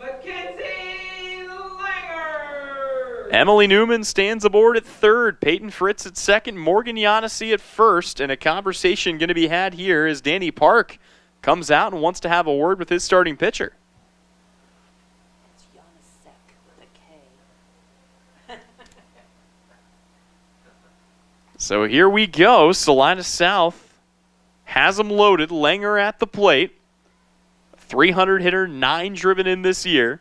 Mackenzie Langer! Emily Newman stands aboard at third, Peyton Fritz at second, Morgan Yanesi at first, and a conversation going to be had here as Danny Park comes out and wants to have a word with his starting pitcher. So here we go. Salina South has them loaded. Langer at the plate. 300 hitter, 9 driven in this year.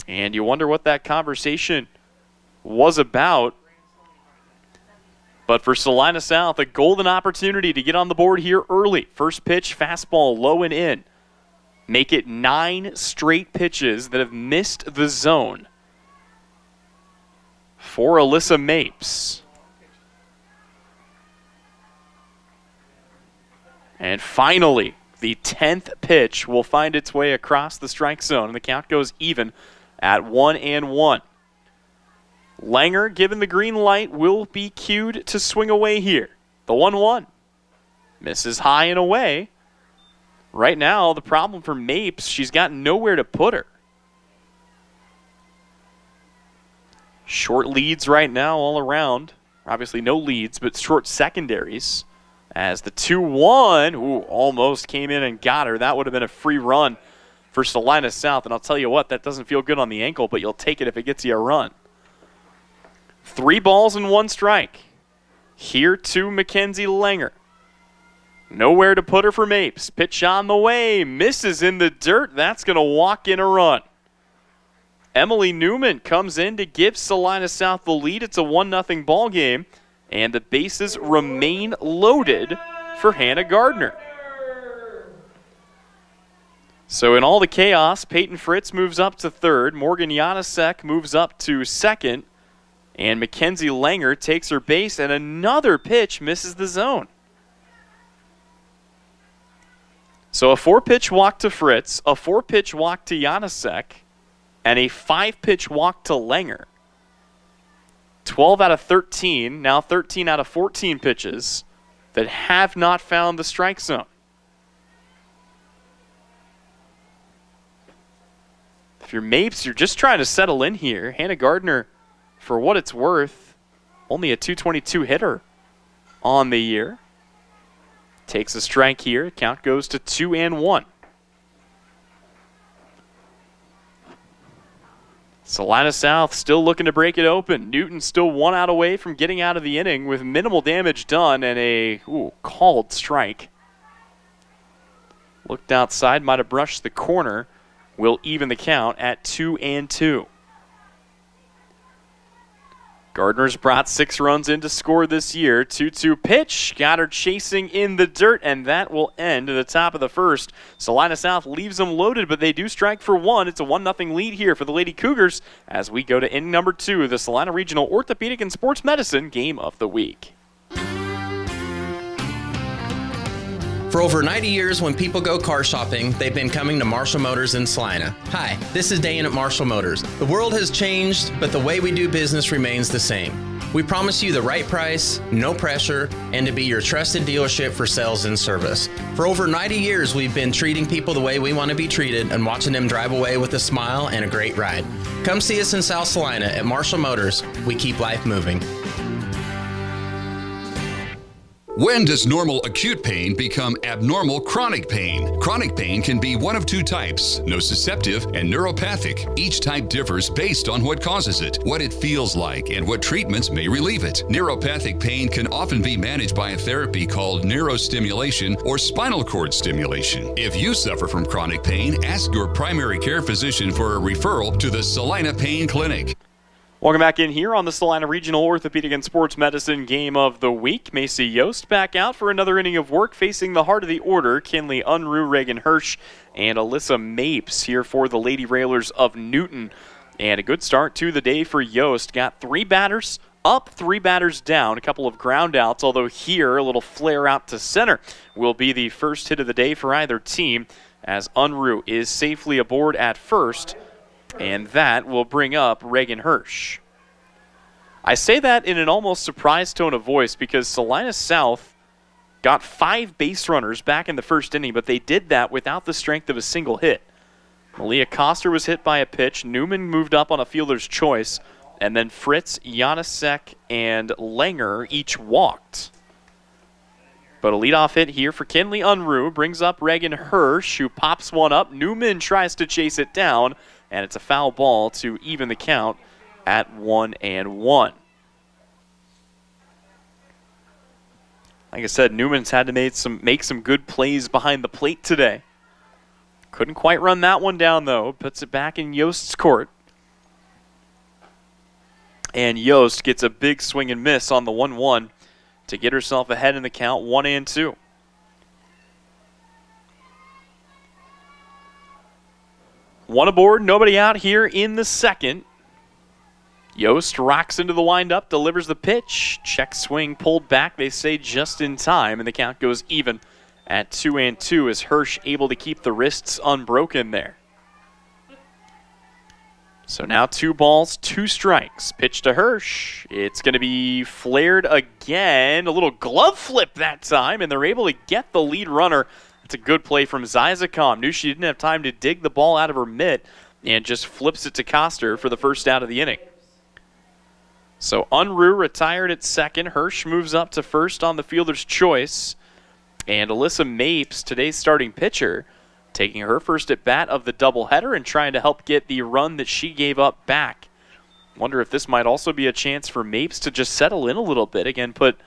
And you wonder what that conversation was about. But for Salina South, a golden opportunity to get on the board here early. First pitch, fastball low and in. Make it 9 straight pitches that have missed the zone for Alyssa Mapes. And finally, the 10th pitch will find its way across the strike zone, and the count goes even at 1-1. Langer, given the green light, will be cued to swing away here. The 1-1. Misses high and away. Right now, the problem for Mapes, she's got nowhere to put her. Short leads right now all around. Obviously no leads, but short secondaries. As the 2-1, almost came in and got her. That would have been a free run for Salina South. And I'll tell you what, that doesn't feel good on the ankle, but you'll take it if it gets you a run. 3 balls and 1 strike. Here to Mackenzie Langer. Nowhere to put her for Mapes. Pitch on the way. Misses in the dirt. That's going to walk in a run. Emily Newman comes in to give Salina South the lead. It's a 1-0 ball game. And the bases remain loaded for Hannah Gardner. So in all the chaos, Peyton Fritz moves up to third. Morgan Janasek moves up to second. And Mackenzie Langer takes her base, and another pitch misses the zone. So a 4-pitch walk to Fritz, a 4-pitch walk to Janasek, and a 5-pitch walk to Langer. 12 out of 13, now 13 out of 14 pitches that have not found the strike zone. If you're Mapes, you're just trying to settle in here. Hannah Gardner, for what it's worth, Only a .222 hitter on the year. Takes a strike here. Count goes to 2-1. Salina South still looking to break it open. Newton still 1 out away from getting out of the inning with minimal damage done and a called strike. Looked outside, might have brushed the corner. Will even the count at 2-2. Gardner's brought 6 runs in to score this year. 2-2 pitch. Got her chasing in the dirt, and that will end at the top of the first. Salina South leaves them loaded, but they do strike for 1. It's a 1-0 lead here for the Lady Cougars as we go to inning number 2 of the Salina Regional Orthopedic and Sports Medicine Game of the Week. For over 90 years, when people go car shopping, they've been coming to Marshall Motors in Salina. Hi, this is Dane at Marshall Motors. The world has changed, but the way we do business remains the same. We promise you the right price, no pressure, and to be your trusted dealership for sales and service. For over 90 years, we've been treating people the way we want to be treated and watching them drive away with a smile and a great ride. Come see us in South Salina at Marshall Motors. We keep life moving. When does normal acute pain become abnormal chronic pain? Chronic pain can be one of 2 types, nociceptive and neuropathic. Each type differs based on what causes it, what it feels like, and what treatments may relieve it. Neuropathic pain can often be managed by a therapy called neurostimulation or spinal cord stimulation. If you suffer from chronic pain, ask your primary care physician for a referral to the Salina Pain Clinic. Welcome back in here on the Salina Regional Orthopedic and Sports Medicine Game of the Week. Macy Yost back out for another inning of work facing the heart of the order. Kinley Unruh, Reagan Hirsch, and Alyssa Mapes here for the Lady Railers of Newton. And a good start to the day for Yost. Got 3 batters up, 3 batters down, a couple of ground outs, although here a little flare out to center will be the first hit of the day for either team as Unruh is safely aboard at first. And that will bring up Reagan Hirsch. I say that in an almost surprised tone of voice because Salina South got 5 base runners back in the first inning, but they did that without the strength of a single hit. Malia Koster was hit by a pitch. Newman moved up on a fielder's choice. And then Fritz, Janasek, and Langer each walked. But a leadoff hit here for Kinley Unruh brings up Reagan Hirsch, who pops one up. Newman tries to chase it down. And it's a foul ball to even the count at 1-1. Like I said, Newman's had to make some good plays behind the plate today. Couldn't quite run that one down, though. Puts it back in Yost's court. And Yost gets a big swing and miss on the 1-1 to get herself ahead in the count, 1-2. One aboard, nobody out here in the second. Yost rocks into the windup, delivers the pitch. Check swing pulled back, they say just in time, and the count goes even at 2-2 as Hirsch able to keep the wrists unbroken there. So now 2 balls, 2 strikes. Pitch to Hirsch. It's going to be flared again. A little glove flip that time, and they're able to get the lead runner. It's a good play from Zizakam. Knew she didn't have time to dig the ball out of her mitt and just flips it to Koster for the first out of the inning. So Unruh retired at second. Hirsch moves up to first on the fielder's choice. And Alyssa Mapes, today's starting pitcher, taking her first at bat of the doubleheader and trying to help get the run that she gave up back. Wonder if this might also be a chance for Mapes to just settle in a little bit. Again, put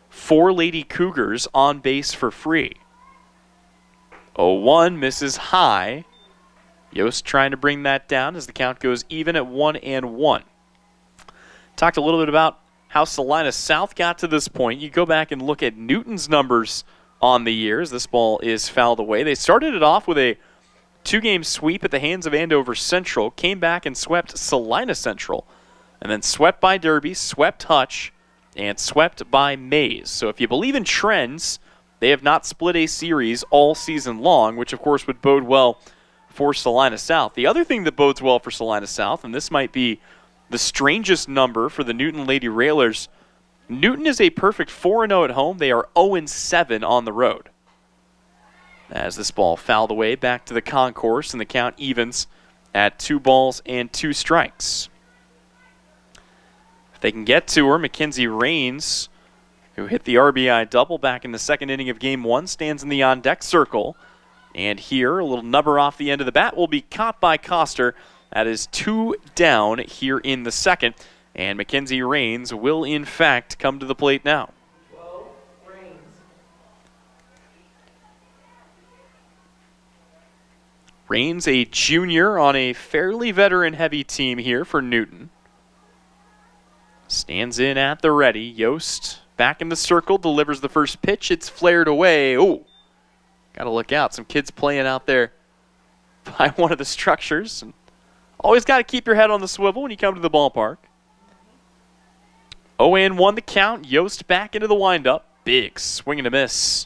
4 Lady Cougars on base for free. 0-1 misses high. Yost trying to bring that down as the count goes even at 1-1. Talked a little bit about how Salina South got to this point. You go back and look at Newton's numbers on the years. This ball is fouled away. They started it off with a 2-game sweep at the hands of Andover Central, came back and swept Salina Central, and then swept by Derby, swept Hutch, and swept by Mays. So if you believe in trends, they have not split a series all season long, which of course would bode well for Salina South. The other thing that bodes well for Salina South, and this might be the strangest number for the Newton Lady Railers, Newton is a perfect 4-0 at home. They are 0-7 on the road. As this ball fouled away back to the concourse, and the count evens at 2 balls and 2 strikes. If they can get to her, Mackenzie Rains, who hit the RBI double back in the second inning of Game 1, stands in the on-deck circle. And here, a little nubber off the end of the bat will be caught by Coster. That is 2 down here in the second. And Mackenzie Rains will, in fact, come to the plate now. Rains, a junior on a fairly veteran-heavy team here for Newton. Stands in at the ready. Yost back in the circle, delivers the first pitch. It's flared away. Oh, got to look out. Some kids playing out there by one of the structures. And always got to keep your head on the swivel when you come to the ballpark. 0-1 the count. Yost back into the windup. Big swing and a miss.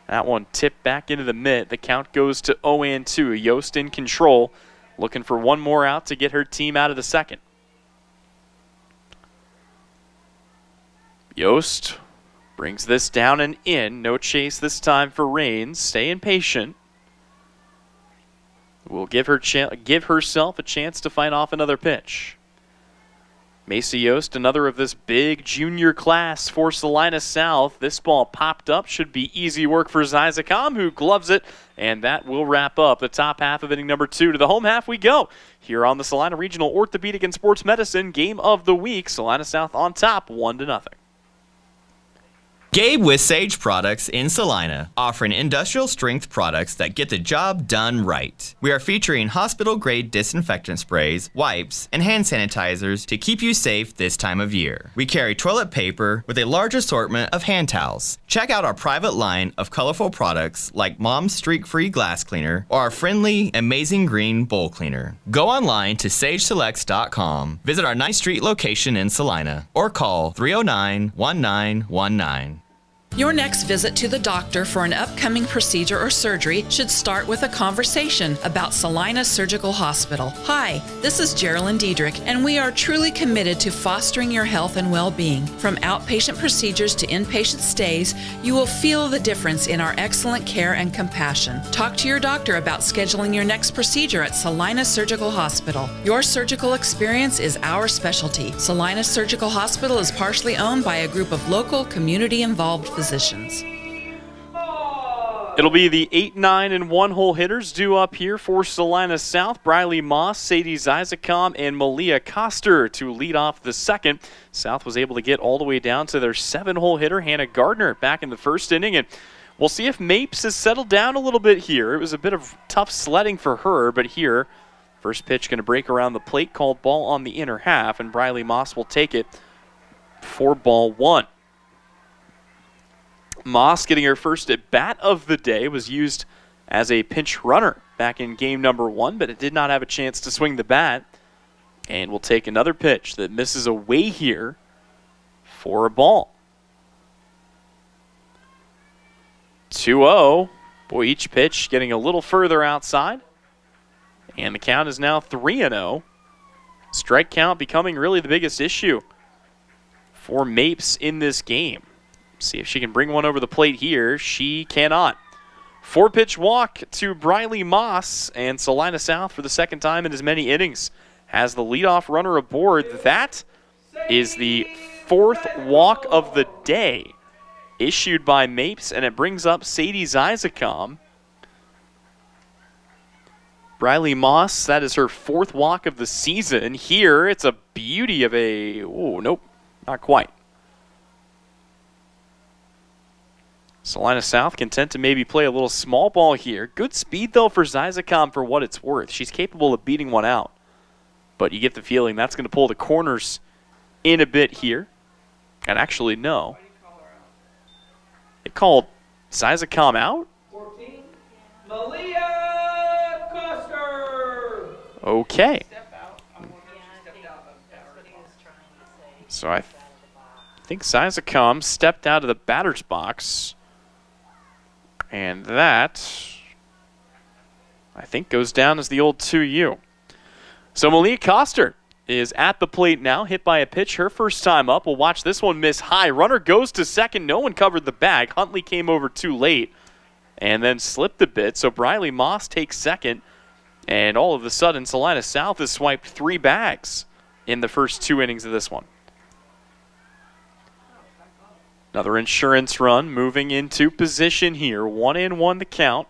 That one tipped back into the mitt. The count goes to 0-2. Yost in control, looking for one more out to get her team out of the second. Yost brings this down and in. No chase this time for Rains. Staying patient. Will give herself a chance to fight off another pitch. Macy Yost, another of this big junior class for Salina South. This ball popped up. Should be easy work for Zizakam, who gloves it. And that will wrap up the top half of inning number 2. To the home half we go here on the Salina Regional Orthopedic and Sports Medicine Game of the Week. Salina South on top, 1-0. Gabe with Sage Products in Salina, offering industrial strength products that get the job done right. We are featuring hospital grade disinfectant sprays, wipes, and hand sanitizers to keep you safe this time of year. We carry toilet paper with a large assortment of hand towels. Check out our private line of colorful products like Mom's Streak-Free Glass Cleaner or our friendly Amazing Green Bowl Cleaner. Go online to sageselects.com, visit our 9th Street location in Salina, or call 309-1919. Your next visit to the doctor for an upcoming procedure or surgery should start with a conversation about Salina Surgical Hospital. Hi, this is Geraldine Diedrich, and we are truly committed to fostering your health and well-being. From outpatient procedures to inpatient stays, you will feel the difference in our excellent care and compassion. Talk to your doctor about scheduling your next procedure at Salina Surgical Hospital. Your surgical experience is our specialty. Salina Surgical Hospital is partially owned by a group of local, community-involved physicians. It'll be the 8, 9, and 1-hole hitters due up here for Salina South. Briley Moss, Sadie Zizakam, and Malia Coster to lead off the second. South was able to get all the way down to their 7-hole hitter, Hannah Gardner, back in the first inning. And we'll see if Mapes has settled down a little bit here. It was a bit of tough sledding for her, but here, first pitch going to break around the plate, called ball on the inner half, and Briley Moss will take it for ball 1. Moss getting her first at bat of the day, was used as a pinch runner back in game number 1, but it did not have a chance to swing the bat. And we'll take another pitch that misses away here for a ball. 2-0. Boy, each pitch getting a little further outside. And the count is now 3-0. Strike count becoming really the biggest issue for Mapes in this game. See if she can bring one over the plate here. She cannot. 4-pitch walk to Briley Moss, and Salina South for the second time in as many innings has the leadoff runner aboard. That is the 4th walk of the day issued by Mapes, and it brings up Sadie Zizakam. Briley Moss, that is her 4th walk of the season. Here, it's a beauty of a, oh, nope, not quite. Salina South content to maybe play a little small ball here. Good speed, though, for Zizakam for what it's worth. She's capable of beating one out. But you get the feeling that's going to pull the corners in a bit here. And actually, no. It called Zizakam out? 14, Malia Coster. Okay. So I think Zizakam stepped out of the batter's box. And that, I think, goes down as the old 2U. So Malia Coster is at the plate now, hit by a pitch, her first time up. We'll watch this one miss high. Runner goes to second. No one covered the bag. Huntley came over too late and then slipped a bit. So Briley Moss takes second. And all of a sudden, Salina South has swiped 3 bags in the first 2 innings of this one. Another insurance run moving into position here. 1-1 the count.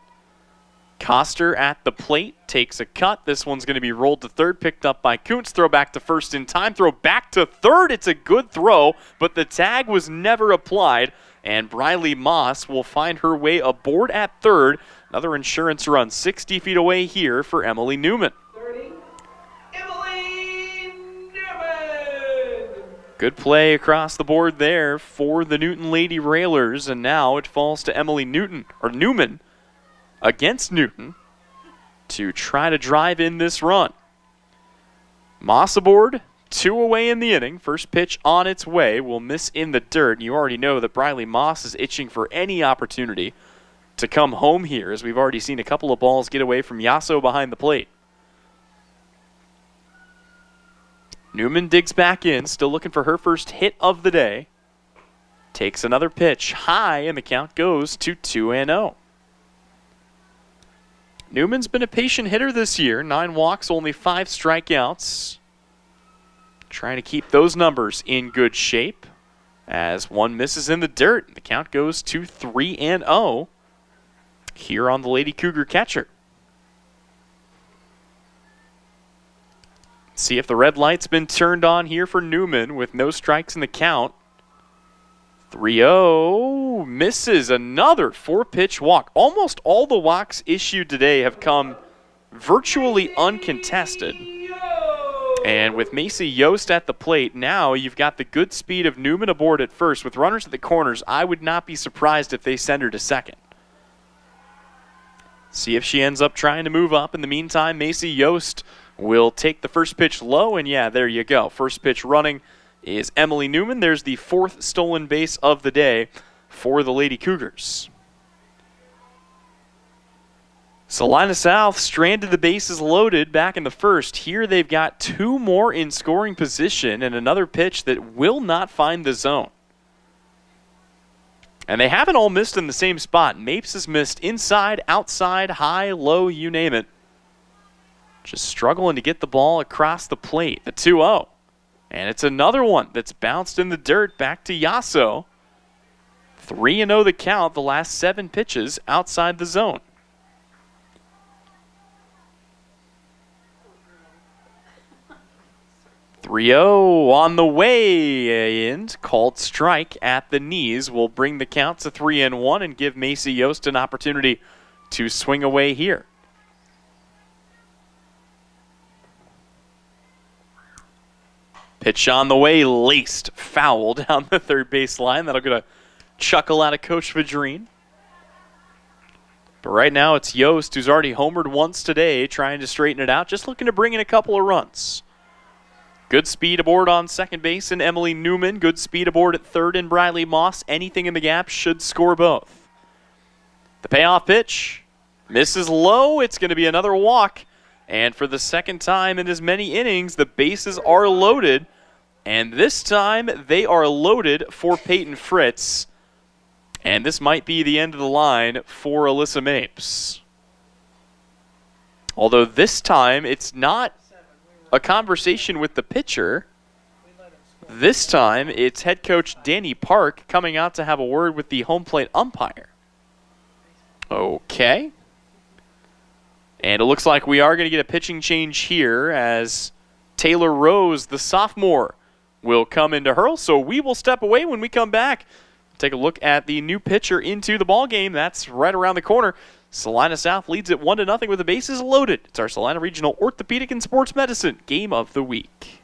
Coster at the plate, takes a cut. This one's going to be rolled to third, picked up by Kuntz. Throw back to first in time, throw back to third. It's a good throw, but the tag was never applied, and Briley Moss will find her way aboard at third. Another insurance run 60 feet away here for Emily Newman. 30, Emily Newman. Good play across the board there for the Newton Lady Railers, and now it falls to Emily Newman against Newton to try to drive in this run. Moss aboard, 2 away in the inning. First pitch on its way, will miss in the dirt. You already know that Briley Moss is itching for any opportunity to come home here, as we've already seen a couple of balls get away from Yasso behind the plate. Newman digs back in, still looking for her first hit of the day. Takes another pitch high, and the count goes to 2-0. Newman's been a patient hitter this year. 9 walks, only 5 strikeouts. Trying to keep those numbers in good shape as one misses in the dirt. The count goes to 3-0 here on the Lady Cougar catcher. See if the red light's been turned on here for Newman with no strikes in the count. 3-0, misses another 4-pitch walk. Almost all the walks issued today have come virtually uncontested. And with Macy Yost at the plate, now you've got the good speed of Newman aboard at first. With runners at the corners, I would not be surprised if they send her to second. See if she ends up trying to move up. In the meantime, Macy Yost will take the first pitch low, and yeah, there you go. First pitch running is Emily Newman. There's the 4th stolen base of the day for the Lady Cougars. Salina South stranded the bases loaded back in the first. Here they've got 2 more in scoring position and another pitch that will not find the zone. And they haven't all missed in the same spot. Mapes has missed inside, outside, high, low, you name it. Just struggling to get the ball across the plate. The 2-0. And it's another one that's bounced in the dirt back to Yasso. 3-0 the count, the last 7 pitches outside the zone. On the way, and called strike at the knees will bring the count to 3-1 and give Macy Yost an opportunity to swing away here. Pitch on the way, laced foul down the third base line. That'll get a chuckle out of Coach Vadrine. But right now it's Yost, who's already homered once today, trying to straighten it out, just looking to bring in a couple of runs. Good speed aboard on second base in Emily Newman. Good speed aboard at third in Briley Moss. Anything in the gap should score both. The payoff pitch misses low. It's going to be another walk. And for the second time in as many innings, the bases are loaded. And this time, they are loaded for Peyton Fritz. And this might be the end of the line for Alyssa Mapes. Although this time, it's not a conversation with the pitcher. This time, it's head coach Danny Park coming out to have a word with the home plate umpire. Okay. And it looks like we are going to get a pitching change here as Taylor Rose, the sophomore, will come into hurl. So we will step away. When we come back, take a look at the new pitcher into the ballgame. That's right around the corner. Salina South leads it 1-0 with the bases loaded. It's our Salina Regional Orthopedic and Sports Medicine Game of the Week.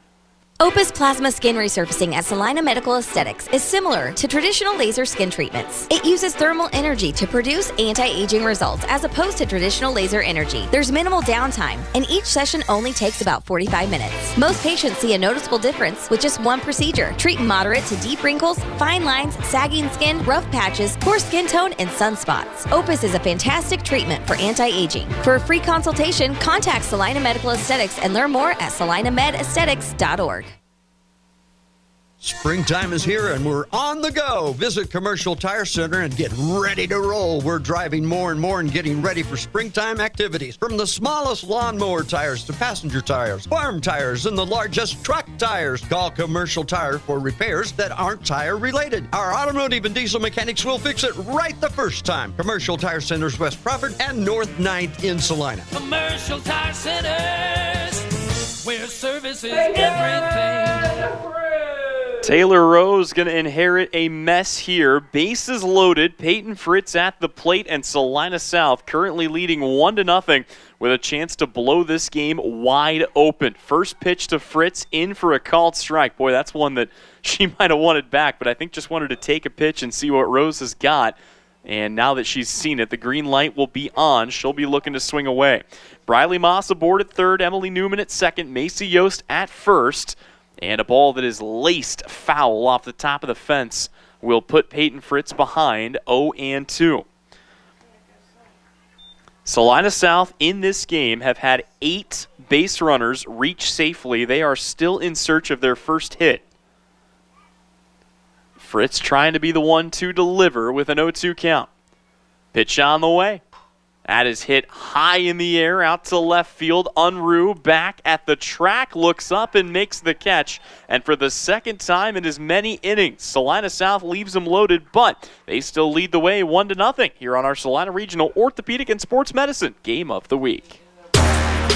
Opus Plasma Skin Resurfacing at Salina Medical Aesthetics is similar to traditional laser skin treatments. It uses thermal energy to produce anti-aging results as opposed to traditional laser energy. There's minimal downtime, and each session only takes about 45 minutes. Most patients see a noticeable difference with just one procedure. Treat moderate to deep wrinkles, fine lines, sagging skin, rough patches, poor skin tone, and sunspots. Opus is a fantastic treatment for anti-aging. For a free consultation, contact Salina Medical Aesthetics and learn more at salinamedaesthetics.org. Springtime is here and we're on the go. Visit Commercial Tire Center and get ready to roll. We're driving more and more and getting ready for springtime activities. From the smallest lawnmower tires to passenger tires, farm tires, and the largest truck tires. Call Commercial Tire for repairs that aren't tire related. Our automotive and diesel mechanics will fix it right the first time. Commercial Tire Centers, West Crawford and North 9th in Salina. Commercial Tire Centers, where service is everything. Taylor Rose going to inherit a mess here. Bases loaded. Peyton Fritz at the plate, and Salina South currently leading 1-0 with a chance to blow this game wide open. First pitch to Fritz, in for a called strike. Boy, that's one that she might have wanted back, but I think just wanted to take a pitch and see what Rose has got. And now that she's seen it, the green light will be on. She'll be looking to swing away. Briley Moss aboard at third, Emily Newman at second, Macy Yost at first. And a ball that is laced foul off the top of the fence will put Peyton Fritz behind 0-2. Salina South in this game have had 8 base runners reach safely. They are still in search of their first hit. Fritz trying to be the one to deliver with an 0-2 count. Pitch on the way. That is hit high in the air out to left field. Unruh back at the track, looks up and makes the catch. And for the second time in as many innings, Salina South leaves them loaded, but they still lead the way 1-0 here on our Salina Regional Orthopedic and Sports Medicine Game of the Week.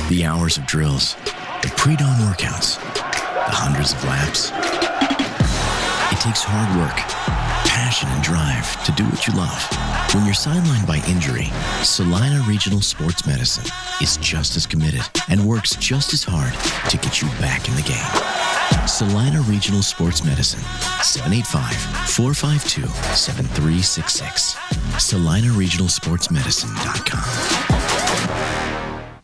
The hours of drills, the pre-dawn workouts, the hundreds of laps. It takes hard work, passion, and drive to do what you love. When you're sidelined by injury, Salina Regional Sports Medicine is just as committed and works just as hard to get you back in the game. Salina Regional Sports Medicine, 785-452-7366. SalinaRegionalSportsMedicine.com.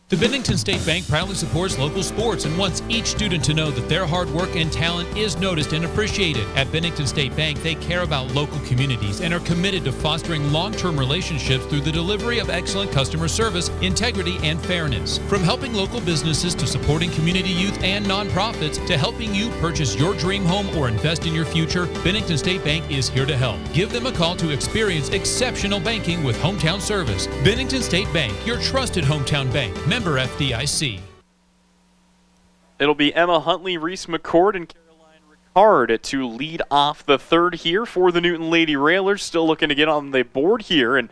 The Bennington State Bank proudly supports local sports and wants each student to know that their hard work and talent is noticed and appreciated. At Bennington State Bank, they care about local communities and are committed to fostering long-term relationships through the delivery of excellent customer service, integrity, and fairness. From helping local businesses to supporting community youth and nonprofits to helping you purchase your dream home or invest in your future, Bennington State Bank is here to help. Give them a call to experience exceptional banking with hometown service. Bennington State Bank, your trusted hometown bank. Member FDIC. It'll be Emma Huntley, Reese McCord, and Caroline Ricard to lead off the third here for the Newton Lady Railers. Still looking to get on the board here, and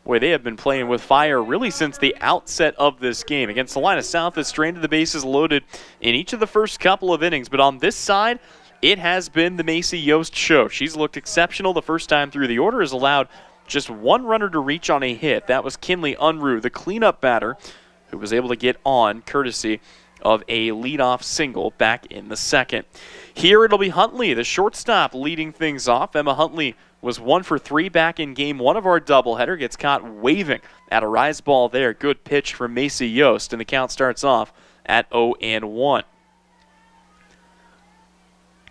boy, they have been playing with fire really since the outset of this game. Against Salina South, has stranded the bases loaded in each of the first couple of innings, but on this side, it has been the Macy Yost show. She's looked exceptional the first time through. The order has allowed just one runner to reach on a hit. That was Kinley Unruh, the cleanup batter, who was able to get on courtesy of a leadoff single back in the second. Here it'll be Huntley, the shortstop, leading things off. Emma Huntley was 1 for 3 back in game 1 of our doubleheader. Gets caught waving at a rise ball there. Good pitch from Macy Yost, and the count starts off at 0-1.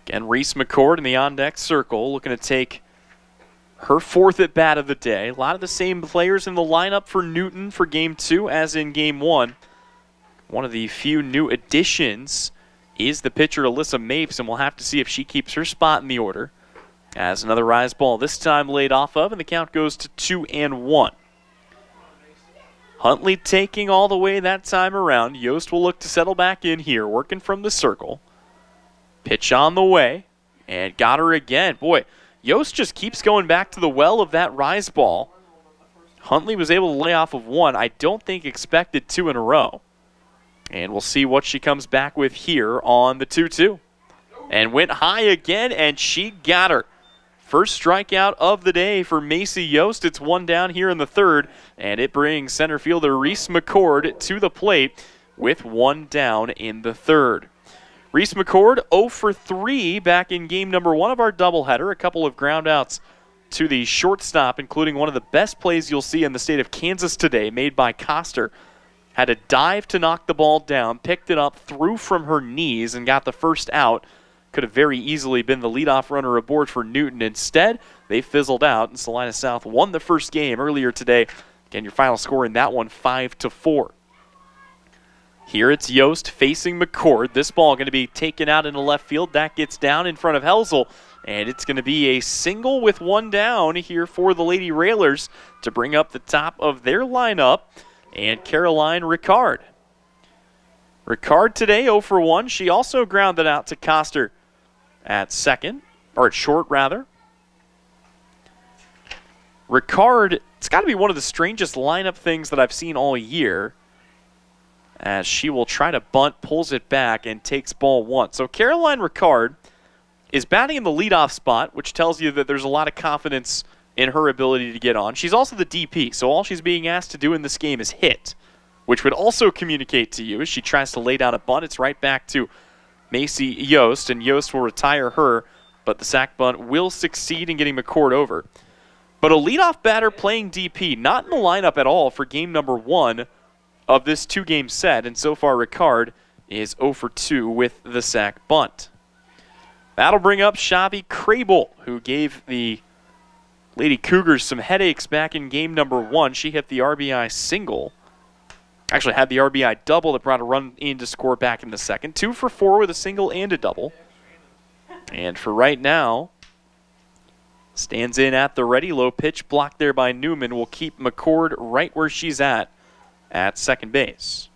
Again, Reese McCord in the on-deck circle, looking to take her 4th at bat of the day. A lot of the same players in the lineup for Newton for game 2 as in game 1. One of the few new additions is the pitcher Alyssa Mapes, and we'll have to see if she keeps her spot in the order. As another rise ball this time laid off of, and the count goes to 2-1. Huntley taking all the way that time around. Yost will look to settle back in here, working from the circle. Pitch on the way, and got her again. Boy, Yost just keeps going back to the well of that rise ball. Huntley was able to lay off of 1. I don't think expected 2 in a row. And we'll see what she comes back with here on the 2-2. And went high again, and she got her. First strikeout of the day for Macy Yost. It's 1 down here in the third, and it brings center fielder Reese McCord to the plate with 1 down in the third. Reese McCord 0 for 3 back in game number 1 of our doubleheader. A couple of ground outs to the shortstop, including one of the best plays you'll see in the state of Kansas today, made by Coster. Had a dive to knock the ball down, picked it up, threw from her knees, and got the first out. Could have very easily been the leadoff runner aboard for Newton. Instead, they fizzled out, and Salina South won the first game earlier today. Again, your final score in that one, 5-4. Here it's Yost facing McCord. This ball going to be taken out into left field. That gets down in front of Helsel. And it's going to be a single with one down here for the Lady Railers to bring up the top of their lineup. And Caroline Ricard. Ricard today 0 for 1. She also grounded out to Coster at second, or at short rather. Ricard, it's got to be one of the strangest lineup things that I've seen all year, as she will try to bunt, pulls it back, and takes ball 1. So Caroline Ricard is batting in the leadoff spot, which tells you that there's a lot of confidence in her ability to get on. She's also the DP, so all she's being asked to do in this game is hit, which would also communicate to you as she tries to lay down a bunt. It's right back to Macy Yost, and Yost will retire her, but the sac bunt will succeed in getting McCord over. But a leadoff batter playing DP, not in the lineup at all for game number 1 of this 2-game set, and so far Ricard is 0 for 2 with the sac bunt. That'll bring up Shavi Crable, who gave the Lady Cougars some headaches back in game number 1. She hit the RBI single. Actually had the RBI double that brought a run in to score back in the second. 2 for 4 with a single and a double. And for right now, stands in at the ready. Low pitch blocked there by Newman will keep McCord right where she's at second base.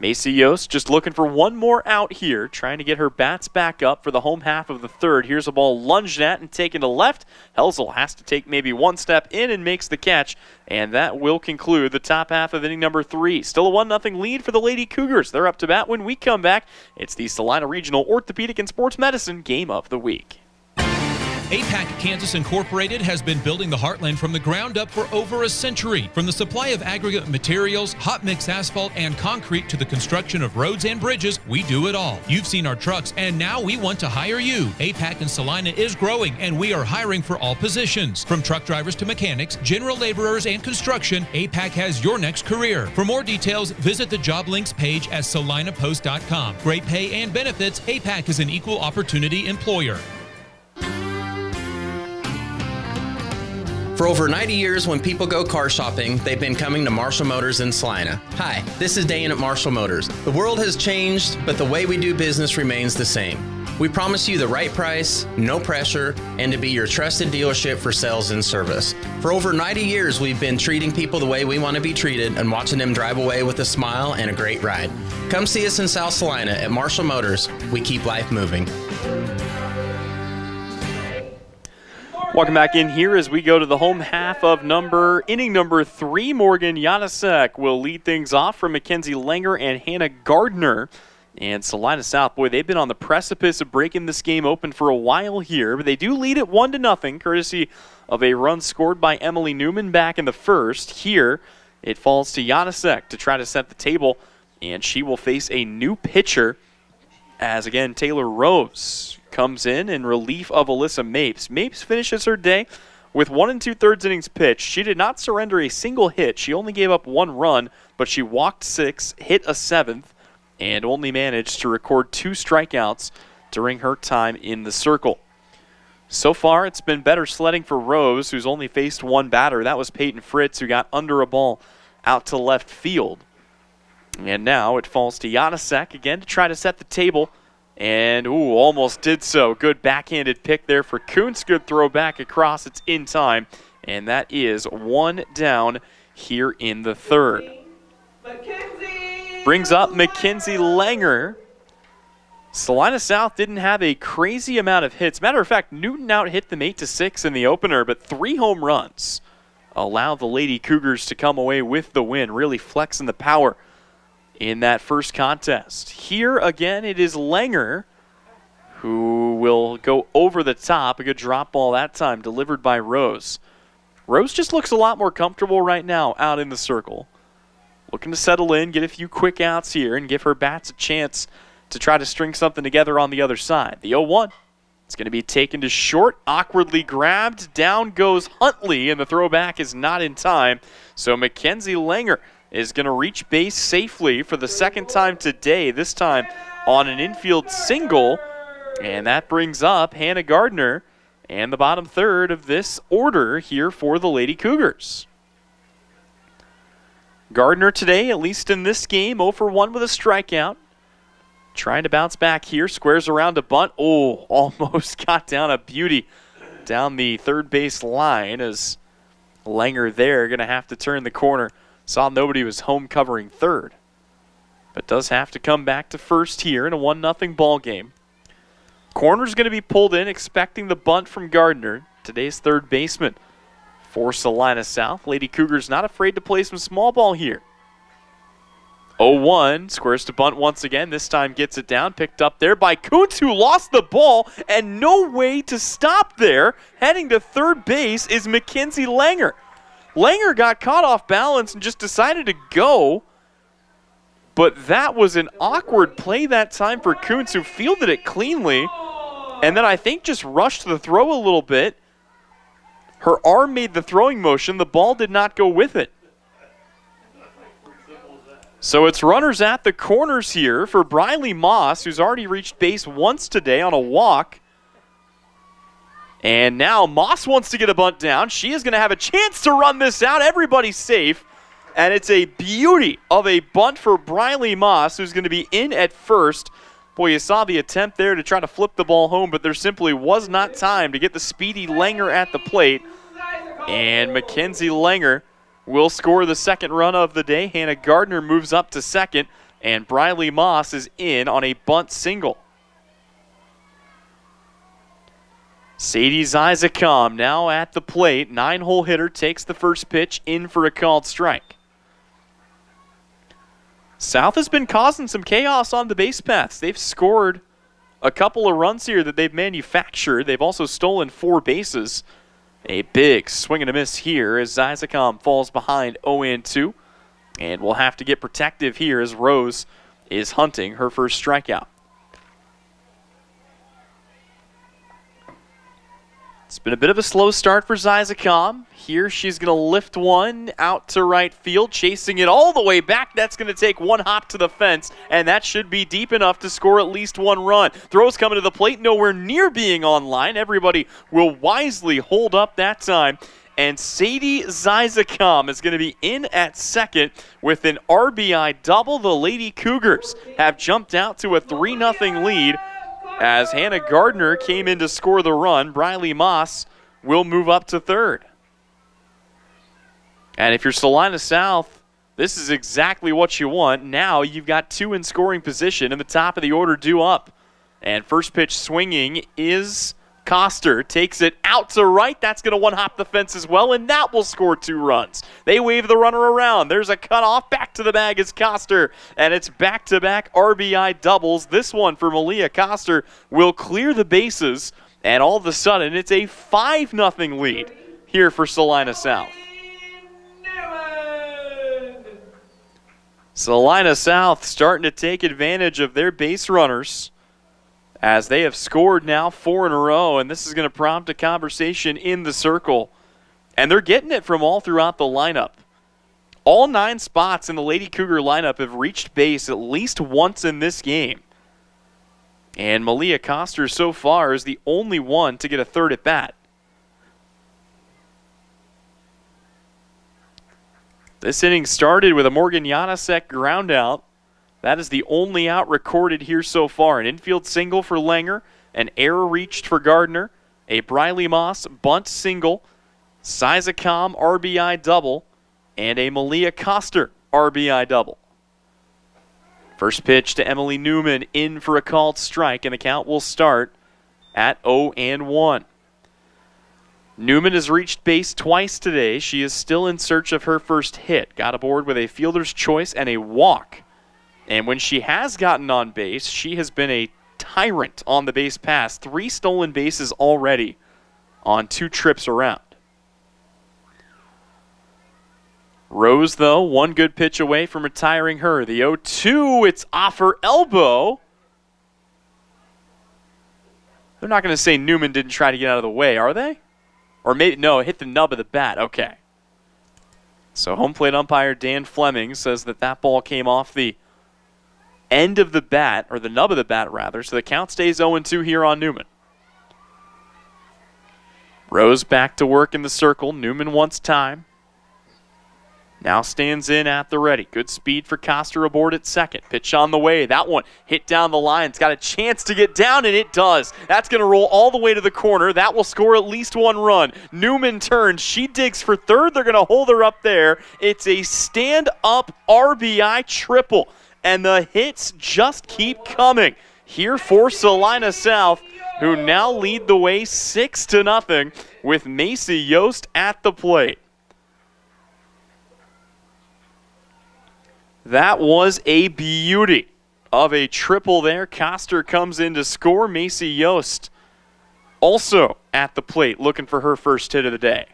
Macy Yost just looking for one more out here, trying to get her bats back up for the home half of the third. Here's a ball lunged at and taken to left. Helsel has to take maybe one step in and makes the catch, and that will conclude the top half of inning number 3. Still a 1-0 lead for the Lady Cougars. They're up to bat when we come back. It's the Salina Regional Orthopedic and Sports Medicine Game of the Week. APAC Kansas Incorporated has been building the Heartland from the ground up for over a century. From the supply of aggregate materials, hot mix asphalt, and concrete to the construction of roads and bridges, we do it all. You've seen our trucks, and now we want to hire you. APAC in Salina is growing, and we are hiring for all positions. From truck drivers to mechanics, general laborers, and construction, APAC has your next career. For more details, visit the job links page at salinapost.com. Great pay and benefits, APAC is an equal opportunity employer. For over 90 years, when people go car shopping, they've been coming to Marshall Motors in Salina. Hi, this is Dan at Marshall Motors. The world has changed, but the way we do business remains the same. We promise you the right price, no pressure, and to be your trusted dealership for sales and service. For over 90 years, we've been treating people the way we want to be treated and watching them drive away with a smile and a great ride. Come see us in South Salina at Marshall Motors. We keep life moving. Welcome back in here as we go to the home half of inning number 3. Morgan Janasek will lead things off from Mackenzie Langer and Hannah Gardner. And Salina South, boy, they've been on the precipice of breaking this game open for a while here, but they do lead it 1-0, courtesy of a run scored by Emily Newman back in the first. Here, it falls to Janasek to try to set the table, and she will face a new pitcher as, again, Taylor Rose comes in relief of Alyssa Mapes. Mapes finishes her day with 1 2/3 innings pitched. She did not surrender a single hit. She only gave up 1 run, but she walked 6, hit a 7th, and only managed to record 2 strikeouts during her time in the circle. So far, it's been better sledding for Rose, who's only faced 1 batter. That was Peyton Fritz, who got under a ball out to left field. And now it falls to Janasek again to try to set the table. And, almost did so. Good backhanded pick there for Kuntz. Good throw back across. It's in time. And that is 1 down here in the third. Brings up Mackenzie Langer. Salina South didn't have a crazy amount of hits. Matter of fact, Newton out-hit them 8-6 in the opener, but 3 home runs allow the Lady Cougars to come away with the win, really flexing the power in that first contest. Here again, it is Langer who will go over the top. A good drop ball that time, delivered by Rose. Rose just looks a lot more comfortable right now out in the circle. Looking to settle in, get a few quick outs here, and give her bats a chance to try to string something together on the other side. The 0-1. It's going to be taken to short, awkwardly grabbed. Down goes Huntley, and the throwback is not in time. So Mackenzie Langer is going to reach base safely for the second time today, this time on an infield single. And that brings up Hannah Gardner and the bottom third of this order here for the Lady Cougars. Gardner today, at least in this game, 0 for 1 with a strikeout. Trying to bounce back here, squares around a bunt. Oh, almost got down a beauty down the third base line as Langer there going to have to turn the corner. Saw nobody was home covering third, but does have to come back to first here in a 1-0 ball game. Corner's going to be pulled in, expecting the bunt from Gardner, today's third baseman for Salina South. Lady Cougars not afraid to play some small ball here. 0-1, squares to bunt once again. This time gets it down, picked up there by Kuntz, who lost the ball, and no way to stop there. Heading to third base is Mackenzie Langer. Langer got caught off balance and just decided to go, but that was an awkward play that time for Kuntz, who fielded it cleanly, and then I think just rushed the throw a little bit. Her arm made the throwing motion. The ball did not go with it. So it's runners at the corners here for Briley Moss, who's already reached base once today on a walk. And now Moss wants to get a bunt down. She is going to have a chance to run this out. Everybody's safe. And it's a beauty of a bunt for Briley Moss, who's going to be in at first. Boy, you saw the attempt there to try to flip the ball home, but there simply was not time to get the speedy Langer at the plate. And Mackenzie Langer will score the second run of the day. Hannah Gardner moves up to second, and Briley Moss is in on a bunt single. Sadie Zizekam now at the plate. 9-hole hitter takes the first pitch in for a called strike. South has been causing some chaos on the base paths. They've scored a couple of runs here that they've manufactured. They've also stolen 4 bases. A big swing and a miss here as Zizekam falls behind 0-2. And we'll have to get protective here as Rose is hunting her first strikeout. It's been a bit of a slow start for Zizekam. Here she's going to lift one out to right field, chasing it all the way back. That's going to take one hop to the fence, and that should be deep enough to score at least one run. Throws coming to the plate, nowhere near being on line. Everybody will wisely hold up that time. And Sadie Zizekam is going to be in at second with an RBI double. The Lady Cougars have jumped out to a 3-0 lead. As Hannah Gardner came in to score the run, Briley Moss will move up to third. And if you're Salina South, this is exactly what you want. Now you've got 2 in scoring position and the top of the order due up. And first pitch swinging is Coster. Takes it out to right. That's going to one-hop the fence as well, and that will score 2 runs. They wave the runner around. There's a cutoff. Back to the bag is Coster, and it's back-to-back RBI doubles. This one for Malia Coster will clear the bases, and all of a sudden it's a 5-0 lead here for Salina South. Salina South starting to take advantage of their base runners, as they have scored now 4 in a row, and this is going to prompt a conversation in the circle. And they're getting it from all throughout the lineup. All 9 spots in the Lady Cougar lineup have reached base at least once in this game. And Malia Coster so far is the only one to get a third at bat. This inning started with a Morgan Janasek ground out. That is the only out recorded here so far. An infield single for Langer, an error reached for Gardner, a Briley Moss bunt single, Zizekam RBI double, and a Malia Coster RBI double. First pitch to Emily Newman in for a called strike, and the count will start at 0-1. Newman has reached base twice today. She is still in search of her first hit. Got aboard with a fielder's choice and a walk. And when she has gotten on base, she has been a tyrant on the base pass. 3 stolen bases already on 2 trips around. Rose, though, 1 good pitch away from retiring her. The 0-2, it's off her elbow. They're not going to say Newman didn't try to get out of the way, are they? Or maybe, no, it hit the nub of the bat. Okay. So home plate umpire Dan Fleming says that ball came off the end of the bat, or the nub of the bat rather, so the count stays 0-2 here on Newman. Rose back to work in the circle. Newman wants time. Now stands in at the ready. Good speed for Coster aboard at second. Pitch on the way. That one hit down the line. It's got a chance to get down, and it does. That's going to roll all the way to the corner. That will score at least one run. Newman turns. She digs for third. They're going to hold her up there. It's a stand-up RBI triple, and the hits just keep coming here for Salina South, who now lead the way 6-0 with Macy Yost at the plate. That was a beauty of a triple there. Coster comes in to score. Macy Yost also at the plate looking for her first hit of the day.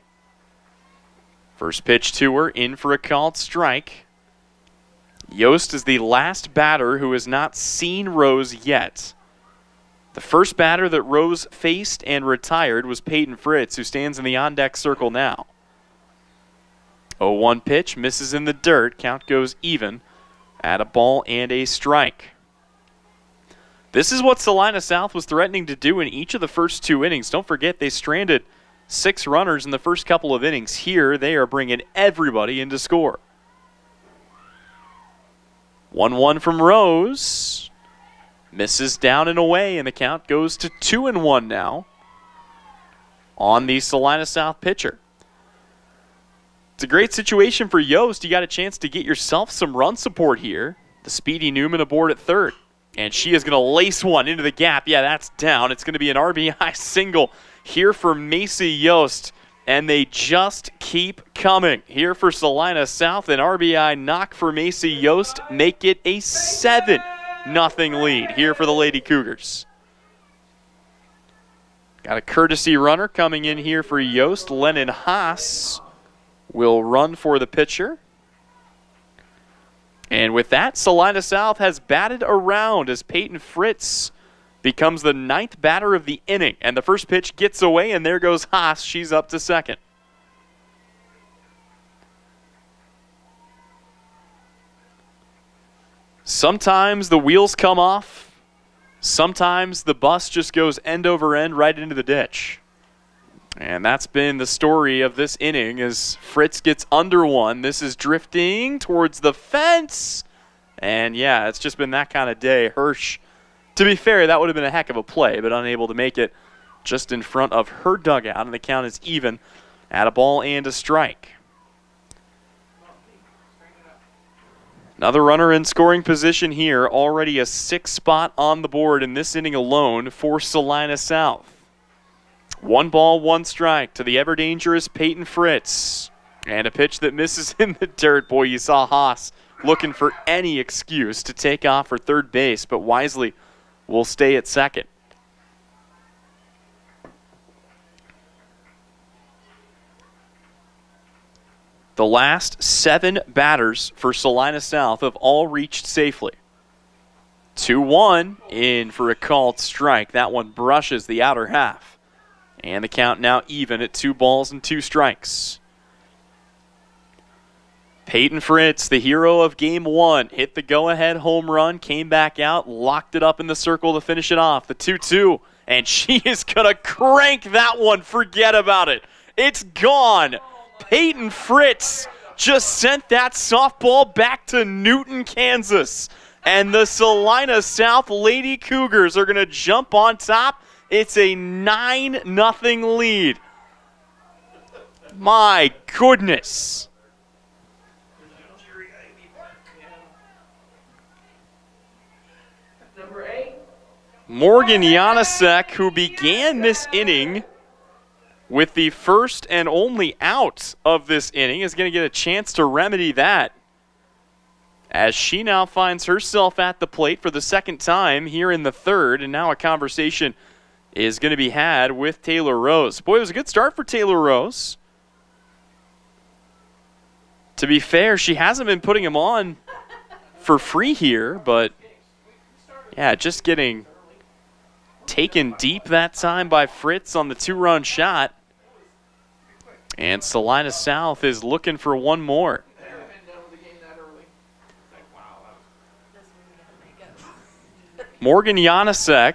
First pitch to her, in for a called strike. Yost is the last batter who has not seen Rose yet. The first batter that Rose faced and retired was Peyton Fritz, who stands in the on-deck circle now. 0-1 pitch, misses in the dirt. Count goes even at a ball and a strike. This is what Salina South was threatening to do in each of the first two innings. Don't forget, they stranded 6 runners in the first couple of innings. Here, they are bringing everybody in to score. 1-1 from Rose. Misses down and away, and the count goes to 2-1 now on the Salina South pitcher. It's a great situation for Yost. You got a chance to get yourself some run support here. The speedy Newman aboard at third. And she is going to lace one into the gap. Yeah, that's down. It's going to be an RBI single here for Macy Yost. And they just keep coming. Here for Salina South, an RBI knock for Macy Yost. Make it a 7-0 lead here for the Lady Cougars. Got a courtesy runner coming in here for Yost. Lennon Haas will run for the pitcher. And with that, Salina South has batted around as Peyton Fritz becomes the 9th batter of the inning. And the first pitch gets away, and there goes Haas. She's up to second. Sometimes the wheels come off. Sometimes the bus just goes end over end right into the ditch. And that's been the story of this inning as Fritz gets under one. This is drifting towards the fence. And yeah, it's just been that kind of day. Hirsch, to be fair, that would have been a heck of a play, but unable to make it just in front of her dugout. And the count is even at a ball and a strike. Another runner in scoring position here. Already a 6th spot on the board in this inning alone for Salina South. 1 ball, 1 strike to the ever-dangerous Peyton Fritz. And a pitch that misses in the dirt. Boy, you saw Haas looking for any excuse to take off for third base, but wisely will stay at second. The last 7 batters for Salina South have all reached safely. 2-1 in for a called strike. That one brushes the outer half. And the count now even at 2 balls and 2 strikes. Peyton Fritz, the hero of Game 1, hit the go-ahead home run, came back out, locked it up in the circle to finish it off. The 2-2, and she is going to crank that one. Forget about it. It's gone. Peyton Fritz just sent that softball back to Newton, Kansas. And the Salina South Lady Cougars are going to jump on top. It's a 9-0 lead. My goodness. Morgan Janasek, who began this inning with the first and only out of this inning, is going to get a chance to remedy that as she now finds herself at the plate for the second time here in the third, and now a conversation is going to be had with Taylor Rose. Boy, it was a good start for Taylor Rose. To be fair, she hasn't been putting him on for free here, but yeah, just getting taken deep that time by Fritz on the 2-run shot. And Salina South is looking for one more. Morgan Janasek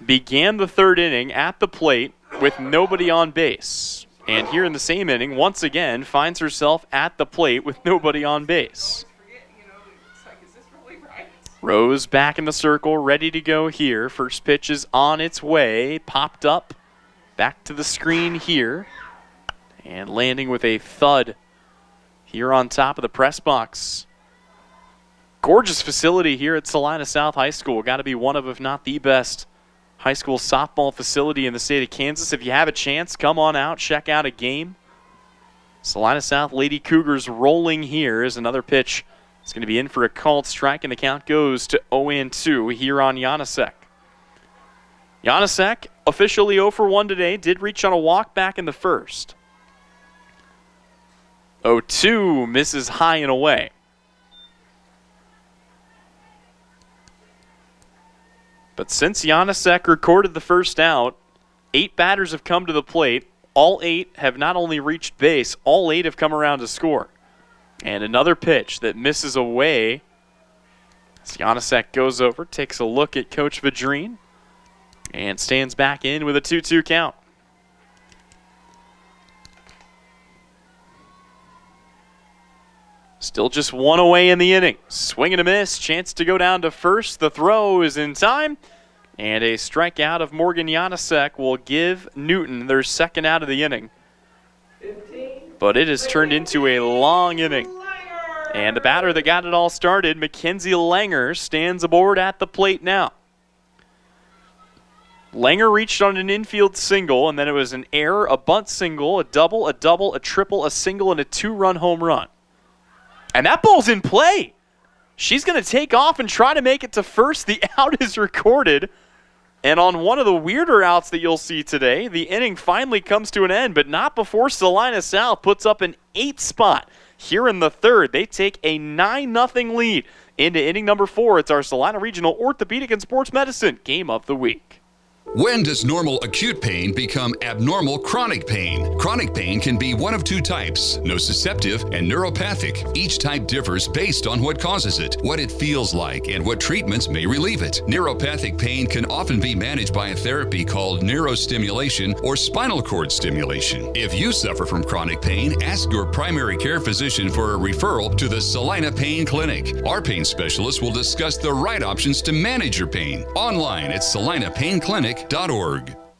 began the third inning at the plate with nobody on base. And here in the same inning, once again, finds herself at the plate with nobody on base. Rose back in the circle, ready to go here. First pitch is on its way, popped up, back to the screen here, and landing with a thud here on top of the press box. Gorgeous facility here at Salina South High School. Got to be one of, if not the best, high school softball facility in the state of Kansas. If you have a chance, come on out, check out a game. Salina South Lady Cougars rolling here as another pitch. It's going to be in for a called strike, and the count goes to 0-2 here on Janasek. Janasek, officially 0 for 1 today, did reach on a walk back in the first. 0-2 misses high and away. But since Janasek recorded the first out, 8 batters have come to the plate. All 8 have not only reached base, all 8 have come around to score. And another pitch that misses away. As Janasek goes over, takes a look at Coach Vadrine, and stands back in with a 2-2 count. Still just 1 away in the inning. Swing and a miss, chance to go down to first. The throw is in time, and a strikeout of Morgan Janasek will give Newton their second out of the inning. But it has turned into a long inning. And the batter that got it all started, Mackenzie Langer, stands aboard at the plate now. Langer reached on an infield single, and then it was an error, a bunt single, a double, a triple, a single, and a 2-run home run. And that ball's in play. She's going to take off and try to make it to first. The out is recorded. And on one of the weirder outs that you'll see today, the inning finally comes to an end, but not before Salina South puts up an 8th spot. Here in the third, they take a 9-0 lead into inning number 4. It's our Salina Regional Orthopedic and Sports Medicine Game of the Week. When does normal acute pain become abnormal chronic pain? Chronic pain can be one of 2 types, nociceptive and neuropathic. Each type differs based on what causes it, what it feels like, and what treatments may relieve it. Neuropathic pain can often be managed by a therapy called neurostimulation or spinal cord stimulation. If you suffer from chronic pain, ask your primary care physician for a referral to the Salina Pain Clinic. Our pain specialist will discuss the right options to manage your pain. Online at salinapainclinic.org.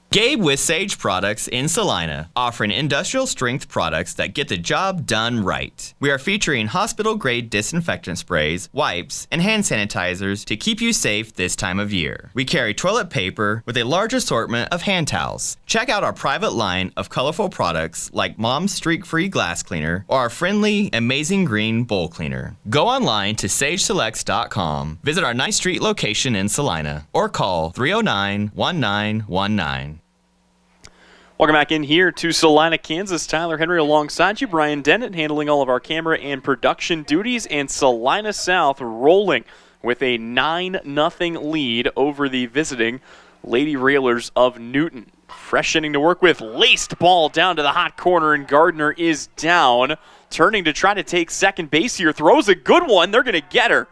Gabe with Sage Products in Salina, offering industrial strength products that get the job done right. We are featuring hospital-grade disinfectant sprays, wipes, and hand sanitizers to keep you safe this time of year. We carry toilet paper with a large assortment of hand towels. Check out our private line of colorful products like Mom's Streak-Free Glass Cleaner or our friendly Amazing Green Bowl Cleaner. Go online to sageselects.com, visit our 9th Street location in Salina, or call 309-1919. Welcome back in here to Salina, Kansas. Tyler Henry alongside you. Brian Dennett handling all of our camera and production duties. And Salina South rolling with a 9-0 lead over the visiting Lady Railers of Newton. Fresh inning to work with. Laced ball down to the hot corner, and Gardner is down. Turning to try to take second base here. Throws a good one. They're going to get her.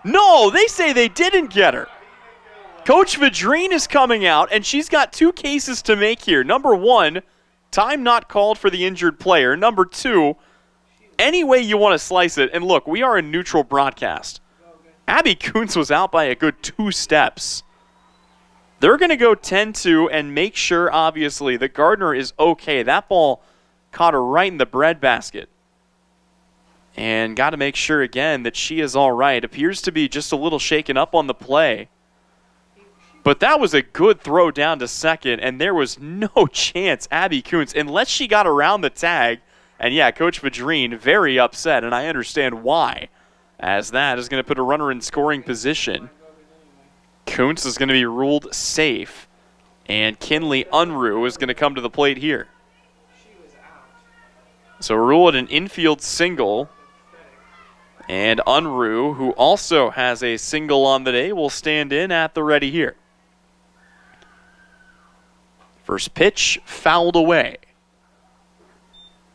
No, they say they didn't get her. Coach Vadrine is coming out, and she's got 2 cases to make here. Number 1, time not called for the injured player. Number 2, any way you want to slice it, and look, we are a neutral broadcast. Abby Kuntz was out by a good 2 steps. They're going to go 10-2 and make sure, obviously, that Gardner is okay. That ball caught her right in the breadbasket. And got to make sure, again, that she is all right. Appears to be just a little shaken up on the play. But that was a good throw down to second, and there was no chance Abby Kuntz, unless she got around the tag. And yeah, Coach Vadrine very upset, and I understand why, as that is going to put a runner in scoring position. Kuntz is going to be ruled safe, and Kinley Unruh is going to come to the plate here. So ruled an infield single, and Unruh, who also has a single on the day, will stand in at the ready here. First pitch, fouled away.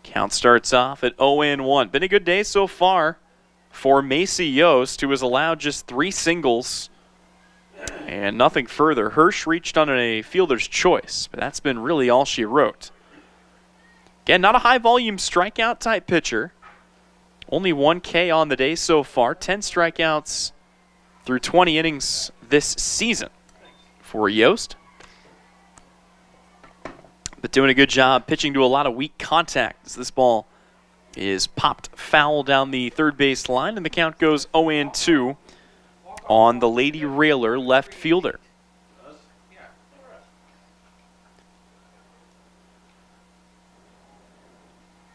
Count starts off at 0-1. Been a good day so far for Macy Yost, who has allowed just 3 singles and nothing further. Hirsch reached on a fielder's choice, but that's been really all she wrote. Again, not a high-volume strikeout-type pitcher. Only 1 K on the day so far. 10 strikeouts through 20 innings this season for Yost. But doing a good job pitching to a lot of weak contact as this ball is popped foul down the third base line, and the count goes 0-2 on the Lady Railer left fielder.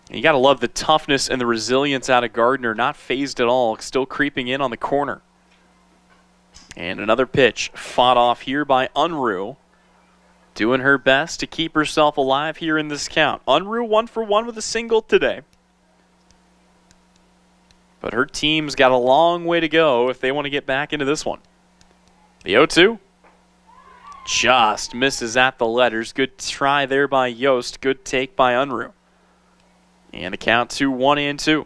You got to love the toughness and the resilience out of Gardner, not phased at all, still creeping in on the corner. And another pitch fought off here by Unruh, doing her best to keep herself alive here in this count. Unruh 1 for 1 with a single today. But her team's got a long way to go if they want to get back into this one. The 0-2 just misses at the letters. Good try there by Yost. Good take by Unruh. And the count to 1-2.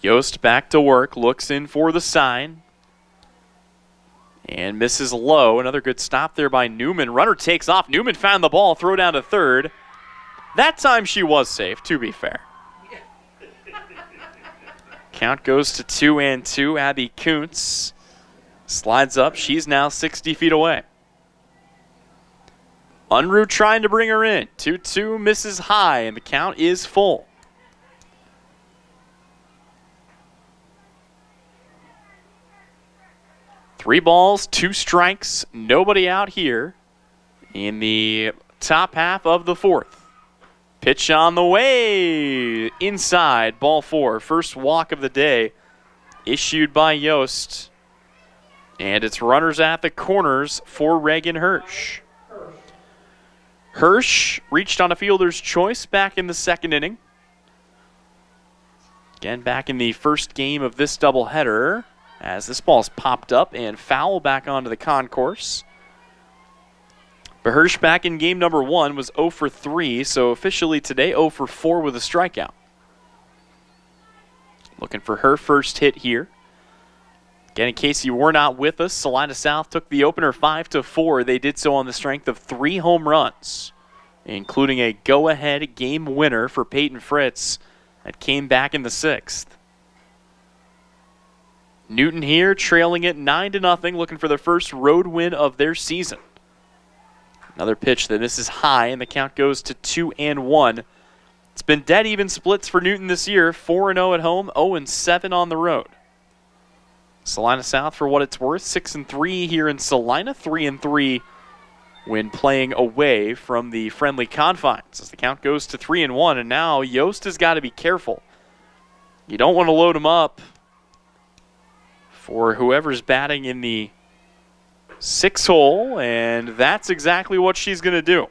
Yost back to work, looks in for the sign. And misses low. Another good stop there by Newman. Runner takes off. Newman found the ball, throw down to third. That time she was safe, to be fair. Count goes to 2-2. Abby Kuntz slides up. She's now 60 feet away. Unruh trying to bring her in. 2-2 misses high, and the count is full. Three balls, 2 strikes, nobody out here in the top half of the fourth. Pitch on the way, inside, ball 4. First walk of the day issued by Yost. And it's runners at the corners for Reagan Hirsch. Hirsch reached on a fielder's choice back in the second inning. Again, back in the first game of this doubleheader, as this ball's popped up and foul back onto the concourse. But Hirsch back in game number 1 was 0 for 3, so officially today 0 for 4 with a strikeout. Looking for her first hit here. Again, in case you were not with us, Salina South took the opener 5-4. They did so on the strength of 3 home runs, including a go-ahead game winner for Peyton Fritz that came back in the 6th. Newton here trailing it 9-0, looking for their first road win of their season. Another pitch that misses high, and the count goes to 2-1. It's been dead even splits for Newton this year. 4-0 at home, 0-7 on the road. Salina South, for what it's worth, 6-3 here in Salina, 3-3 when playing away from the friendly confines. As the count goes to 3-1, and now Yost has got to be careful. You don't want to load him up for whoever's batting in the 6 hole, and that's exactly what she's going to do.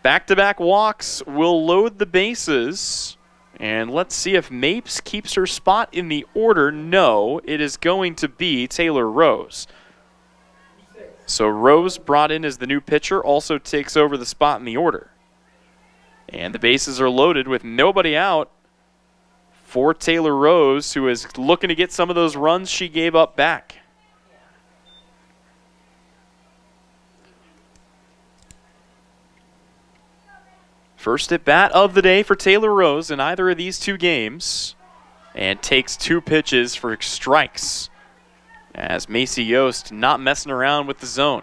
Back-to-back walks will load the bases. And let's see if Mapes keeps her spot in the order. No, it is going to be Taylor Rose. So Rose, brought in as the new pitcher, also takes over the spot in the order. And the bases are loaded with nobody out for Taylor Rose, who is looking to get some of those runs she gave up back. First at bat of the day for Taylor Rose in either of these 2 games, and takes 2 pitches for strikes as Macy Yost not messing around with the zone.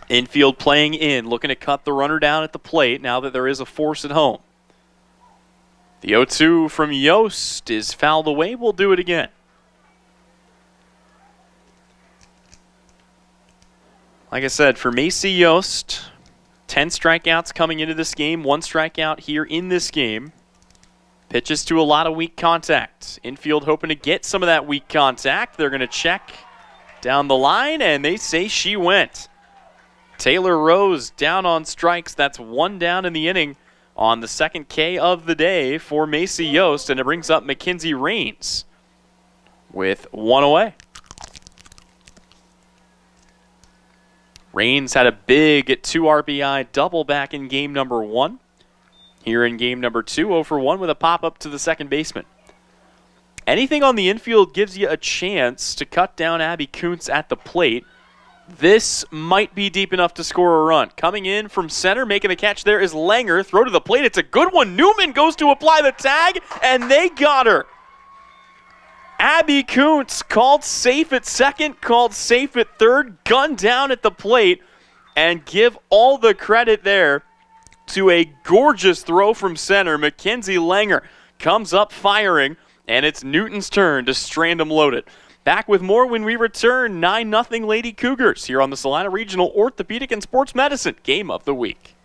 Infield playing in, looking to cut the runner down at the plate now that there is a force at home. The 0-2 from Yost is fouled away. We'll do it again. Like I said, for Macy Yost, 10 strikeouts coming into this game, 1 strikeout here in this game. Pitches to a lot of weak contact. Infield hoping to get some of that weak contact. They're going to check down the line, and they say she went. Taylor Rose down on strikes. That's 1 down in the inning on the second K of the day for Macy Yost, and it brings up Mackenzie Rains with 1 away. Rains had a big 2 RBI double back in game number 1. Here in game number 2, 0 for 1 with a pop-up to the second baseman. Anything on the infield gives you a chance to cut down Abby Kuntz at the plate. This might be deep enough to score a run. Coming in from center, making the catch there is Langer. Throw to the plate. It's a good one. Newman goes to apply the tag, and they got her. Abby Kuntz called safe at second, called safe at third, gunned down at the plate, and give all the credit there to a gorgeous throw from center. Mackenzie Langer comes up firing, and it's Newton's turn to strand him loaded. Back with more when we return. 9-0 Lady Cougars here on the Salina Regional Orthopedic and Sports Medicine Game of the Week.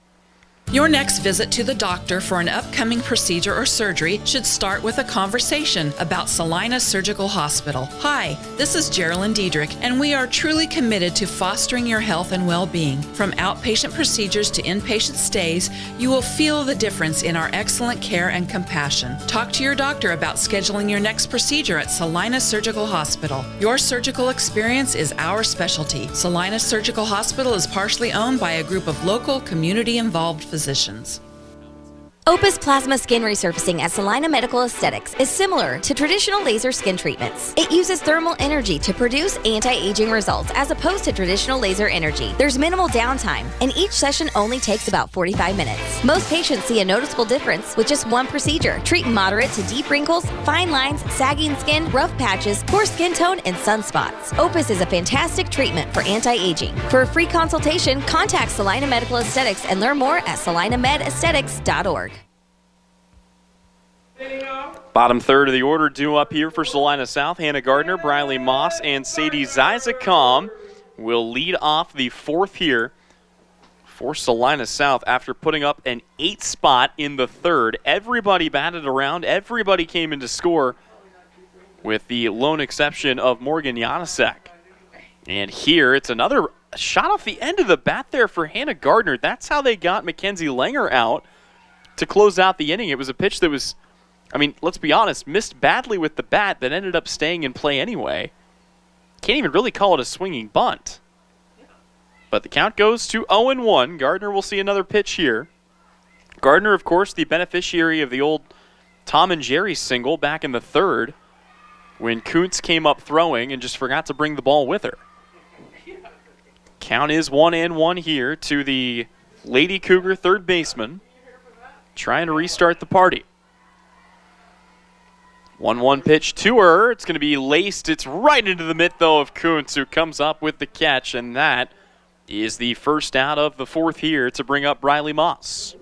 Your next visit to the doctor for an upcoming procedure or surgery should start with a conversation about Salina Surgical Hospital. Hi, this is Geraldine Diedrich, and we are truly committed to fostering your health and well-being. From outpatient procedures to inpatient stays, you will feel the difference in our excellent care and compassion. Talk to your doctor about scheduling your next procedure at Salina Surgical Hospital. Your surgical experience is our specialty. Salina Surgical Hospital is partially owned by a group of local, community-involved physicians. Opus Plasma Skin Resurfacing at Salina Medical Aesthetics is similar to traditional laser skin treatments. It uses thermal energy to produce anti-aging results as opposed to traditional laser energy. There's minimal downtime, and each session only takes about 45 minutes. Most patients see a noticeable difference with just one procedure. Treat moderate to deep wrinkles, fine lines, sagging skin, rough patches, poor skin tone, and sunspots. Opus is a fantastic treatment for anti-aging. For a free consultation, contact Salina Medical Aesthetics and learn more at salinamedesthetics.org. Bottom third of the order due up here for Salina South. Hannah Gardner, Briley Moss, and Sadie Zizakam will lead off the fourth here for Salina South after putting up an 8 spot in the third. Everybody batted around. Everybody came in to score with the lone exception of Morgan Janasek. And here it's another shot off the end of the bat there for Hannah Gardner. That's how they got Mackenzie Langer out to close out the inning. It was a pitch that was, I mean, let's be honest, missed badly with the bat that ended up staying in play anyway. Can't even really call it a swinging bunt. But the count goes to 0-1. Gardner will see another pitch here. Gardner, of course, the beneficiary of the old Tom and Jerry single back in the third when Kuntz came up throwing and just forgot to bring the ball with her. Count is 1-1 here to the Lady Cougar third baseman, trying to restart the party. 1-1 pitch to her. It's going to be laced. It's right into the mitt, though, of Kuntz, who comes up with the catch, and that is the first out of the fourth here to bring up Briley Moss.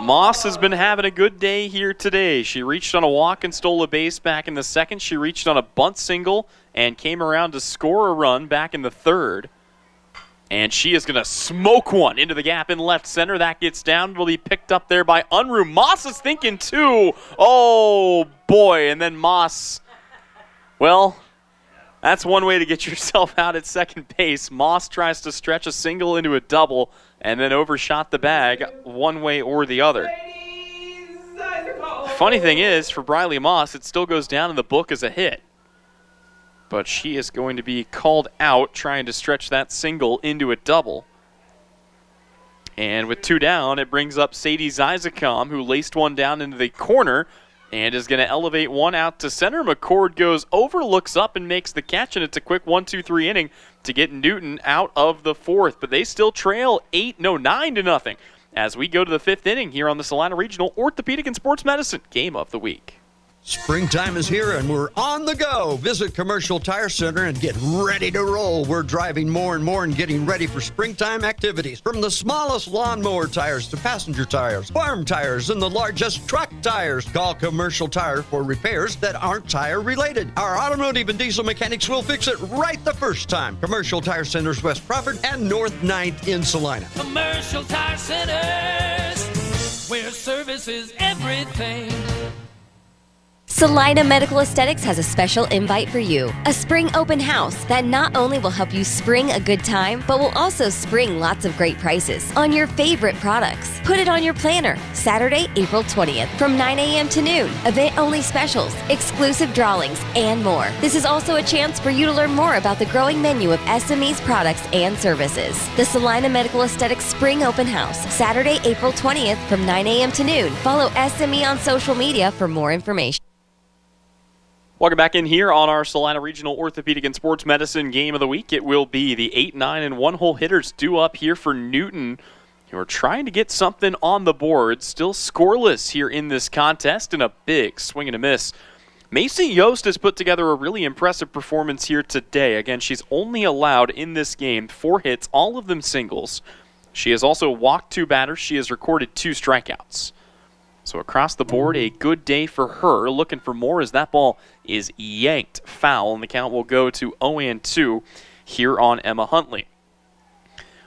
Moss has been having a good day here today. She reached on a walk and stole a base back in the second. She reached on a bunt single and came around to score a run back in the third. And she is going to smoke one into the gap in left center. That gets down, will be picked up there by Unruh. Moss is thinking too. Oh, boy. And then Moss, well, that's one way to get yourself out at second base. Moss tries to stretch a single into a double and then overshot the bag one way or the other. Funny thing is, for Briley Moss, it still goes down in the book as a hit. But she is going to be called out trying to stretch that single into a double. And with 2 down, it brings up Sadie Zizakam, who laced one down into the corner and is going to elevate one out to center. McCord goes over, looks up, and makes the catch, and it's a quick 1-2-3 inning to get Newton out of the fourth. But they still trail 9-0 as we go to the fifth inning here on the Salina Regional Orthopedic and Sports Medicine Game of the Week. Springtime is here and we're on the go. Visit Commercial Tire Center and get ready to roll. We're driving more and more and getting ready for springtime activities. From the smallest lawnmower tires to passenger tires, farm tires, and the largest truck tires. Call Commercial Tire for repairs that aren't tire related. Our automotive and diesel mechanics will fix it right the first time. Commercial Tire Centers, West Crawford and North 9th in Salina. Commercial Tire Centers, where service is everything. Salina Medical Aesthetics has a special invite for you. A spring open house that not only will help you spring a good time, but will also spring lots of great prices on your favorite products. Put it on your planner. Saturday, April 20th from 9 a.m. to noon. Event-only specials, exclusive drawings, and more. This is also a chance for you to learn more about the growing menu of SME's products and services. The Salina Medical Aesthetics Spring Open House, Saturday, April 20th from 9 a.m. to noon. Follow SME on social media for more information. Welcome back in here on our Salina Regional Orthopedic and Sports Medicine Game of the Week. It will be the 8, 9, and 1-hole hitters due up here for Newton, who are trying to get something on the board. Still scoreless here in this contest, and a big swing and a miss. Macy Yost has put together a really impressive performance here today. Again, she's only allowed in this game 4 hits, all of them singles. She has also walked 2 batters. She has recorded 2 strikeouts. So across the board, a good day for her. Looking for more as that ball is yanked foul, and the count will go to 0-2 here on Emma Huntley.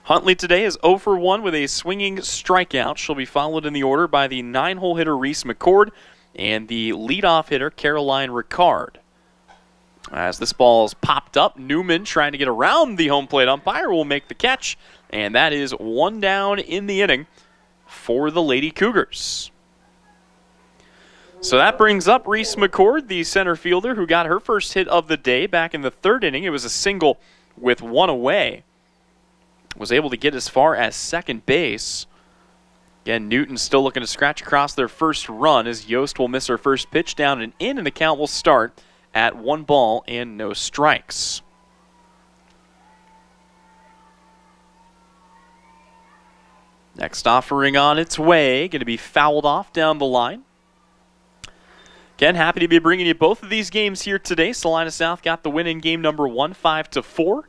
Huntley today is 0 for 1 with a swinging strikeout. She'll be followed in the order by the 9-hole hitter Reese McCord and the leadoff hitter Caroline Ricard. As this ball is popped up, Newman trying to get around the home plate umpire will make the catch, and that is 1 down in the inning for the Lady Cougars. So that brings up Reese McCord, the center fielder, who got her first hit of the day back in the 3rd inning. It was a single with 1 away. Was able to get as far as second base. Again, Newton still looking to scratch across their first run as Yost will miss her first pitch down and in, and the count will start at 1 ball and no strikes. Next offering on its way, going to be fouled off down the line. Again, happy to be bringing you both of these games here today. Salina South got the win in game number 1, 5-4.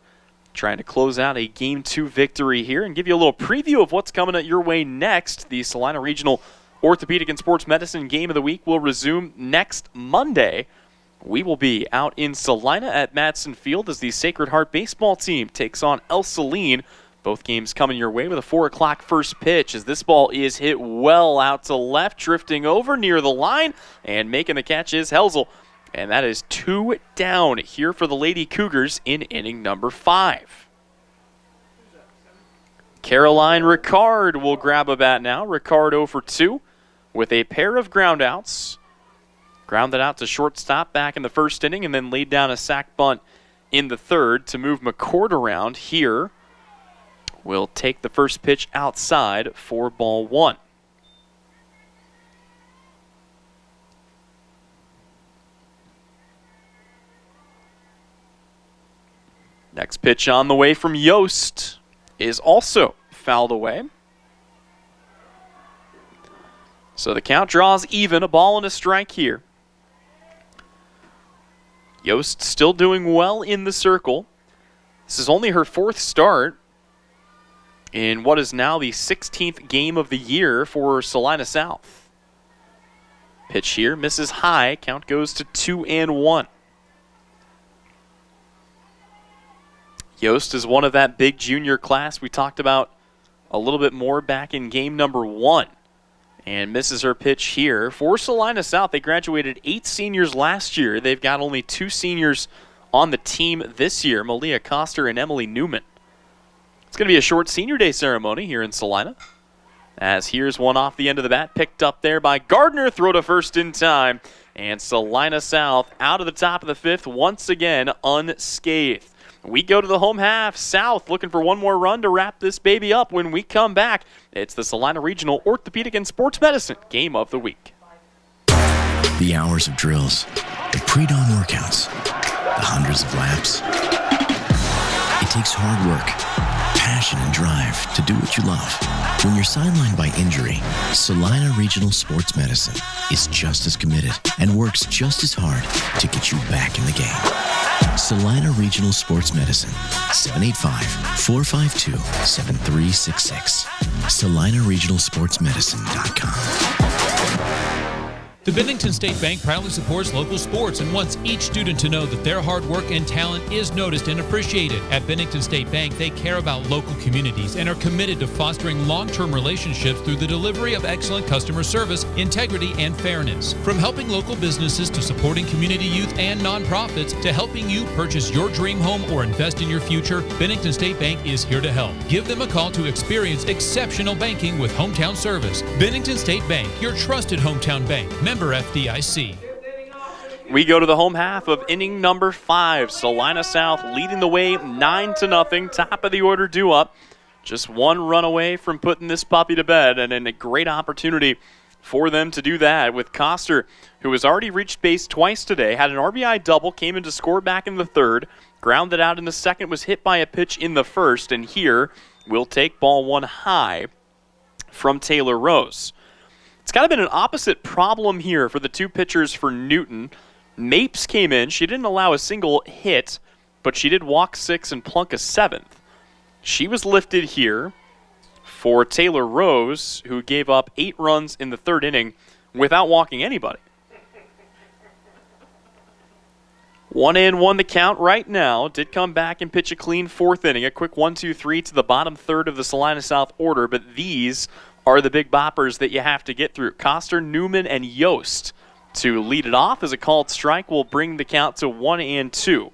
Trying to close out a game 2 victory here and give you a little preview of what's coming at your way next. The Salina Regional Orthopedic and Sports Medicine Game of the Week will resume next Monday. We will be out in Salina at Madsen Field as the Sacred Heart baseball team takes on El Saline. Both games coming your way with a 4 o'clock first pitch as this ball is hit well out to left, drifting over near the line, and making the catch is Helzel. And that is 2 down here for the Lady Cougars in inning number 5. Caroline Ricard will grab a bat now. Ricard 0 for 2 with a pair of groundouts. Grounded out to shortstop back in the 1st inning and then laid down a sac bunt in the 3rd to move McCord around here. Will take the first pitch outside for ball 1. Next pitch on the way from Yost is also fouled away. So the count draws even, a ball and a strike here. Yost still doing well in the circle. This is only her 4th start in what is now the 16th game of the year for Salina South. Pitch here, misses high. Count goes to 2-1. Yost is one of that big junior class we talked about a little bit more back in game number 1. And misses her pitch here. For Salina South, they graduated 8 seniors last year. They've got only 2 seniors on the team this year, Malia Koster and Emily Newman. It's going to be a short senior day ceremony here in Salina. As here's one off the end of the bat, picked up there by Gardner, throw to first in time. And Salina South out of the top of the 5th once again unscathed. We go to the home half. South looking for one more run to wrap this baby up. When we come back, it's the Salina Regional Orthopedic and Sports Medicine Game of the Week. The hours of drills, the pre-dawn workouts, the hundreds of laps. It takes hard work, passion, and drive to do what you love. When you're sidelined by injury, Salina Regional Sports Medicine is just as committed and works just as hard to get you back in the game. Salina Regional Sports Medicine, 785-452-7366. SalinaRegionalSportsMedicine.com. The Bennington State Bank proudly supports local sports and wants each student to know that their hard work and talent is noticed and appreciated. At Bennington State Bank, they care about local communities and are committed to fostering long-term relationships through the delivery of excellent customer service, integrity, and fairness. From helping local businesses to supporting community youth and nonprofits to helping you purchase your dream home or invest in your future, Bennington State Bank is here to help. Give them a call to experience exceptional banking with hometown service. Bennington State Bank, your trusted hometown bank. Member FDIC. We go to the home half of inning number 5. Salina South leading the way 9-0. Top of the order due up. Just one run away from putting this puppy to bed, and then a great opportunity for them to do that with Coster, who has already reached base twice today, had an RBI double, came in to score back in the third, grounded out in the second, was hit by a pitch in the first, and here will take ball one high from Taylor Rose. It's kind of been an opposite problem here for the two pitchers for Newton. Mapes came in. She didn't allow a single hit, but she did walk 6 and plunk a 7th. She was lifted here for Taylor Rose, who gave up 8 runs in the third inning without walking anybody. 1-1 the count right now. Did come back and pitch a clean fourth inning. A quick 1-2-3 to the bottom third of the Salina South order, but these are the big boppers that you have to get through. Coster, Newman, and Yost to lead it off as a called strike will bring the count to 1-2.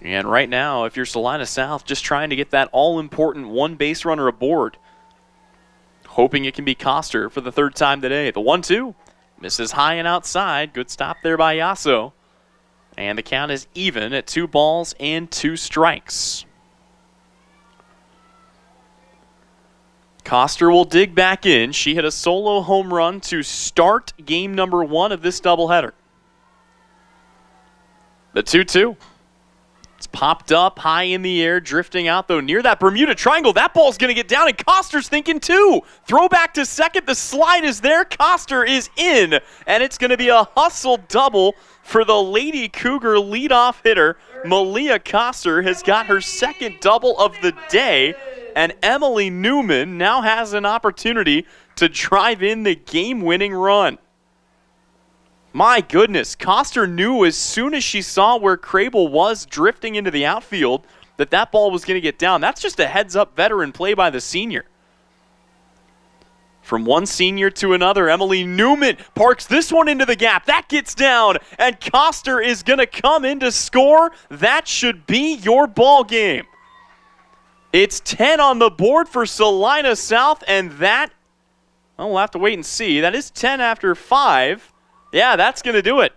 And right now, if you're Salina South, just trying to get that all-important one base runner aboard, hoping it can be Coster for the third time today. The 1-2 misses high and outside. Good stop there by Yasso. And the count is even at 2 balls and 2 strikes. Coster will dig back in. She hit a solo home run to start game number 1 of this doubleheader. The 2-2. It's popped up high in the air, drifting out, though, near that Bermuda Triangle. That ball's going to get down, and Coster's thinking, too. Throw back to second. The slide is there. Coster is in, and it's going to be a hustle double for the Lady Cougar leadoff hitter. Malia Coster has got her second double of the day, and Emily Newman now has an opportunity to drive in the game-winning run. My goodness, Coster knew as soon as she saw where Crable was drifting into the outfield that that ball was going to get down. That's just a heads-up veteran play by the senior. From one senior to another, Emily Newman parks this one into the gap. That gets down, and Coster is going to come in to score. That should be your ball game. It's 10 on the board for Salina South, and that, well, we'll have to wait and see. That is 10 after 5. Yeah, that's going to do it.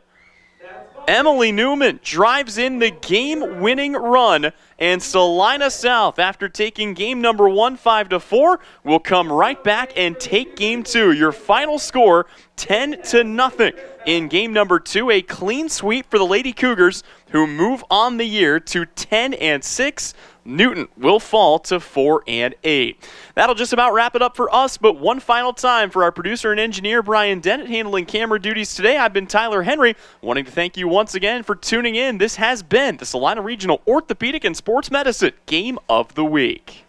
Emily Newman drives in the game-winning run, and Salina South, after taking game number 1 5-4, will come right back and take game 2. Your final score, 10-0. In game number 2, a clean sweep for the Lady Cougars, who move on the year to 10-6. Newton will fall to 4-8. That'll just about wrap it up for us, but one final time for our producer and engineer, Brian Dennett, handling camera duties today. I've been Tyler Henry, wanting to thank you once again for tuning in. This has been the Salina Regional Orthopedic and Sports Medicine Game of the Week.